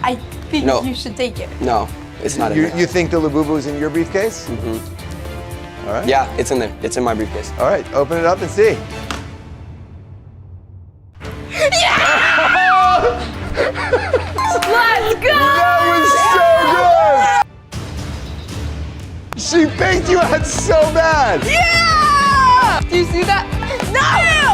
I think No. you should take it. No, it's not in there. You think the labubu is in your briefcase? Mm-hmm. All right. Yeah, it's in there. It's in my briefcase. All right, open it up and see. Let's go! That was so good! She picked you out so bad! Yeah! Do you see that? No!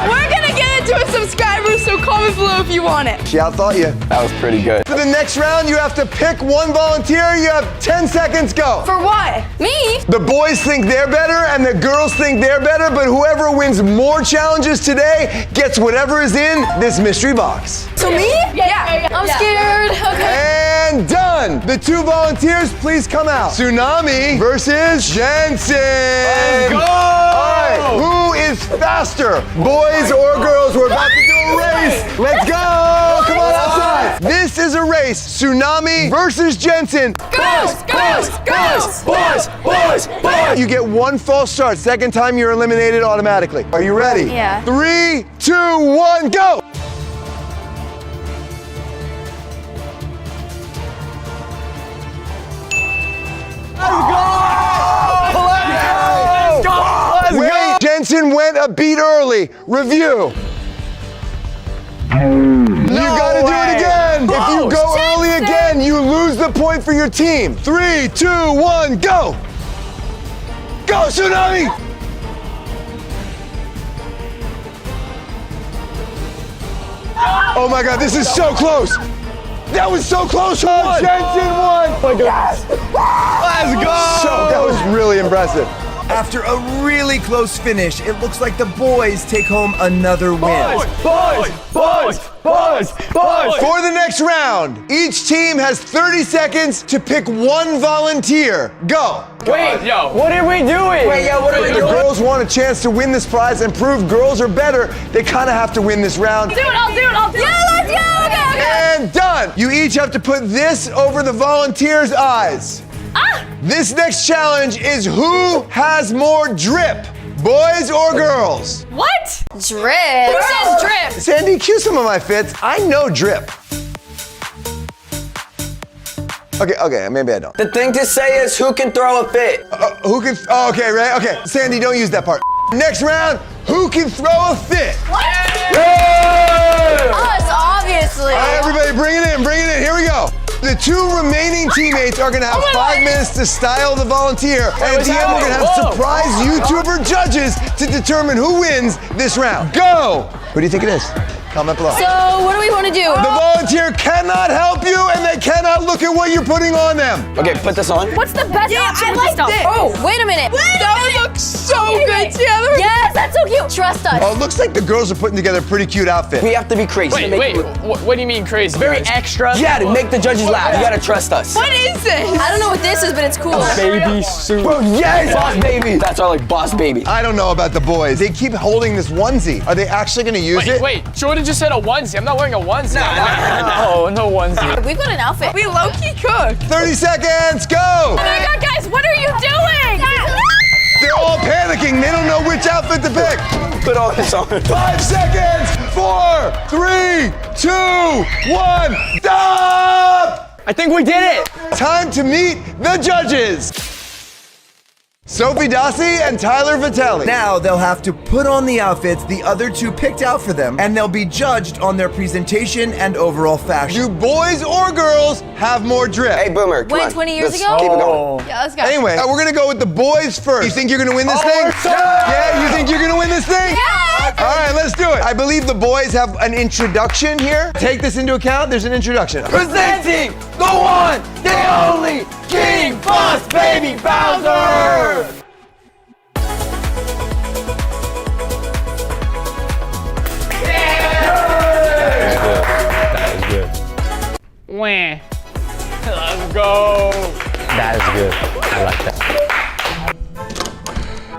We're gonna get into a subscriber, so comment below if you want it. She outthought you. That was pretty good. For the next round, you have to pick one volunteer. You have 10 seconds, go. For what? Me? The boys think they're better and the girls think they're better, but whoever wins more challenges today gets whatever is in this mystery box. So me? Yeah. I'm scared. Okay. And done. The two volunteers, please come out. Tsunami versus Jensen. Let's go! All right, who is faster, boys or girls? We're about to do a race. Let's go. Come on outside. This is a race. Tsunami versus Jensen. Boys! You get one false start. Second time, you're eliminated automatically. Are you ready? Yeah. 3, 2, 1, go. Wait, Jensen went a beat early. Review. You gotta do it again. If you go early again, you lose the point for your team. 3, 2, 1, go. Go, Tsunami. Oh my God, this is so close. That was so close. Jensen won. Oh my God. Yes. Let's go. So that was really impressive. After a really close finish, it looks like the boys take home another win. Boys! For the next round, each team has 30 seconds to pick one volunteer. Go. Wait, yo, what are we doing? If the girls want a chance to win this prize and prove girls are better, they kind of have to win this round. I'll do it. Yeah, let's go. Okay. And done. You each have to put this over the volunteer's eyes. This next challenge is who has more drip, boys or girls? What? Drip. Who says drip? Sandy, cue some of my fits. I know drip. Okay, maybe I don't. The thing to say is who can throw a fit. Who can, okay, right? Okay, Sandy, don't use that part. Next round, who can throw a fit? What? Us, obviously. All right, everybody, bring it in, here we go. The two remaining teammates are gonna have 5 minutes to style the volunteer, and at the end we're gonna have surprise YouTuber judges to determine who wins this round. Go! Who do you think it is? Comment below. So, what do we want to do? The volunteer cannot help you, and they cannot look at what you're putting on them. Okay, put this on. What's the best option for stuff? Oh, wait a minute. That was a So good together. Yes, that's so cute. Trust us. Oh, it looks like the girls are putting together a pretty cute outfit. We have to be crazy. Wait, what do you mean crazy? Very extra. Yeah, to make the judges laugh. You gotta trust us. What is this? I don't know what this is, but it's cool. Baby suit. Bro, yes! Boss baby. That's our like boss baby. I don't know about the boys. They keep holding this onesie. Are they actually gonna use it? Wait, Jordan just said a onesie. I'm not wearing a onesie. No onesie. We've got an outfit. We low-key cooked. 30 seconds, go! Oh my God, guys, what are you doing? They're all panicking. They don't know which outfit to pick. Put all this on. 5 seconds. 4, 3, 2, 1. Stop! I think we did it. Time to meet the judges. Sophie Dossi and Tyler Vitelli. Now they'll have to put on the outfits the other two picked out for them, and they'll be judged on their presentation and overall fashion. Do boys or girls have more drip? Hey, Boomer, come When, on. 20 years Let's ago? keep it going. Yeah, let's go. Anyway, we're gonna go with the boys first. You think you're gonna win this thing? Yeah, you think you're gonna win this thing? Yeah. All right, let's do it. I believe the boys have an introduction here. Take this into account. There's an introduction. Presenting the one, the only King Boss Baby Bowser. Wah. Let's go. That is good. I like that.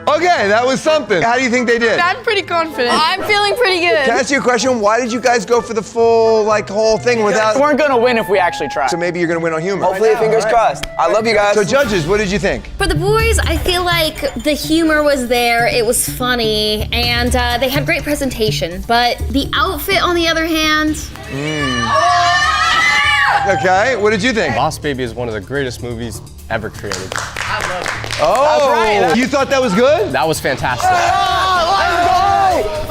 Okay, that was something. How do you think they did? I'm pretty confident. I'm feeling pretty good. Can I ask you a question? Why did you guys go for the full, whole thing without... We weren't gonna win if we actually tried. So maybe you're gonna win on humor. Hopefully, fingers crossed. I love you guys. So judges, what did you think? For the boys, I feel like the humor was there, it was funny, and they had great presentation. But the outfit, on the other hand, Okay, what did you think? Boss Baby is one of the greatest movies ever created. Oh, you thought that was good? That was fantastic.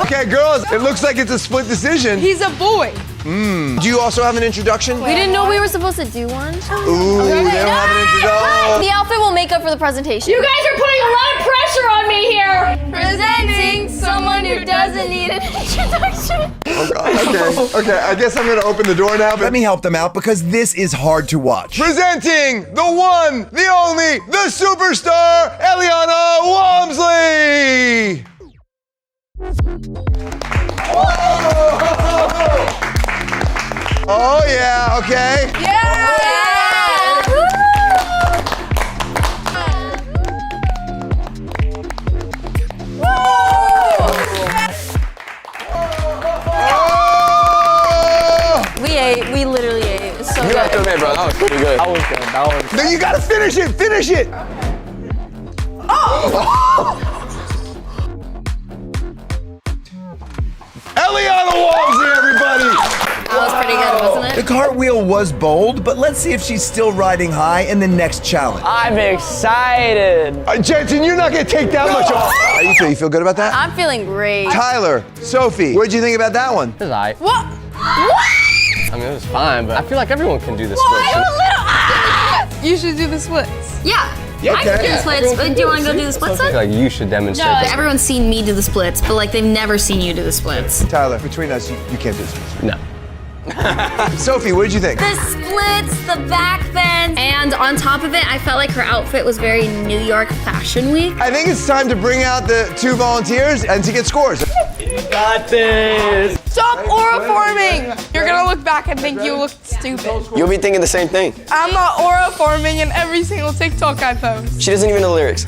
Okay, girls, it looks like it's a split decision. He's a boy. Do you also have an introduction? We didn't know we were supposed to do one. Ooh, they don't have an introduction. The outfit will make up for the presentation. you guys are putting a lot of pressure on me here. Presenting someone who doesn't need an introduction. Oh, God. Okay, I guess I'm gonna open the door now, but Let me help them out because this is hard to watch. presenting the one, the only, the superstar, Eliana Walmsley! Oh yeah, okay. We literally ate. It was so You good. have to admit, bro, that was pretty good. That was good. That was No, you gotta finish it, finish it! Eliana Walmsley, everybody! That was pretty good, wasn't it? The cartwheel was bold, but let's see if she's still riding high in the next challenge. I'm excited. Jensen, you're not gonna take that much off. How you feel? You feel good about that? I'm feeling great. Tyler, Sophie, what'd you think about that one? It was alright. What? I mean, it was fine, but I feel like everyone can do this split. You should do the splits. Yeah. I can do the splits, but do you want to go do the splits I feel then? like you should demonstrate No, this. everyone's seen me do the splits, but like they've never seen you do the splits. Tyler, between us, you can't do this. No. Sophie, what did you think? The splits, the back bends, and on top of it, I felt like her outfit was very New York Fashion Week. I think it's time to bring out the two volunteers and to get scores. Got this. Stop oroforming. You're gonna look back and think you looked stupid. You'll be thinking the same thing. I'm not oroforming in every single TikTok I post. She doesn't even know the lyrics.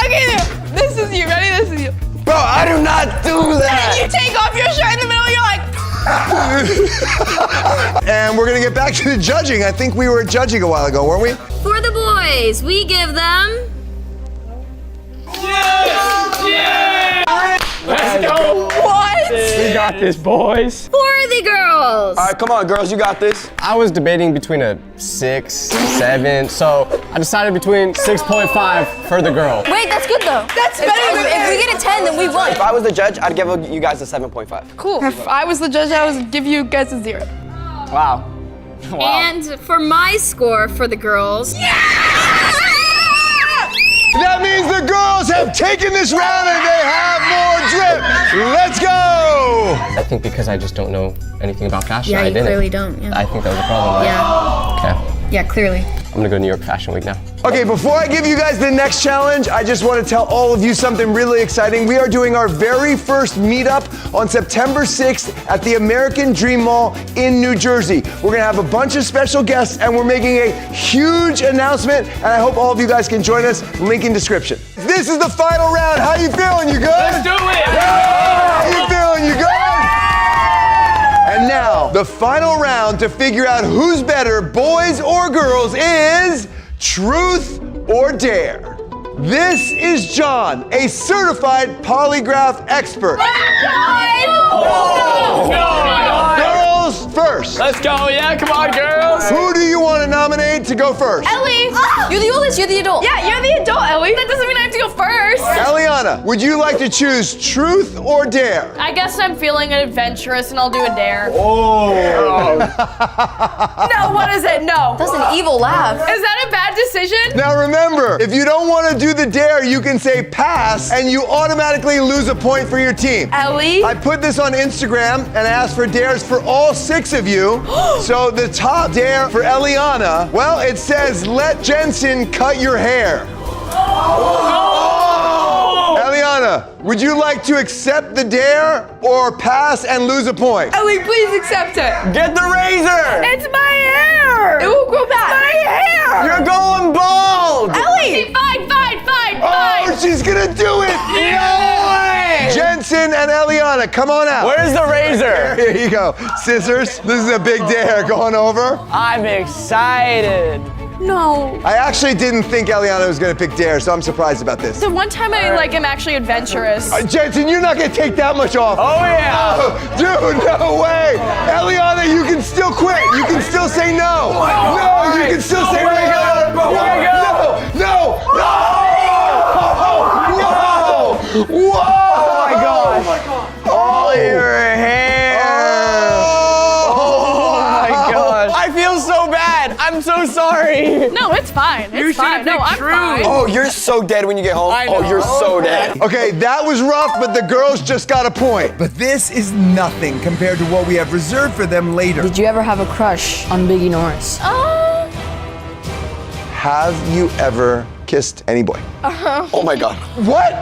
Okay, this is you. Ready? This is you. Bro, I do not do that. And you take off your shirt in the middle, you're like... And we're gonna get back to the judging. I think we were judging a while ago, weren't we? For the boys, we give them... Let's go. What? We got this, boys. For the girls. All right, come on, girls, you got this. I was debating between a 6, 7, so I decided between 6.5 for the girl. Wait, that's good though. That's better than If we get a 10, then we won. If I was the judge, I'd give you guys a 7.5. Cool. If I was the judge, I would give you guys a 0. Wow. And for my score for the girls... That means the girls have taken this round and they have more drip. Let's go! I think because I just don't know anything about fashion, Yeah, I you didn't. clearly don't. Yeah. I think that was a problem, right? Yeah. Okay. Yeah, clearly. I'm gonna go New York Fashion Week now. Okay, before I give you guys the next challenge, I just want to tell all of you something really exciting. We are doing our very first meetup on September 6th at the American Dream Mall in New Jersey. We're gonna have a bunch of special guests and we're making a huge announcement and I hope all of you guys can join us. Link in description. This is the final round. How you feeling? You good? Let's do it! How you feeling? You good? And now, the final round to figure out who's better, boys or girls, is Truth or Dare. This is John, a certified polygraph expert. Girls first. Let's go, yeah, come on, girls. Who do you want to nominate to go first? Ellie! You're the oldest, you're the adult. Yeah, you're the adult, Ellie. That doesn't mean I have to go first. Eliana, would you like to choose Truth or Dare? I guess I'm feeling adventurous and I'll do a dare. Oh. No, what is it? No. That's an evil laugh. Is that a bad decision? Now remember, if you don't want to do the dare, you can say pass and you automatically lose a point for your team. Ellie? I put this on Instagram and I asked for dares for all 6 of you. So the top dare for Eliana, well, it says, let Jensen cut your hair. Eliana, would you like to accept the dare or pass and lose a point? Ellie, please accept it. Get the razor! It's my hair. It will grow back. My hair. You're going bald! Ellie! Fine. Oh, she's gonna do it! No way! Jensen and Eliana, come on out. Where's the razor? Here you go. Scissors. This is a big dare going over. I'm excited. No. I actually didn't think Eliana was gonna pick dare, so I'm surprised about this. The one time I am actually adventurous. Jensen, you're not gonna take that much off. Oh yeah! Oh, dude, no way! Eliana, you can still quit. You can still say no. No, you can still say no. No! Whoa! Oh my gosh! All your hair! Oh my gosh! I feel so bad. I'm so sorry. No, it's fine. It's fine. No, I'm fine. Oh, you're so dead when you get home. Oh, you're so dead. Okay, that was rough, but the girls just got a point. But this is nothing compared to what we have reserved for them later. Did you ever have a crush on Biggie Norris? Have you ever kissed any boy? Oh my God. What?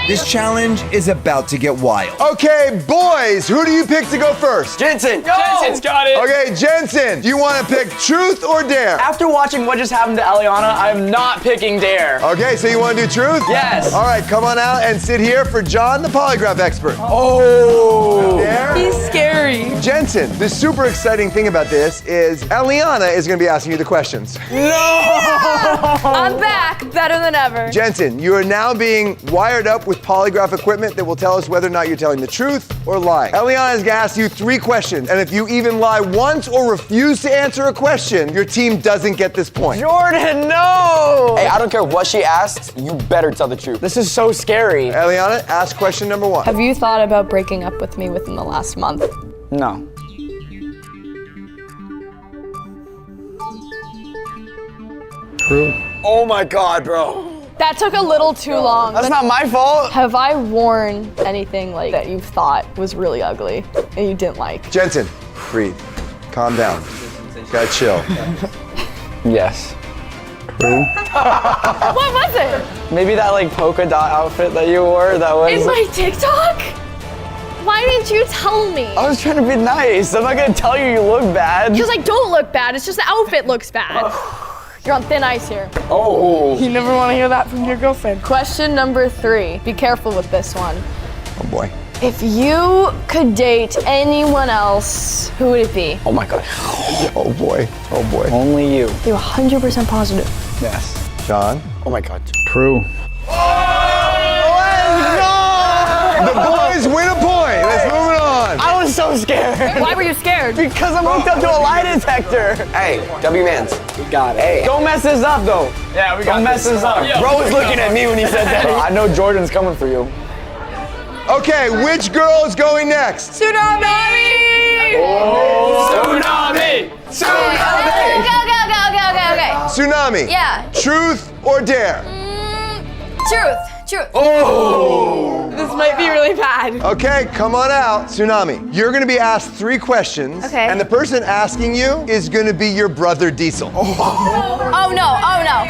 This challenge is about to get wild. Okay, boys, who do you pick to go first? Jensen. Jensen's got it. Okay, Jensen, do you want to pick Truth or Dare? After watching what just happened to Eliana, I'm not picking Dare. Okay, so you want to do Truth? Yes. All right, come on out and sit here for John, the polygraph expert. Oh. Dare? He's scary. Jensen, the super exciting thing about this is Eliana is going to be asking you the questions. I'm back, better than ever. Jensen, you are now being wired up with polygraph equipment that will tell us whether or not you're telling the truth or lying. Eliana is going to ask you 3 questions, and if you even lie once or refuse to answer a question, your team doesn't get this point. Jordan, no! Hey, I don't care what she asks, you better tell the truth. This is so scary. Eliana, ask question number 1. Have you thought about breaking up with me within the last month? No. True. Oh my God, bro. That took a little too long. That's not my fault. Have I worn anything like that you thought was really ugly and you didn't like? Jensen, breathe. Calm down. Gotta chill. Yes. True. What was it? Maybe that like polka dot outfit that you wore that was... In my TikTok? Why didn't you tell me? I was trying to be nice. I'm not gonna tell you look bad. Because I don't look bad, it's just the outfit looks bad. You're on thin ice here. Oh. You never want to hear that from your girlfriend. Question number 3. Be careful with this one. Oh boy. If you could date anyone else, who would it be? Oh my God. Oh boy. Oh boy. Only you. You're 100% positive. Yes. John? Oh my God. True. The boys win a point. Let's move it on. I was so scared. Why were you scared? Because I'm hooked up to a lie detector. Hey, W-Mans. We got it. Hey, don't mess this up though. Yeah, we got Don't mess this up. Yeah, Bro was looking at me when he said that. I know Jordan's coming for you. Okay, which girl is going next? Tsunami! Tsunami! Okay. Tsunami. Yeah. Truth or Dare? Truth. True. Oh! This might be really bad. Okay, come on out. Tsunami, you're gonna be asked 3 questions. Okay. And the person asking you is gonna be your brother Diesel. Oh no, oh no,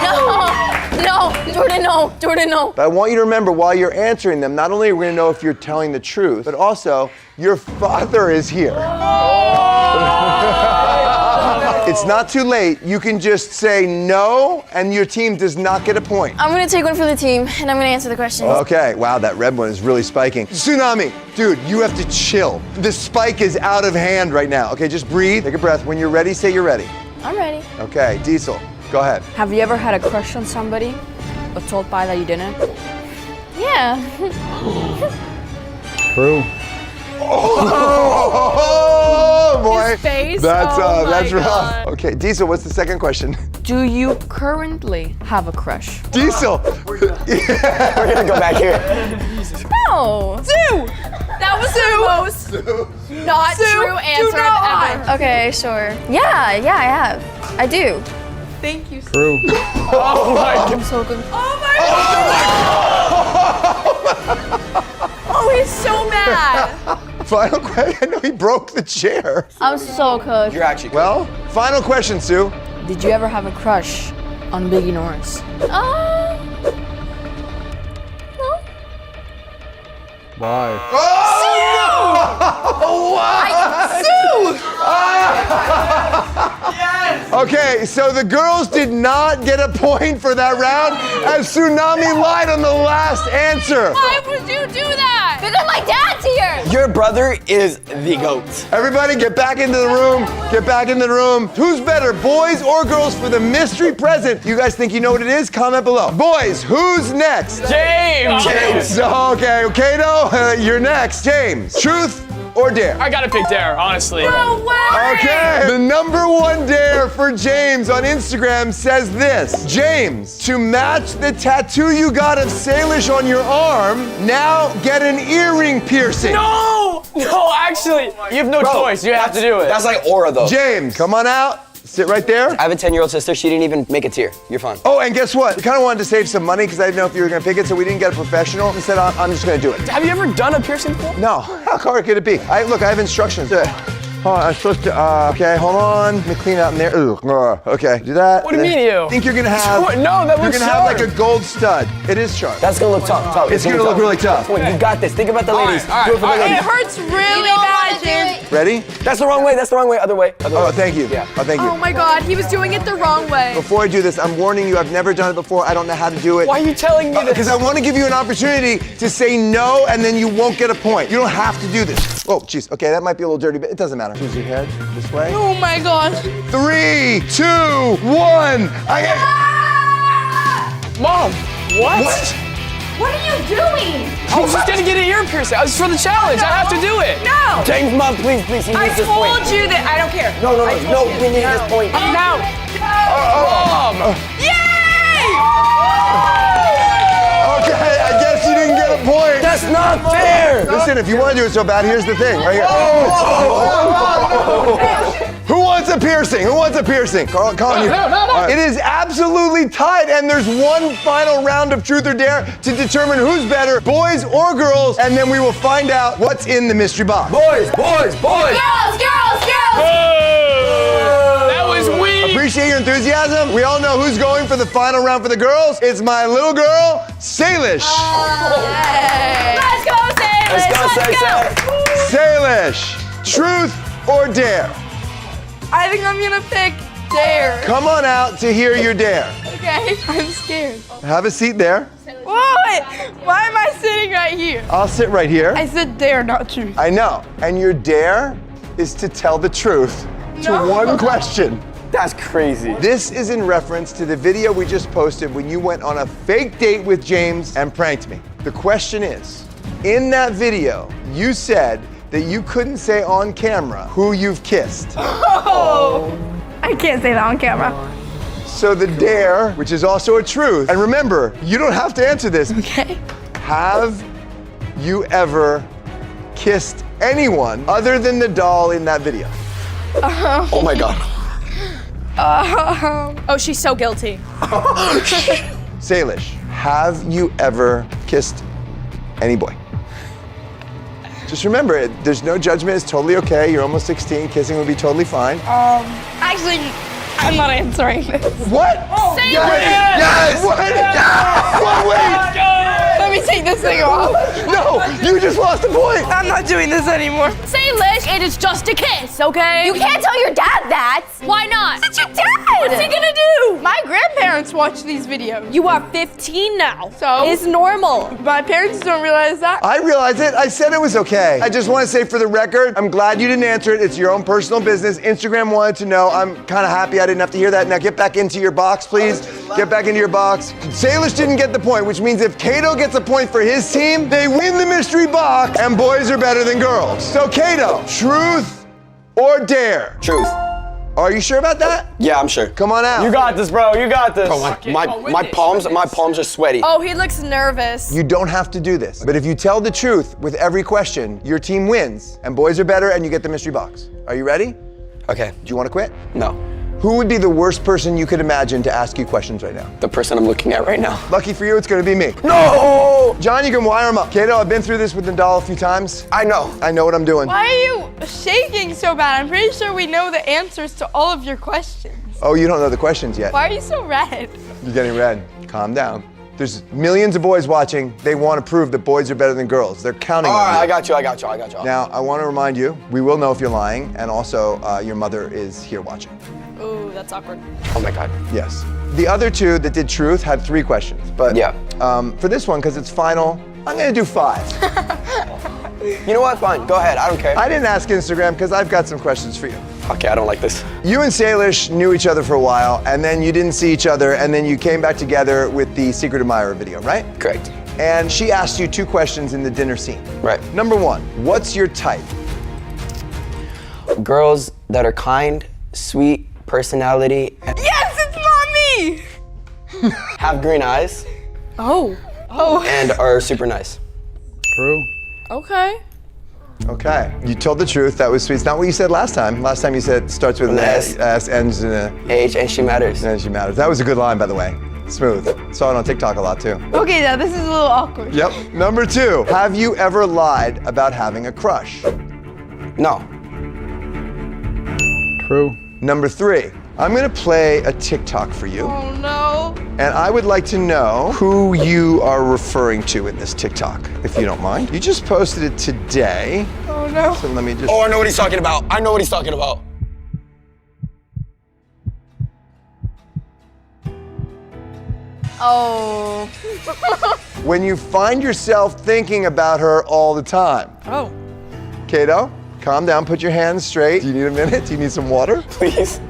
no, Jordan, no, Jordan, no. But I want you to remember while you're answering them, not only are we gonna know if you're telling the truth, but also your father is here. It's not too late. You can just say no, and your team does not get a point. I'm gonna take one for the team, and I'm gonna answer the question. Okay, wow, that red one is really spiking. Tsunami, dude, you have to chill. The spike is out of hand right now. Okay, just breathe, take a breath. When you're ready, say you're ready. I'm ready. Okay, Diesel, go ahead. Have you ever had a crush on somebody, but told Pi that you didn't? Yeah. True. Oh boy, His face? that's Oh my that's rough. God. Okay, Diesel, what's the second question? Do you currently have a crush? Diesel. We're gonna go back here. No. Sue! That was the most not true answer I've ever. Okay, sure. Yeah, I have. I do. Thank you. True. Oh my God. I'm so good. Oh my God! Oh, he's so mad. Final question. I know he broke the chair. I'm so good. You're actually. Well, final question, Sue. Did you ever have a crush on Biggie Norris? Why? Okay, so the girls did not get a point for that round as Tsunami lied on the last answer. Why would you do that? Because my dad's here. Your brother is the GOAT. Everybody get back into the room. Get back into the room. Who's better, boys or girls, for the mystery present? You guys think you know what it is? Comment below. Boys, who's next? James! Okay, Kato, you're next. James, truth or dare? I gotta pick Dare, honestly. No way. Okay, the #1 dare for James on Instagram says this. James, to match the tattoo you got of Salish on your arm, now get an earring piercing. No! No, actually, you have no choice. You have to do it. That's like aura, though. James, come on out. Sit right there. I have a 10-year-old sister. She didn't even make a tear. You're fine. Oh, and guess what? We kind of wanted to save some money because I didn't know if you were going to pick it, so we didn't get a professional. Instead, I'm just going to do it. Have you ever done a piercing before? No. How hard could it be? Look, I have instructions. Hold on, I'm supposed to, okay, hold on. Let me clean out in there. Okay, do that. What do you mean you? I think you're gonna have, No, that looks you're gonna have like a gold stud. It is sharp. That's gonna look tough. It's gonna look really tough. You got this. Think about the ladies. All right, Do it for the It ladies. hurts really bad, dude. Ready? That's the wrong way. That's the wrong way. Other way. Oh, thank you. Yeah. Oh, thank you. Oh my God, he was doing it the wrong way. Before I do this, I'm warning you, I've never done it before. I don't know how to do it. Why are you telling me this? Because I want to give you an opportunity to say no, and then you won't get a point. You don't have to do this. Oh, jeez. Okay, that might be a little dirty, but it doesn't matter. Choose your head this way. Oh my gosh. 3, 2, 1. Mom, what? What are you doing? I was just gonna get an ear piercing. I was for the challenge. I have to do it. No. James, Mom, please. He needs I this told point. you that I don't care. No. We need this point. No. Mom. Yay! Okay, I guess you didn't get a point. That's not fair. Listen, if you want to do it so bad, here's the thing, right here. Who wants a piercing? Who wants a piercing? Colin, you. No. It is absolutely tied, and there's one final round of Truth or Dare to determine who's better, boys or girls, and then we will find out what's in the mystery box. Boys. Girls. That was weak. Appreciate your enthusiasm. We all know who's going for the final round for the girls. It's my little girl, Salish. Let's go, Salish. Salish, Truth or Dare? I think I'm gonna pick dare. Come on out to hear your dare. Okay, I'm scared. Have a seat there. Wait, why am I sitting right here? I'll sit right here. I said dare, not truth. I know. And your dare is to tell the truth to one question. That's crazy. This is in reference to the video we just posted when you went on a fake date with James and pranked me. The question is, in that video, you said that you couldn't say on camera who you've kissed. Oh! I can't say that on camera. So the dare, which is also a truth, and remember, you don't have to answer this. Okay. Have you ever kissed anyone other than the doll in that video? Oh my God. Oh, she's so guilty. Salish, Have you ever kissed any boy? Just remember, there's no judgment. It's totally okay. You're almost 16. Kissing would be totally fine. Actually, I'm not answering this. What? Say Yes! What? Wait! Let me take this thing off. No, you just lost a point. I'm not doing this anymore. Salish, it is just a kiss, okay? You can't tell your dad that. Why not? It's your dad. What's he gonna do? My grandparents watch these videos. You are 15 now. So? It's normal. My parents don't realize that. I realize it. I said it was okay. I just want to say for the record, I'm glad you didn't answer it. It's your own personal business. Instagram wanted to know. I'm kind of happy I didn't have to hear that. Now get back into your box, please. Get back into your box. Salish didn't get the point, which means if Kato gets a point for his team, they win the mystery box, and boys are better than girls. So Kato, truth or dare? Truth. Are you sure about that? Yeah, I'm sure. Come on out. You got this, bro. You got this. Bro, my palms are sweaty. Oh, he looks nervous. You don't have to do this, but if you tell the truth with every question, your team wins, and boys are better, and you get the mystery box. Are you ready? Okay. Do you want to quit? No. Who would be the worst person you could imagine to ask you questions right now? The person I'm looking at right now. Lucky for you, it's gonna be me. No! John, you can wire him up. Kato, I've been through this with Nadal a few times. I know. I know what I'm doing. Why are you shaking so bad? I'm pretty sure we know the answers to all of your questions. Oh, you don't know the questions yet. Why are you so red? You're getting red. Calm down. There's millions of boys watching. They want to prove that boys are better than girls. They're counting on you. I got you. Now, I want to remind you, we will know if you're lying, and also your mother is here watching. Ooh, that's awkward. Oh my God. Yes. The other two that did truth had 3 questions, but yeah. For this one, because it's final, I'm gonna do 5. You know what? Fine. Go ahead. I don't care. I didn't ask Instagram because I've got some questions for you. Okay, I don't like this. You and Salish knew each other for a while, and then you didn't see each other, and then you came back together with the Secret Admirer video, right? Correct. And she asked you 2 questions in the dinner scene. Right. Number 1, what's your type? Girls that are kind, sweet, personality, and Yes, it's mommy! have green eyes, Oh. and are super nice. True. Okay. Okay. You told the truth. That was sweet. It's not what you said last time. Last time you said it starts with an S, ends in a H, and she matters. And she matters. That was a good line, by the way. Smooth. Saw it on TikTok a lot, too. Okay, now this is a little awkward. Yep. Number 2, have you ever lied about having a crush? No. True. Number 3, I'm gonna play a TikTok for you. Oh no. And I would like to know who you are referring to in this TikTok, if you don't mind. You just posted it today. Oh no. So let me just. Oh, I know what he's talking about. Oh. When you find yourself thinking about her all the time. Oh. Kato, calm down, put your hands straight. Do you need a minute? Do you need some water? Please.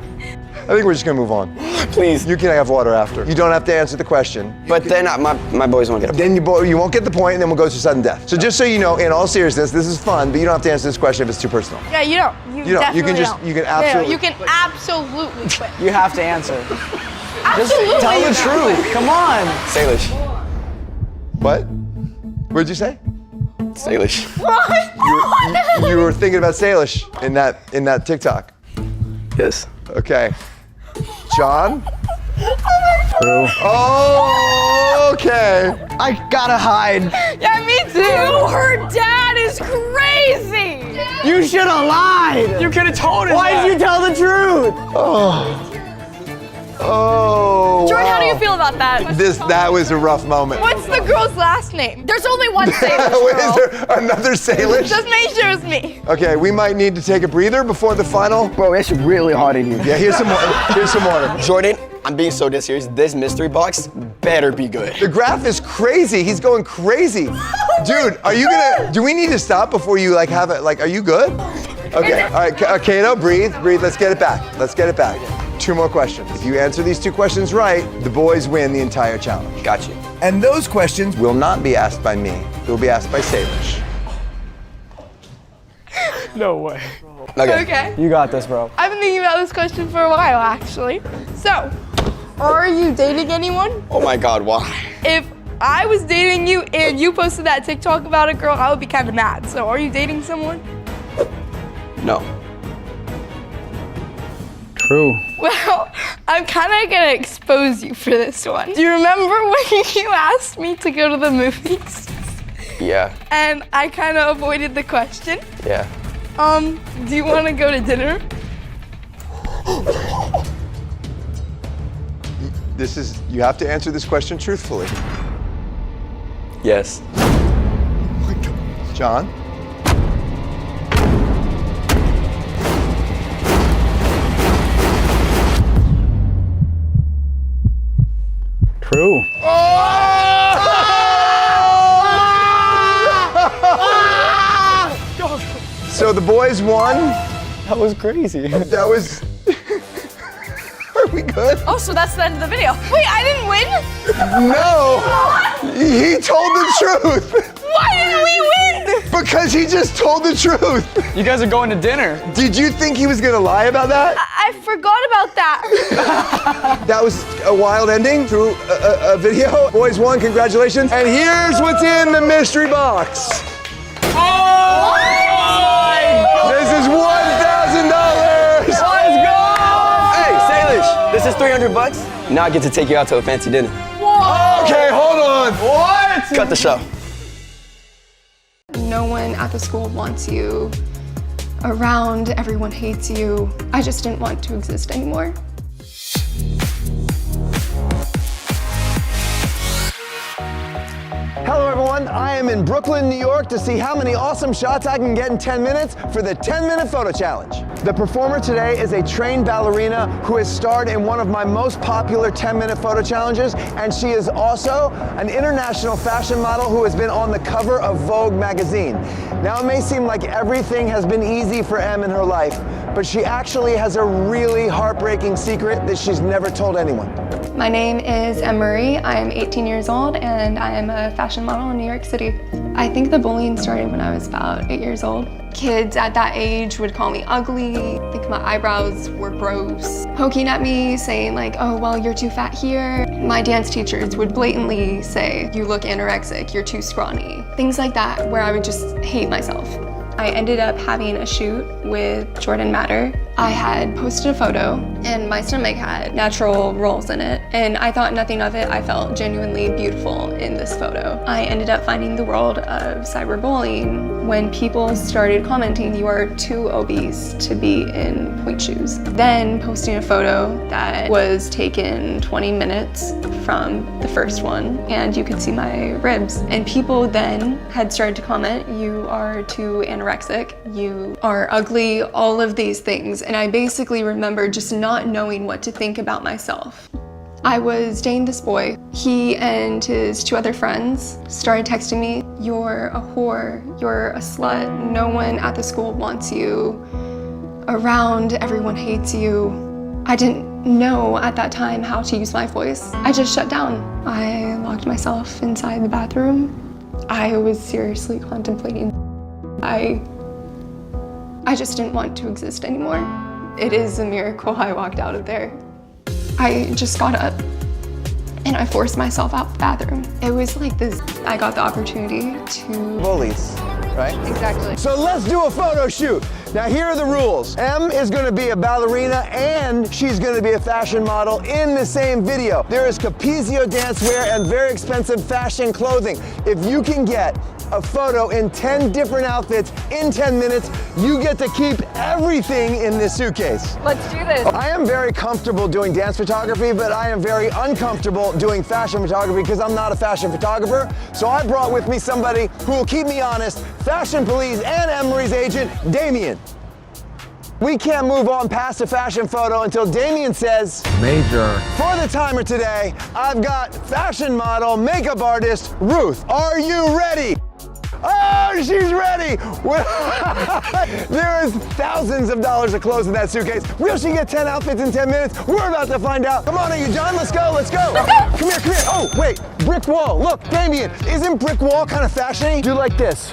I think we're just gonna move on. Please. You can have water after. You don't have to answer the question. But then my boys won't get a point. Then you won't get the point, and then we'll go to sudden death. So just so you know, in all seriousness, this is fun, but you don't have to answer this question if it's too personal. Yeah, you don't. You don't. You can definitely just. don't. You can Yeah, absolutely. you can absolutely quit. You have to answer. Absolutely. Tell you the can truth. quit. Come on. Salish. What? What'd you say? Salish. What? You were thinking about Salish in that TikTok. Yes. Okay. John? True. Oh, okay. I gotta hide. Yeah, me too. Her dad is crazy. You should have lied. You could have told us. Why did you tell the truth? Oh. Jordan, how do wow. you feel about that? That was a rough moment. What's the girl's last name? There's only one Salish Is girl. there another Salish? Just make sure it's me. Okay, we might need to take a breather before the final. Bro, it's really hot in here. Yeah, here's some water. Here's some water. Jordan, I'm being so dead serious. This mystery box better be good. The graph is crazy. He's going crazy. Dude, are you gonna, do we need to stop before you have it, are you good? Okay, all right, Kato, breathe, let's get it back. 2 more questions. If you answer these 2 questions right, the boys win the entire challenge. Got you. And those questions will not be asked by me. They will be asked by Salish. No way. Okay. You got this, bro. I've been thinking about this question for a while, actually. So, are you dating anyone? Oh my God, why? If I was dating you and you posted that TikTok about a girl, I would be kind of mad. So, are you dating someone? No. True. Well, I'm kind of gonna expose you for this one. Do you remember when you asked me to go to the movies? Yeah. And I kind of avoided the question. Yeah. Do you want to go to dinner? You have to answer this question truthfully. Yes. John? True. So the boys won. That was crazy. That was. Are we good? Oh, so that's the end of the video. Wait, I didn't win? No. He told the truth. Why didn't we win? Because he just told the truth. You guys are going to dinner. Did you think he was gonna lie about that? I forgot about that. That was a wild ending to a video. Boys won, congratulations. And here's what's in the mystery box. Oh! This is $1,000. Let's go! Hey, Salish, this is $300. Now I get to take you out to a fancy dinner. Whoa! Okay, hold on. What? Cut the show. No one at the school wants you around, everyone hates you. I just didn't want to exist anymore. Hello everyone, I am in Brooklyn, New York to see how many awesome shots I can get in 10 minutes for the 10-minute photo challenge. The performer today is a trained ballerina who has starred in one of my most popular 10-minute photo challenges, and she is also an international fashion model who has been on the cover of Vogue magazine. Now it may seem like everything has been easy for Em in her life, but she actually has a really heartbreaking secret that she's never told anyone. My name is Em Marie. I am 18 years old and I am a fashion model in New York City. I think the bullying started when I was about 8 years old. Kids at that age would call me ugly, think my eyebrows were gross, poking at me, saying like, oh, well, you're too fat here. My dance teachers would blatantly say, you look anorexic, you're too scrawny. Things like that, where I would just hate myself. I ended up having a shoot with Jordan Matter. I had posted a photo and my stomach had natural rolls in it, and I thought nothing of it. I felt genuinely beautiful in this photo. I ended up finding the world of cyberbullying when people started commenting, you are too obese to be in point shoes. Then posting a photo that was taken 20 minutes from the first one, and you could see my ribs. And people then had started to comment, you are too anorexic, you are ugly, all of these things. And I basically remember just not knowing what to think about myself. I was dating this boy. He and his 2 other friends started texting me, you're a whore, you're a slut, no one at the school wants you around, everyone hates you. I didn't know at that time how to use my voice. I just shut down. I locked myself inside the bathroom. I was seriously contemplating. I just didn't want to exist anymore. It is a miracle I walked out of there. I just got up and I forced myself out the bathroom. It was like this, I got the opportunity to... Bullies, right? Exactly. So let's do a photo shoot. Now here are the rules. Em is gonna be a ballerina and she's gonna be a fashion model in the same video. There is Capezio dancewear and very expensive fashion clothing. If you can get a photo in 10 different outfits in 10 minutes, you get to keep everything in this suitcase. Let's do this. I am very comfortable doing dance photography, but I am very uncomfortable doing fashion photography because I'm not a fashion photographer. So I brought with me somebody who will keep me honest, fashion police and Em Marie's agent, Damien. We can't move on past a fashion photo until Damien says, Major. For the timer today, I've got fashion model, makeup artist, Ruth. Are you ready? Oh, she's ready! There is thousands of dollars of clothes in that suitcase. Will she get 10 outfits in 10 minutes? We're about to find out. Come on, are you done? Let's go, let's go. Come here, come here. Oh, wait, brick wall. Look, Damien, isn't brick wall kind of fashion-y? Do like this.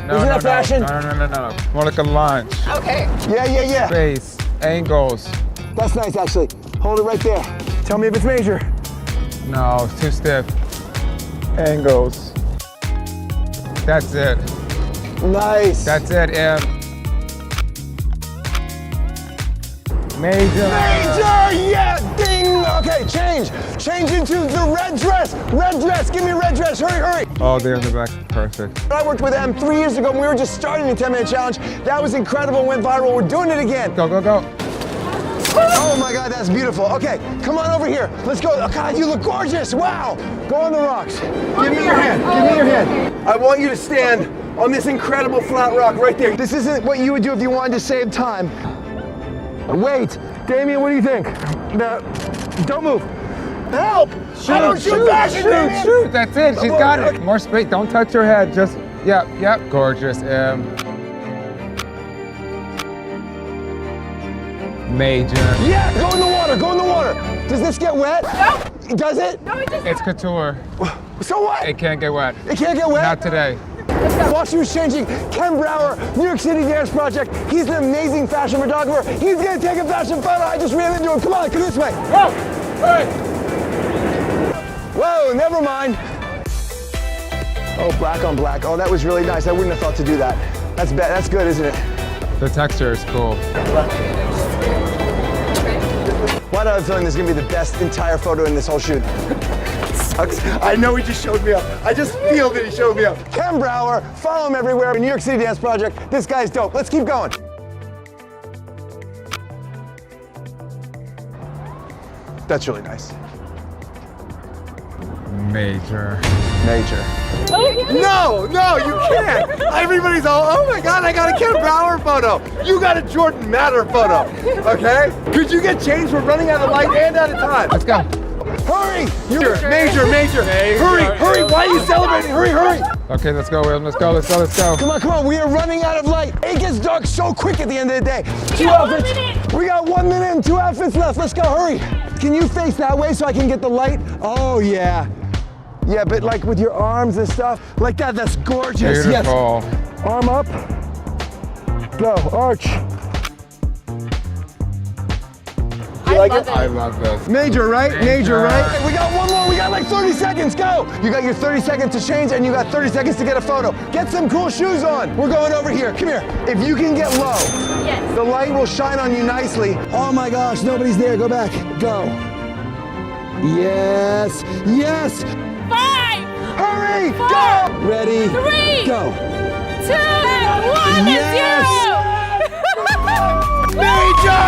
No, Isn't that fashion? No. More like a lunge. Okay. Yeah. Face, angles. That's nice, actually. Hold it right there. Tell me if it's major. No, it's too stiff. Angles. That's it. Nice. That's it, Em. Major! Yeah! Ding! Okay, change. Change into the red dress. Red dress. Give me a red dress. Hurry. Oh, there in the back. Perfect. I worked with Em 3 years ago when we were just starting the 10-minute challenge. That was incredible, went viral. We're doing it again. Go. Oh my God, that's beautiful. Okay, come on over here. Let's go. Oh God, you look gorgeous. Wow. Go on the rocks. Give me your hand. I want you to stand on this incredible flat rock right there. This isn't what you would do if you wanted to save time. Wait, Damien, what do you think? No, don't move. Help! I don't shoot fashion, Damien. Shoot, that's it. She's got it. More space. Don't touch your head. Just, yep. Gorgeous, Major. Yeah, go in the water. Does this get wet? No. Does it? No, it doesn't. It's couture. So what? It can't get wet. It can't get wet? Not today. While she was changing, Ken Brower, New York City Dance Project. He's an amazing fashion photographer. He's gonna take a fashion photo. I just ran into him. Come on, come this way. Whoa! Hey! Whoa, never mind. Oh, black on black. Oh, that was really nice. I wouldn't have thought to do that. That's bad. That's good, isn't it? The texture is cool. Why do I have a feeling this is gonna be the best entire photo in this whole shoot? Sucks. I know he just showed me up. I just feel that he showed me up. Ken Brower, follow him everywhere. New York City Dance Project. This guy's dope. Let's keep going. That's really nice. Major. No, you can't. Everybody's all, oh my God, I got a Ken Brower photo. You got a Jordan Matter photo, okay? Could you get changed? We're running out of light and out of time. Let's go. Hurry! Major. Hurry, why are you celebrating? Hurry. Okay, let's go, Will. Let's go. Come on, we are running out of light. It gets dark so quick at the end of the day. 2 outfits. We got 1 minute and 2 outfits left. Let's go, hurry. Can you face that way so I can get the light? Oh, yeah. Yeah, but like with your arms and stuff, like that, that's gorgeous. Beautiful. Yes. Arm up. Go, arch. You like it? I love this. Major, right? Major, right? Okay, we got one more. We got like 30 seconds. Go. You got your 30 seconds to change and you got 30 seconds to get a photo. Get some cool shoes on. We're going over here. Come here. If you can get low, the light will shine on you nicely. Oh my gosh, nobody's there. Go back. Go. Yes. 5. Hurry. 4, Go. Ready. 3. Go. 2. 1. Yes. 0. Major!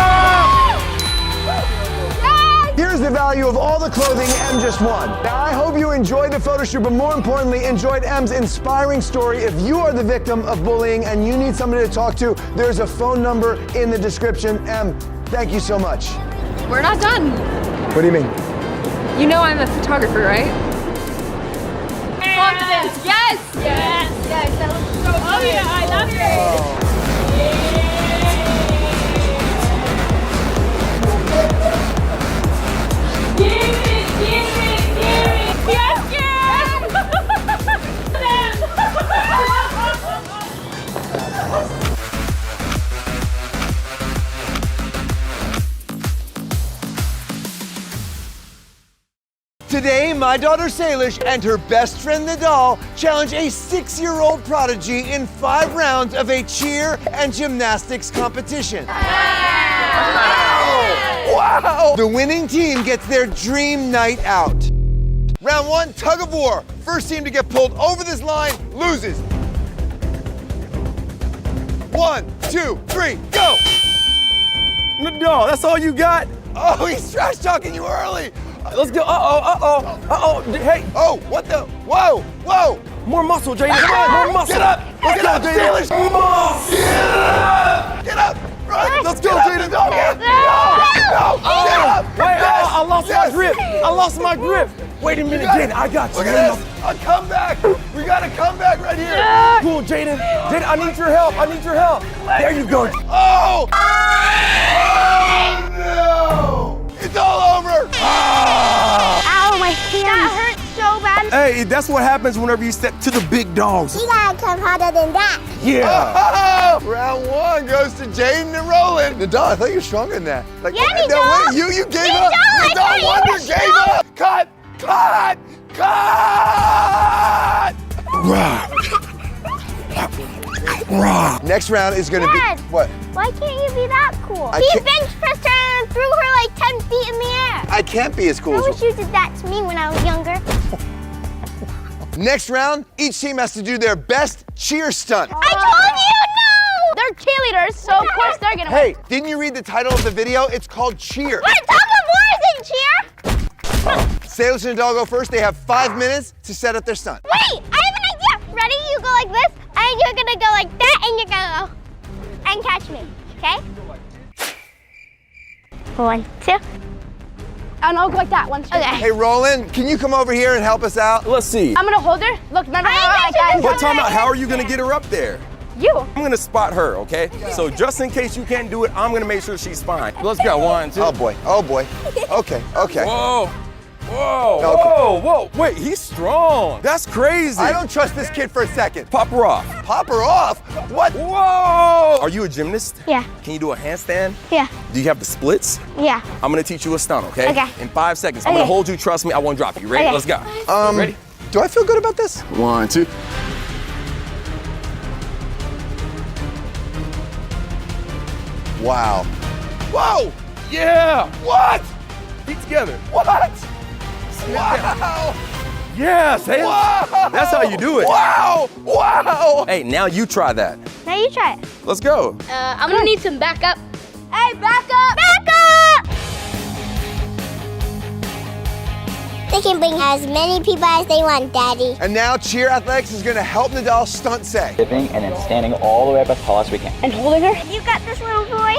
Here's the value of all the clothing Em just won. Now, I hope you enjoyed the photo shoot, but more importantly, enjoyed Em's inspiring story. If you are the victim of bullying and you need somebody to talk to, there's a phone number in the description. Em, thank you so much. We're not done. What do you mean? You know I'm a photographer, right? Confidence. Yes! Yes. That looks so good. Oh yeah, I love it. Give it. Yes. Today, my daughter Salish and her best friend the doll challenge a 6-year-old prodigy in 5 rounds of a cheer and gymnastics competition. Wow! The winning team gets their dream night out. Round 1, tug of war. First team to get pulled over this line loses. 1, 2, 3, go! No, that's all you got? Oh, he's trash talking you early. Let's go. Uh-oh. Hey. Oh, what the? Whoa. More muscle, Jaden. Come on, more muscle. Get up. Let's go, Jaden. Get up. Run. Let's go, Jaden. No. Get up. Wait, I lost my grip. Wait a minute, Jaden. I got you. Look at this. A comeback. We got a comeback right here. Cool, Jaden. Jaden, I need your help. There you go. Oh, no. It's all over. Ow, my hand. That hurt so bad. Hey, that's what happens whenever you step to the big dogs. You gotta come harder than that. Yeah. Oh, round 1 goes to Jaden and Roland. Nadal, I thought you were stronger than that. Like, Yeah, no, Nadal. wait, you gave Nadal, up. I Nadal thought you Wonder were gave up. Cut. Next round is gonna Dad, be, what? Why can't you be that cool? I He can't- bench pressed her and threw her like 10 feet in the air. I can't be as cool I as wish you did that to me when I was younger. Next round, each team has to do their best cheer stunt. I told you no! They're cheerleaders, so of course they're gonna Hey, didn't you read the title of the video? It's called Cheer. What? Tug of war isn't cheer? Salish and Adele go first. They have 5 minutes to set up their stunt. Wait, I have an idea. Ready? You go like this, and you're gonna go like that, and you're gonna go and catch me, okay? 1, 2. And I'll go like that. 1, 2. Okay. Hey, Roland, can you come over here and help us out? Let's see. I'm gonna hold her. Look, remember how I got But time out, how are you gonna get her up there? you? I'm gonna spot her, okay? So just in case you can't do it, I'm gonna make sure she's fine. Let's go, 1, 2. Oh boy, oh boy. Okay, okay. Whoa, whoa, No, whoa, whoa. Wait, he's strong. That's crazy. I don't trust this kid for a second. Pop her off. Pop her off? What? Whoa! Are you a gymnast? Yeah. Can you do a handstand? Yeah. Do you have the splits? Yeah. I'm gonna teach you a stunt, okay? Okay. In 5 seconds. I'm gonna Okay. hold you, trust me, I won't drop you. Ready? Okay. Let's go. Ready? Do I feel good about this? 1, 2. Wow. Whoa! Yeah! What? Feet together. What? Wow. Yes, hey. Wow. That's how you do it. Wow. Wow. Hey, now you try that. Now you try it. Let's go. I'm gonna need some backup. Hey, back up! Back up! They can bring as many people as they want, Daddy. And now Cheer Athletics is gonna help Nadal stunt say. Dipping and then standing all the way up as tall as we can. And holding her. You got this, little boy?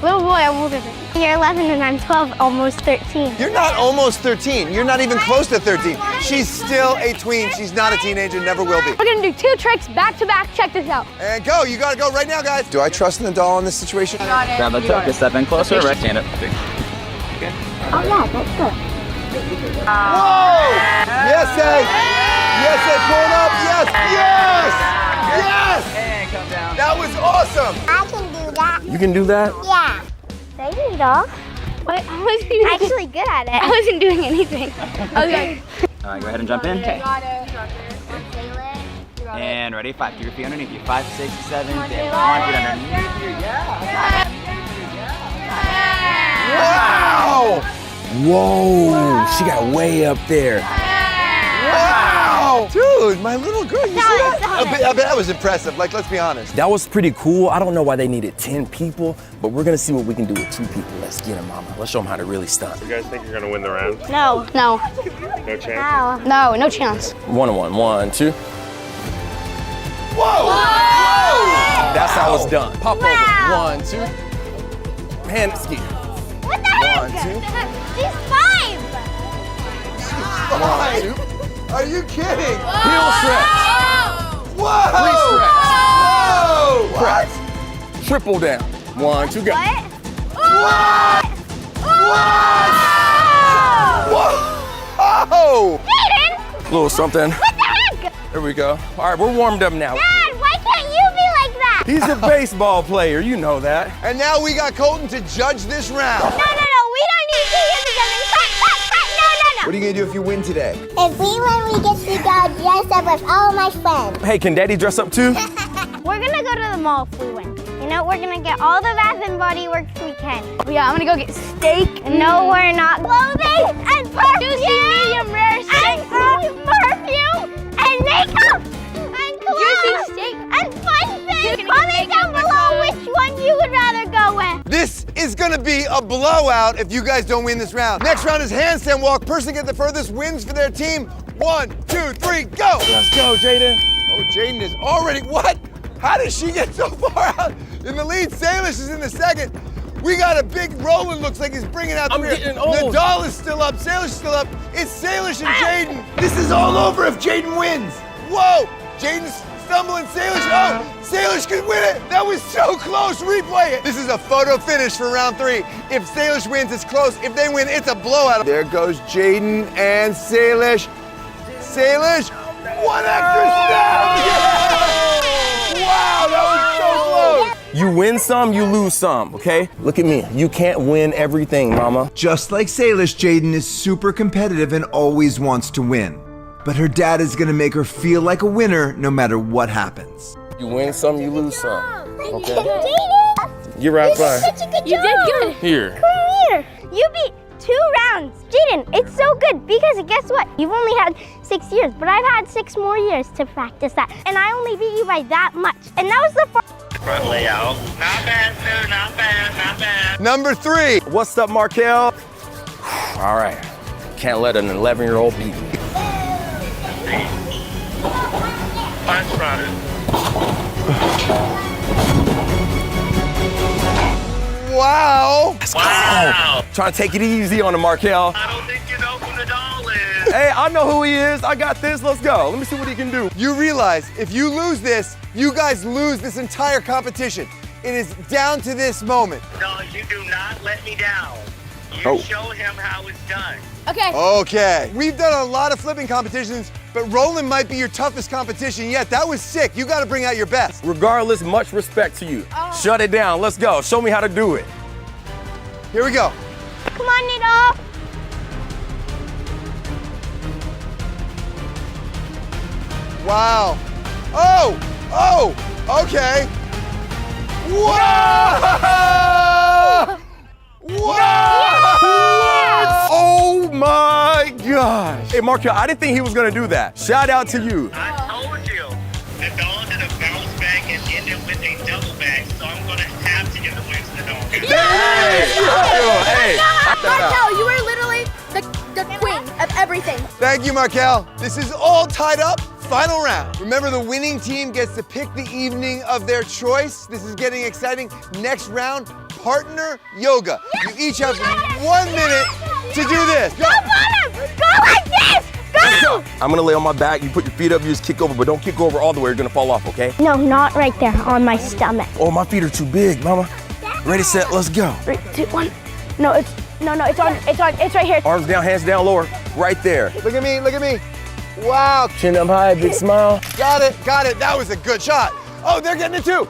Little boy, I'm older than you. You're 11 and I'm 12, almost 13. You're not almost 13. You're not even close to 13. She's still a tween. She's not a teenager, never will be. We're gonna do 2 tricks back to back. Check this out. And go, you gotta go right now, guys. Do I trust Nadal in this situation? Grab the tuck, step in closer, right hand up. Oh yeah, that's good. Whoa! Yes, Ed. Yes, Ed, pull it up. Yes, yes, yes. And come down. That was awesome. I can do that. You can do that? Yeah. There you go. Wait, I wasn't Actually good at it. I wasn't doing anything. Okay. All right, go ahead and jump in. Okay. Got it. And ready, 5. Keep your feet underneath you. 5, 6, 7, 10. 1 feet underneath you. Yeah. Wow! Whoa, she got way up there. Wow! Dude, my little girl, you see that? I bet that was impressive. Like, let's be honest. That was pretty cool. I don't know why they needed 10 people, but we're gonna see what we can do with 2 people. Let's get them, mama. Let's show them how to really stunt. You guys think you're gonna win the round? No. No. No chance? No, no chance. 1-on-1. 1, 2. Whoa! That's how it's done. Pop over. 1, 2. Hand ski. What the heck? 1, 2. She's 5. 1, 2. Are you kidding? Heel stretch. Whoa! Free stretch. Whoa! What? Triple down. 1, 2, go. What? What? What? Whoa! Jaden! Little something. What the heck? There we go. All right, we're warmed up now. Dad, why can't you be like that? He's a baseball player, you know that. And now we got Colton to judge this round. No, we don't need to hear the judging. No. What are you gonna do if you win today? If we win, we get to go dress up with all my friends. Hey, can Daddy dress up too? We're gonna go to the mall if we win. You know, we're gonna get all the Bath and Body Works we can. Yeah, I'm gonna go get steak. No, we're not. Clothing and perfume. Juicy medium rare steak. And perfume and makeup and clothes. Juicy steak. And fun things. Comment down below which one you would rather go with. This is gonna be a blowout if you guys don't win this round. Next round is handstand walk. Person get the furthest wins for their team. 1, 2, 3, go! Let's go, Jaden. Oh, Jaden is already, what? How did she get so far out? In the lead, Salish is in the second. We got a big Roland, looks like he's bringing out the I'm rear. getting old. Nadal is still up, Salish is still up. It's Salish and Jaden. This is all over if Jaden wins. Whoa, Jaden's stumbling, Salish, oh, Salish could win it. That was so close, replay it. This is a photo finish for round 3. If Salish wins, it's close. If they win, it's a blowout. There goes Jaden and Salish. Salish, 1 extra step. Yeah! Wow, that was so close. You win some, you lose some, okay? Look at me. You can't win everything, mama. Just like Salish, Jaden is super competitive and always wants to win. But her dad is gonna make her feel like a winner no matter what happens. You win some, you lose some. Okay. You're right fine. Such a good You job. did good. Here. Come here. You beat 2 rounds. Jaden, it's so good because guess what? You've only had 6 years, but I've had 6 more years to practice that. And I only beat you by that much. And that was the Front layout. Not bad, sir. Not bad. Not bad. Number 3. What's up, Markel? All right. Can't let an 11-year-old beat me. Punch runner. Wow. Wow. Trying to take it easy on him, Markel. I don't think you know who the doll is. Hey, I know who he is. I got this. Let's go. Let me see what he can do. You realize if you lose this, you guys lose this entire competition. It is down to this moment. No, you do not let me down. You Oh. show him how it's done. Okay. Okay. We've done a lot of flipping competitions, but Roland might be your toughest competition yet. That was sick. You got to bring out your best. Regardless, much respect to you. Shut it down. Let's go. Show me how to do it. Here we go. Come on, Nito. Wow. Oh, okay. Whoa! Whoa! Oh my gosh. Hey, Markel, I didn't think he was going to do that. Shout out to you. I told you. The doll did a bounce back and ended with a double back, so I'm going to have to give the win to the doll. Hey. Markel, you were literally the queen of everything. Thank you, Markel. This is all tied up. Final round. Remember, the winning team gets to pick the evening of their choice. This is getting exciting. Next round, partner yoga. You each have 1 minute to do this. Go. Go, bottom. Go like this. Go. I'm gonna lay on my back. You put your feet up, you just kick over, but don't kick over all the way. You're gonna fall off, okay? No, not right there on my stomach. Oh, my feet are too big, mama. Ready, set, let's go. 3, 2, 1. No, it's right here. Arms down, hands down, lower. Right there. Look at me, look at me. Wow. Chin up high, big smile. Got it. That was a good shot. Oh, they're getting it too.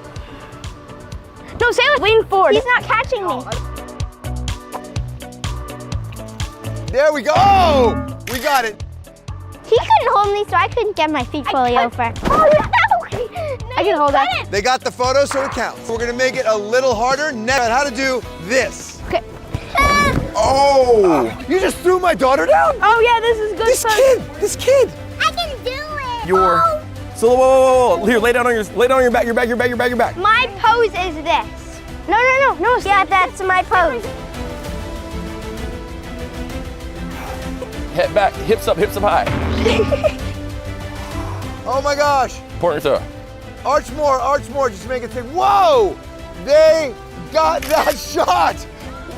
No, Salish, lean forward. He's not catching me. There we go. Oh, we got it. He couldn't hold me, so I couldn't get my feet fully over. Oh, no. I can hold that. They got the photo, so it counts. We're gonna make it a little harder. Next, how to do this. Okay. Oh, you just threw my daughter down? Oh yeah, this is good. This kid. I can do it. So whoa. Here, lay down on your back, your back. My pose is this. No. Yeah, that's my pose. Head back, hips up high. Oh my gosh. Point your toe. Arch more, just make it say, whoa! They got that shot.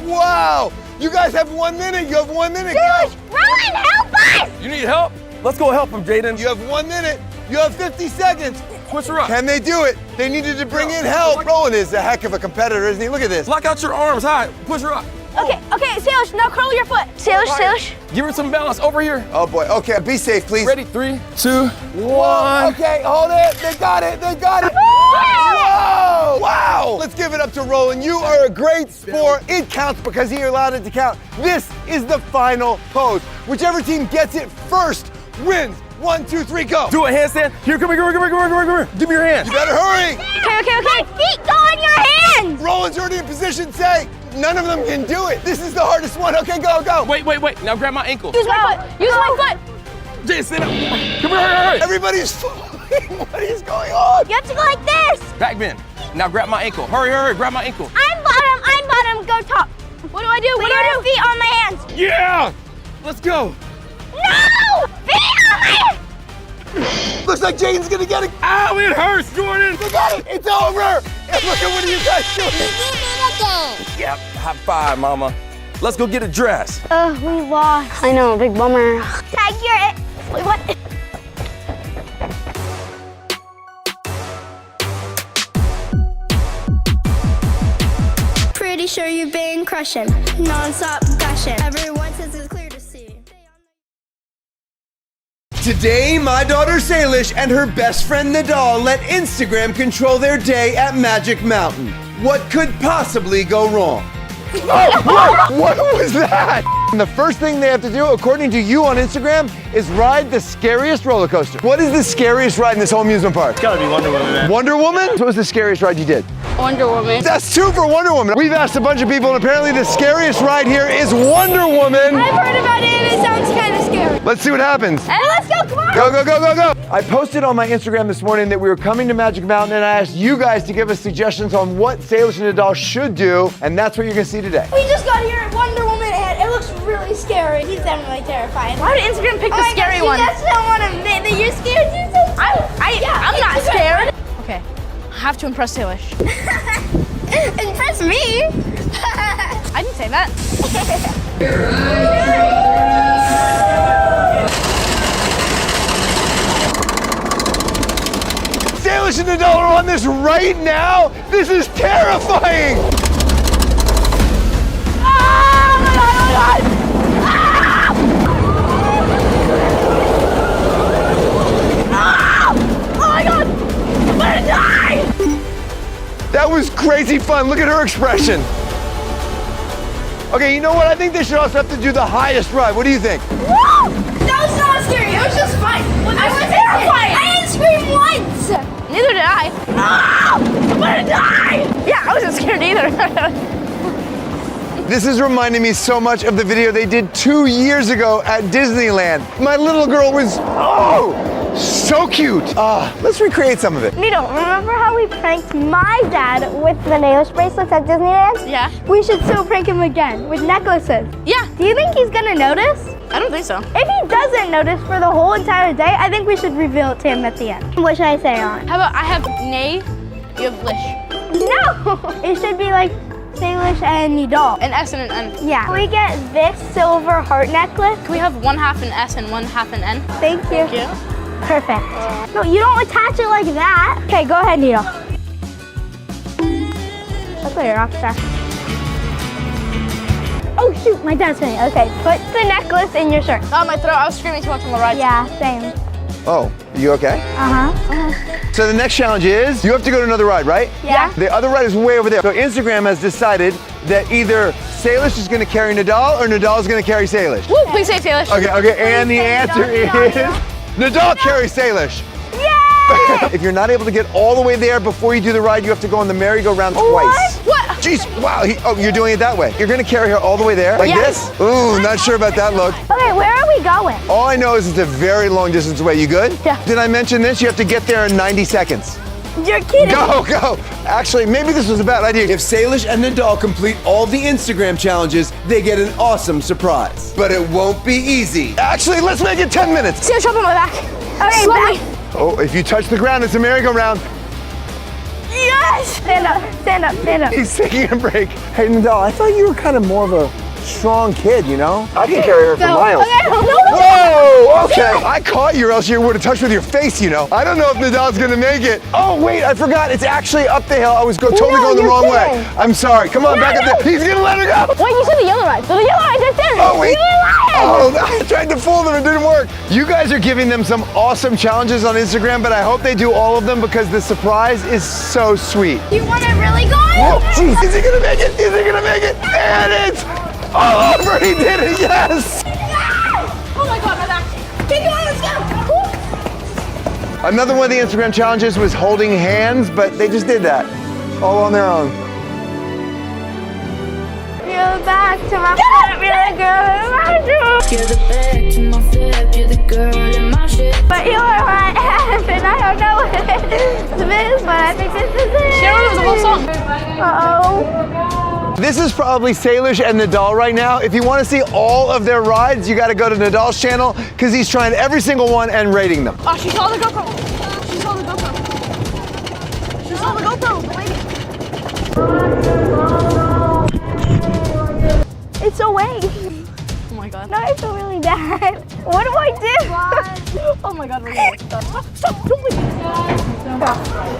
Wow. You guys have 1 minute. You have 1 minute. Dude, Rowan, help us! You need help? Let's go help him, Jaden. You have 1 minute. You have 50 seconds. Push her up. Can they do it? They needed to bring in help. Rowan is a heck of a competitor, isn't he? Look at this. Lock out your arms high. Push her up. Okay, Salish, now curl your foot. Salish. Give her some balance over here. Oh boy. Okay, be safe, please. Ready? 3, 2, 1. Whoa, okay, hold it. They got it. Whoa! Wow! Let's give it up to Roland. You are a great sport. It counts because he allowed it to count. This is the final pose. Whichever team gets it first wins. 1, 2, 3, go. Do a handstand. Here, come here. Give me your hand. You better hurry. Okay. My feet go on your hands. Roland's already in position. Say, none of them can do it. This is the hardest one. Okay, go. Wait. Now grab my ankle. Use my foot. Jaden, stand up. Come here, hurry. Everybody's falling. What is going on? You have to go like this. Back bend. Now grab my ankle. Hurry, grab my ankle. I'm bottom, go top. What do I do? Put your feet on my hands. Yeah! Let's go. No! Feet on my hands. Looks like Jaden's gonna get it. Ow, it hurts, Jordan. They got it. It's over. And look at what are you guys doing. Yep, high five, mama. Let's go get a dress. We lost. I know, big bummer. Tag your what? Pretty sure you've been crushing, non-stop gushing. Everyone says it's clear to see. Today, my daughter Salish and her best friend Nadal let Instagram control their day at Magic Mountain. What could possibly go wrong? Oh, what was that? And the first thing they have to do, according to you on Instagram, is ride the scariest roller coaster. What is the scariest ride in this whole amusement park? It's gotta be Wonder Woman, man. Wonder Woman? What was the scariest ride you did? Wonder Woman. That's 2 for Wonder Woman. We've asked a bunch of people, and apparently the scariest ride here is Wonder Woman. I've heard about it and it sounds kind of scary. Let's see what happens. Hey, let's go, come on. Go, go, go, go, go. I posted on my Instagram this morning that we were coming to Magic Mountain, and I asked you guys to give us suggestions on what Salish and Nadal should do, and that's what you're gonna see today. We just got here at Wonder Woman and it looks really scary. He's definitely terrified. Why did Instagram pick the scary one? You just don't want to admit that you're scared. I'm not scared. Okay, I have to impress Salish. Impress me. I didn't say that. Salish and Nadal are on this right now. This is terrifying. Oh my God. I'm gonna die! That was crazy fun. Look at her expression. Okay, you know what? I think they should also have to do the highest ride. What do you think? Woo! That was not scary. It was just fun. I was terrified. I didn't scream once. Neither did I. I'm gonna die! Yeah, I wasn't scared either. This is reminding me so much of the video they did 2 years ago at Disneyland. My little girl was, so cute. Let's recreate some of it. Nito, remember how we pranked my dad with the nail bracelets at Disneyland? Yeah. We should still prank him again with necklaces. Yeah. Do you think he's gonna notice? I don't think so. If he doesn't notice for the whole entire day, I think we should reveal it to him at the end. What should I say on? How about I have Nay, you have Lish. No! It should be like Salish and Nadal. An S and an N. Yeah. Can we get this silver heart necklace? Can we have 1/2 an S and 1/2 an N? Thank you. Thank you. Perfect. No, you don't attach it like that. Okay, go ahead, Nito. That's like a rock star. Oh shoot, my dad's saying. Okay, put the necklace in your shirt. Oh, my throat. I was screaming too much on the ride. Yeah, same. Oh, you okay? So the next challenge is, you have to go to another ride, right? Yeah. The other ride is way over there. So Instagram has decided that either Salish is gonna carry Nadal or Nadal is gonna carry Salish. Woo, please say Salish. Okay, and the answer is Nadal carries Salish. Yay! If you're not able to get all the way there before you do the ride, you have to go on the merry-go-round twice. What? Jeez, wow, you're doing it that way. You're gonna carry her all the way there? Like this? Ooh, not sure about that look. Okay, where are we going? All I know is it's a very long distance away. You good? Yeah. Did I mention this? You have to get there in 90 seconds. You're kidding. Go, go. Actually, maybe this was a bad idea. If Salish and Nadal complete all the Instagram challenges, they get an awesome surprise. But it won't be easy. Actually, let's make it 10 minutes. Salish, up on my back. Okay, Slowly. back. Oh, if you touch the ground, it's a merry-go-round. Yes! Stand up, stand up, stand up. He's taking a break. Hey, Nadal, I thought you were kind of more of a strong kid, you know? I can carry her for miles. Okay, Whoa, okay. I caught you or else you would have touched with your face, you know? I don't know if Nadal's gonna make it. Oh, wait, I forgot. It's actually up the hill. I was totally going the wrong way. I'm sorry. Come on, back up there. He's gonna let her go. Wait, you said the yellow ride. So the yellow ride's right there. Oh, wait. You're lying. Oh, I tried to fool them. It didn't work. You guys are giving them some awesome challenges on Instagram, but I hope they do all of them because the surprise is so sweet. You want it really going? Whoa, geez. Is he gonna make it? Is he gonna make it? And it's all over. He did it, yes. Oh my God, my back. Keep going, let's go. Another one of the Instagram challenges was holding hands, but they just did that all on their own. You're back to my flip, you're the girl in my shoes. You're the back to my flip, you're the girl in my shit. But you are my ass, and I don't know what it is, but I think this is it. She knows the whole song. Uh-oh. This is probably Salish and Nadal right now. If you want to see all of their rides, you got to go to Nadal's channel because he's trying every single one and rating them. Oh, she saw the GoPro. She saw the GoPro. She saw the GoPro, the lady. It's away. Oh my God. No, I feel really bad. What do I do? Oh my God, we're gonna stop, don't leave.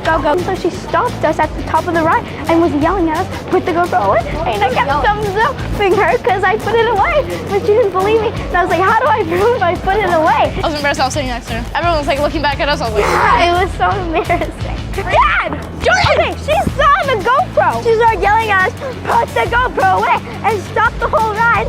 Go, go. So she stopped us at the top of the ride and was yelling at us, put the GoPro away. And I kept thumbs upping her because I put it away. But she didn't believe me. And I was like, how do I prove I put it away? I was embarrassed I was sitting next to her. Everyone was like looking back at us. I was like, Yeah, it was so embarrassing. Dad! Okay, she saw the GoPro. She started yelling at us, put the GoPro away, and stop the whole ride.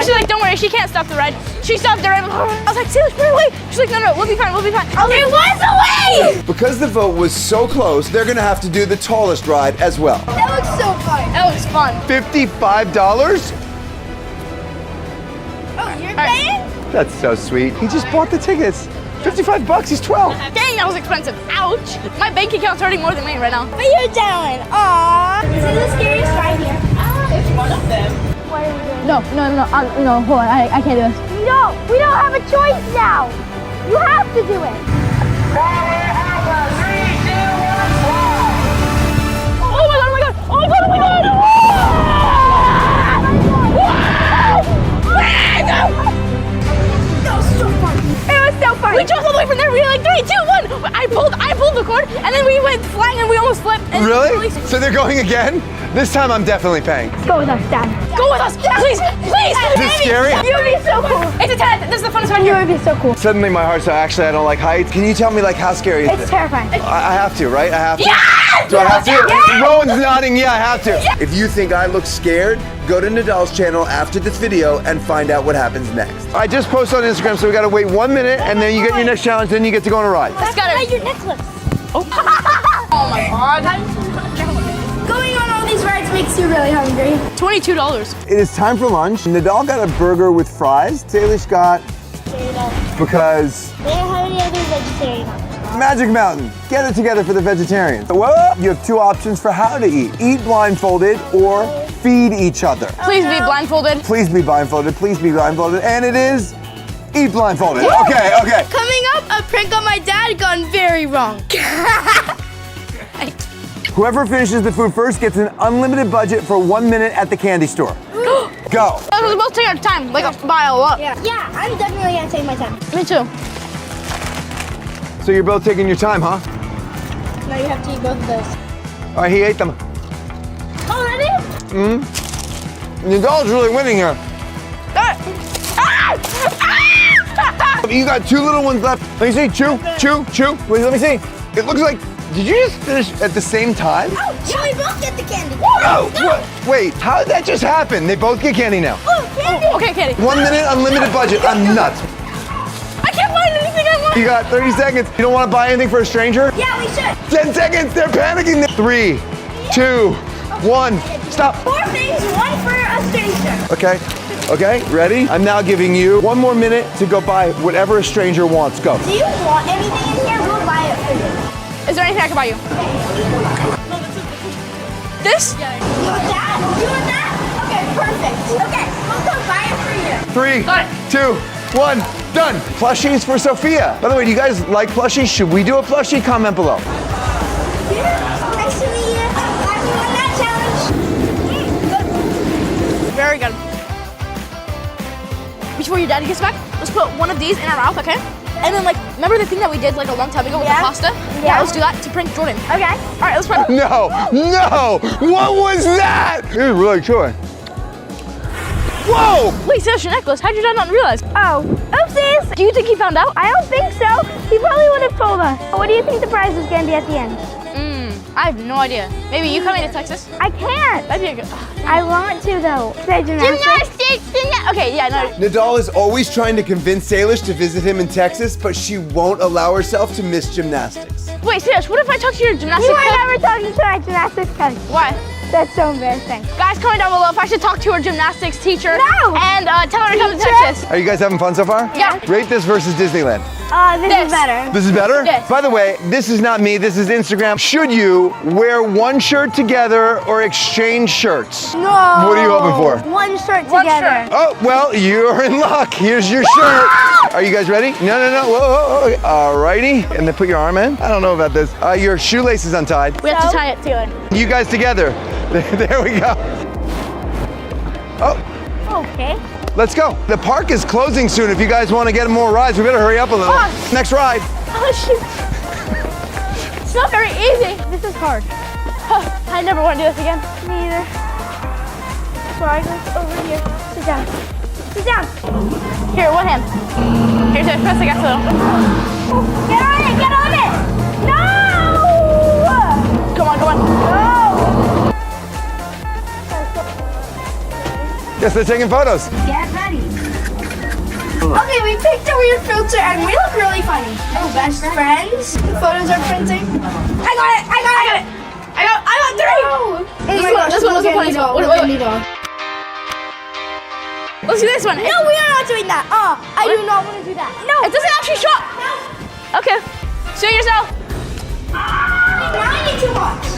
She's like, don't worry, she can't stop the ride. She stopped the ride. I was like, Salish, put it away. She's like, no, we'll be fine, we'll be fine. I was like, it was away! Because the vote was so close, they're gonna have to do the tallest ride as well. That looks so fun. That looks fun. $55? Oh, you're paying? That's so sweet. He just bought the tickets. $55, he's 12. Dang, that was expensive. Ouch. My bank account's hurting more than me right now. What are you doing? Aww. Is it the scariest ride here? It's one of them. What are we doing? No, hold on. I can't do this. We don't have a choice now. You have to do it. Oh my god, oh my god, oh my god, oh my god! That was so fun. It was so fun. We jumped all the way from there. We were like 3, 2, 1. I pulled the cord, and then we went flying, and we almost flipped. And Really? So they're going again? This time I'm definitely paying. Go with us, Dad. Go with us, please, please. Is it scary? You would be so cool. It's a 10. This is the funnest ride You here. would be so cool. Suddenly my heart's actually I don't like heights. Can you tell me like how scary is It's it? terrifying. I have to, right? I have to. Yes! Do I have to? Yes! Rowan's nodding, yeah, I have to. If you think I look scared, go to Nadal's channel after this video and find out what happens next. I just posted on Instagram, so we gotta wait 1 minute, and then you get your next challenge, then you get to go on a ride. Let's go. Your necklace. Oh my god. Going on all these rides makes you really hungry. $22. It is time for lunch. Nadal got a burger with fries. Salish got, because They don't have any other vegetarian options. Magic Mountain. Get it together for the vegetarians. Well, you have 2 options for how to eat. Eat blindfolded or feed each other. Please be blindfolded. Please be blindfolded, please be blindfolded. And it is eat blindfolded. Okay, okay. Coming up, a prank on my dad gone very wrong. Whoever finishes the food first gets an unlimited budget for 1 minute at the candy store. Go. We're both take our time, like by a lot. Yeah, I'm definitely gonna take my time. Me too. So you're both taking your time, huh? Now you have to eat both of those. All right, he ate them. Already? Nadal's really winning here. You got 2 little ones left. Let me see. Chew, chew, chew. Wait, let me see. It looks like. Did you just finish at the same time? Yeah, we both get the candy. Oh, what? Wait, how did that just happen? They both get candy now. Oh, candy. Okay, Katie. 1 minute, unlimited budget. I'm nuts. I can't find anything I want. You got 30 seconds. You don't want to buy anything for a stranger? Yeah, we should. 10 seconds. They're panicking. 3, 2, 1. Stop. 4 things, 1 for a stranger. Okay. Okay, ready? I'm now giving you 1 more minute to go buy whatever a stranger wants. Go. Do you want anything in here? We'll buy it for you. Is there anything I can buy you? This? You want that? You want that? Okay, perfect. Okay, we'll go buy it for you. 3, 2, 1, done. Plushies for Sophia. By the way, do you guys like plushies? Should we do a plushie? Comment below. Nice to meet you. Glad we won that challenge. Very good. Before your daddy gets back, let's put one of these in our mouth, okay? And then, like, remember the thing that we did like a long time ago with the pasta? Yeah, let's do that to prank Jordan. Okay. All right, let's prank. No, no. What was that? It was really cool. Whoa! Wait, so that's your necklace. How'd your dad not realize? Oh, oopsies. Do you think he found out? I don't think so. He probably would have told us. What do you think the prize is going to be at the end? I have no idea. Maybe you coming to Texas? I can't. That'd be a good. I want to, though. Say gymnastics. Okay, yeah, no. Nadal is always trying to convince Salish to visit him in Texas, but she won't allow herself to miss gymnastics. Wait, Salish, what if I talk to your gymnastics You coach? are never talking to my gymnastics coach. Why? That's so embarrassing. Guys, comment down below if I should talk to her gymnastics teacher. No! And tell her to come to Texas. Are you guys having fun so far? Yeah. Rate this versus Disneyland. This is better. This is better? Yes. By the way, this is not me, this is Instagram. Should you wear one shirt together or exchange shirts? No. What are you hoping for? One shirt together. Oh, well, you're in luck. Here's your shirt. Are you guys ready? No. Whoa, whoa, whoa. Alrighty. And then put your arm in. I don't know about this. Your shoelace is untied. We have to tie it together. You guys together. There we go. Oh. Okay. Let's go. The park is closing soon. If you guys want to get more rides, we better hurry up a little. Oh. Next ride. Oh, shoot. It's not very easy. This is hard. I never want to do this again. Me either. So I go over here. Sit down. Sit down. Here, one hand. Here's it. Press the gas pedal. Get on it. Get on it. No! Come on, Guess they're taking photos. Get ready. Okay, we picked a weird filter and we look really funny. We're best friends. The photos are printing. I got it! I got 3! This one was a funny spot. Wait. Let's do this one. No, we are not doing that. I do not want to do that. No. It doesn't actually show. Okay. Show yourself. I need too much.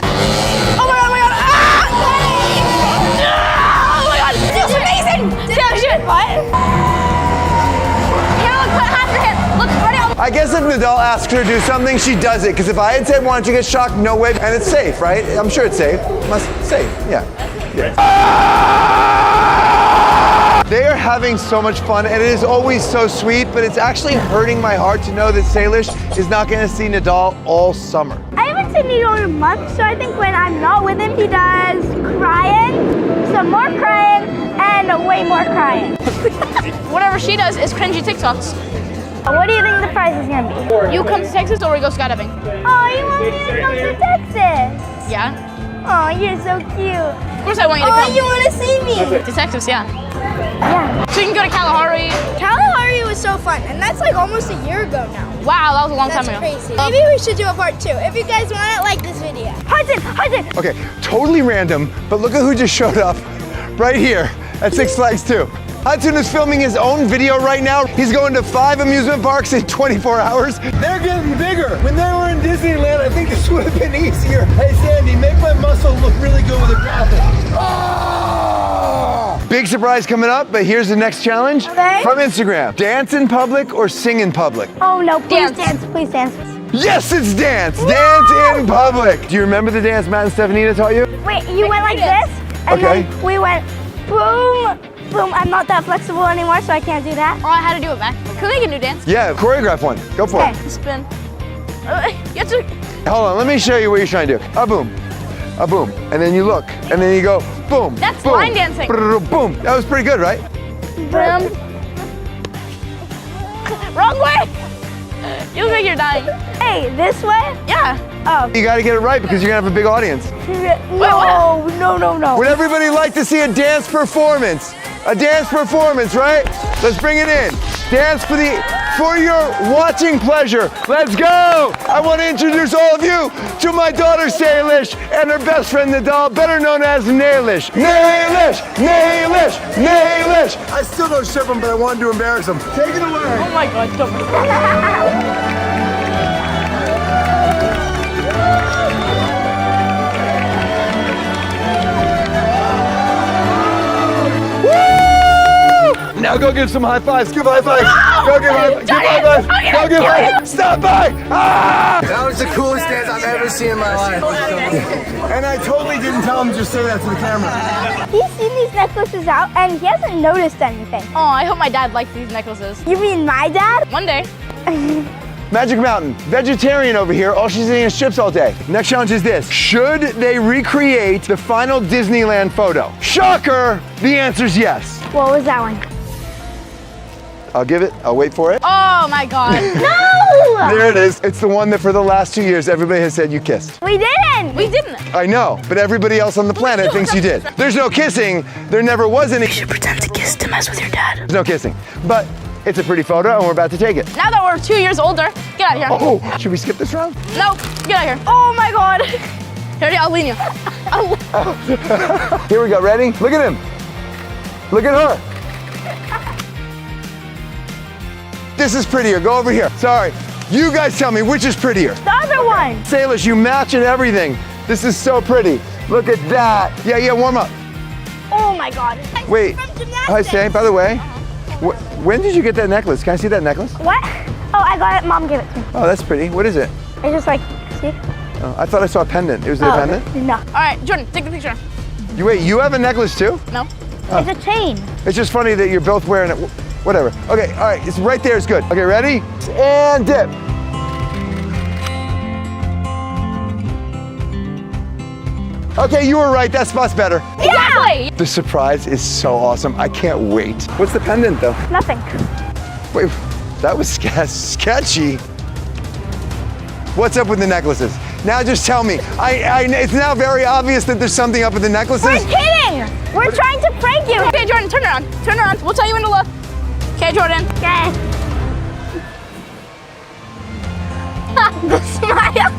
Oh my god. Oh my god. This is amazing. Shit. What? Here, look, put half your hand. Look, ready? I guess if Nadal asks her to do something, she does it. Because if I had said, why don't you get shocked? No way. And it's safe, right? I'm sure it's safe. Safe, yeah. They are having so much fun, and it is always so sweet, but it's actually hurting my heart to know that Salish is not going to see Nadal all summer. I haven't seen Needle in a month, so I think when I'm not with him, he does crying, some more crying, and way more crying. Whatever she does is cringy TikToks. What do you think the prize is going to be? You come to Texas or we go skydiving? Oh, you want me to come to Texas? Yeah. Oh, you're so cute. Of course I want you to come. Oh, you want to see me? To Texas, yeah. Yeah. So you can go to Kalahari. Kalahari was so fun, and that's like almost a year ago now. Wow, that was a long time ago. That's crazy. Maybe we should do a part 2. If you guys want it, like this video. Hudson! Okay, totally random, but look at who just showed up right here at Six Flags 2. Hudson is filming his own video right now. He's going to 5 amusement parks in 24 hours. They're getting bigger. When they were in Disneyland, I think this would have been easier. Hey, Sandy, make my muscle look really good with a graphic. Big surprise coming up, but here's the next challenge from Instagram. Dance in public or sing in public? Oh no, please dance, please dance. Yes, it's dance! Dance in public! Do you remember the dance Matt and Stefanita taught you? Wait, you went like this, and then we went boom, boom. I'm not that flexible anymore, so I can't do that. Oh, I had to do it back. Can we make a new dance? Yeah, choreograph one. Go for it. Spin. You have to... Hold on, let me show you what you're trying to do. A boom, and then you look, and then you go boom. That's boom, line dancing. Boom. That was pretty good, right? Boom. Wrong way. You look like you're dying. Hey, this way? Yeah. Oh. You gotta get it right because you're gonna have a big audience. No. Would everybody like to see a dance performance? A dance performance, right? Let's bring it in. Dance for your watching pleasure. Let's go! I want to introduce all of you to my daughter Salish and her best friend Nadal, better known as Nailish. Nailish! I still don't ship them, but I wanted to embarrass them. Take it away. Oh my god, stop. Now go give some high fives. Give high fives. Go give high fives. Go give high fives. Stop by. That was the coolest dance I've ever seen in my life. And I totally didn't tell him to just say that to the camera. He's seen these necklaces out and he hasn't noticed anything. Oh, I hope my dad likes these necklaces. You mean my dad? One day. Magic Mountain, vegetarian over here. All she's eating is chips all day. Next challenge is this. Should they recreate the final Disneyland photo? Shocker, the answer's yes. What was that one? I'll give it, I'll wait for it. Oh my god. No! There it is. It's the one that for the last 2 years, everybody has said you kissed. We didn't! We didn't. I know, but everybody else on the planet thinks you did. There's no kissing. There never was any. You should pretend to kiss to mess with your dad. There's no kissing. But it's a pretty photo and we're about to take it. Now that we're 2 years older, get out of here. Oh, should we skip this round? No, get out of here. Oh my god. Here, I'll lean you. Here we go, ready? Look at him. Look at her. This is prettier, go over here. Sorry, you guys tell me which is prettier. The other one. Salish, you match and everything. This is so pretty. Look at that. Yeah, warm up. Oh my god. Wait, hi Say, by the way, when did you get that necklace? Can I see that necklace? What? Oh, I got it, Mom gave it to me. Oh, that's pretty. What is it? It's just like, see? Oh, I thought I saw a pendant. Was it a pendant? No. All right, Jordan, take the picture. Wait, you have a necklace too? No. Oh. It's a chain. It's just funny that you're both wearing it. Whatever. Okay, all right, it's right there, it's good. Okay, ready? And dip. Okay, you were right, that spot's better. Exactly! The surprise is so awesome, I can't wait. What's the pendant though? Nothing. Wait, that was sketchy. What's up with the necklaces? Now just tell me. It's now very obvious that there's something up with the necklaces. We're kidding! doing? We're trying to prank you. Okay, Jordan, turn around. Turn around. We'll tell you when to look. Okay, Jordan. Okay. The smile.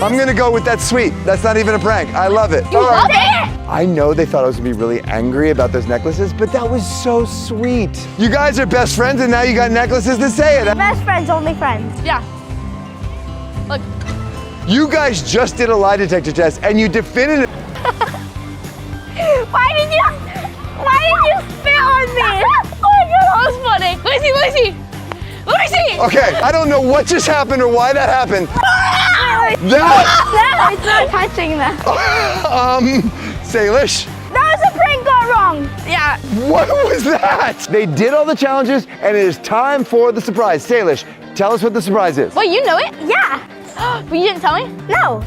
I'm gonna go with that sweet. That's not even a prank. I love it. You love it? I know they thought I was gonna be really angry about those necklaces, but that was so sweet. You guys are best friends and now you got necklaces to say it. Best friends, only friends. Yeah. Look. You guys just did a lie detector test and you definitively. Why did you spit on me? Oh my God, that was funny. Let me see. Let me see. Okay, I don't know what just happened or why that happened. No, it's not touching that. Salish. That was a prank gone wrong. Yeah. What was that? They did all the challenges and it is time for the surprise. Salish, tell us what the surprise is. Wait, you know it? Yeah. But you didn't tell me? No.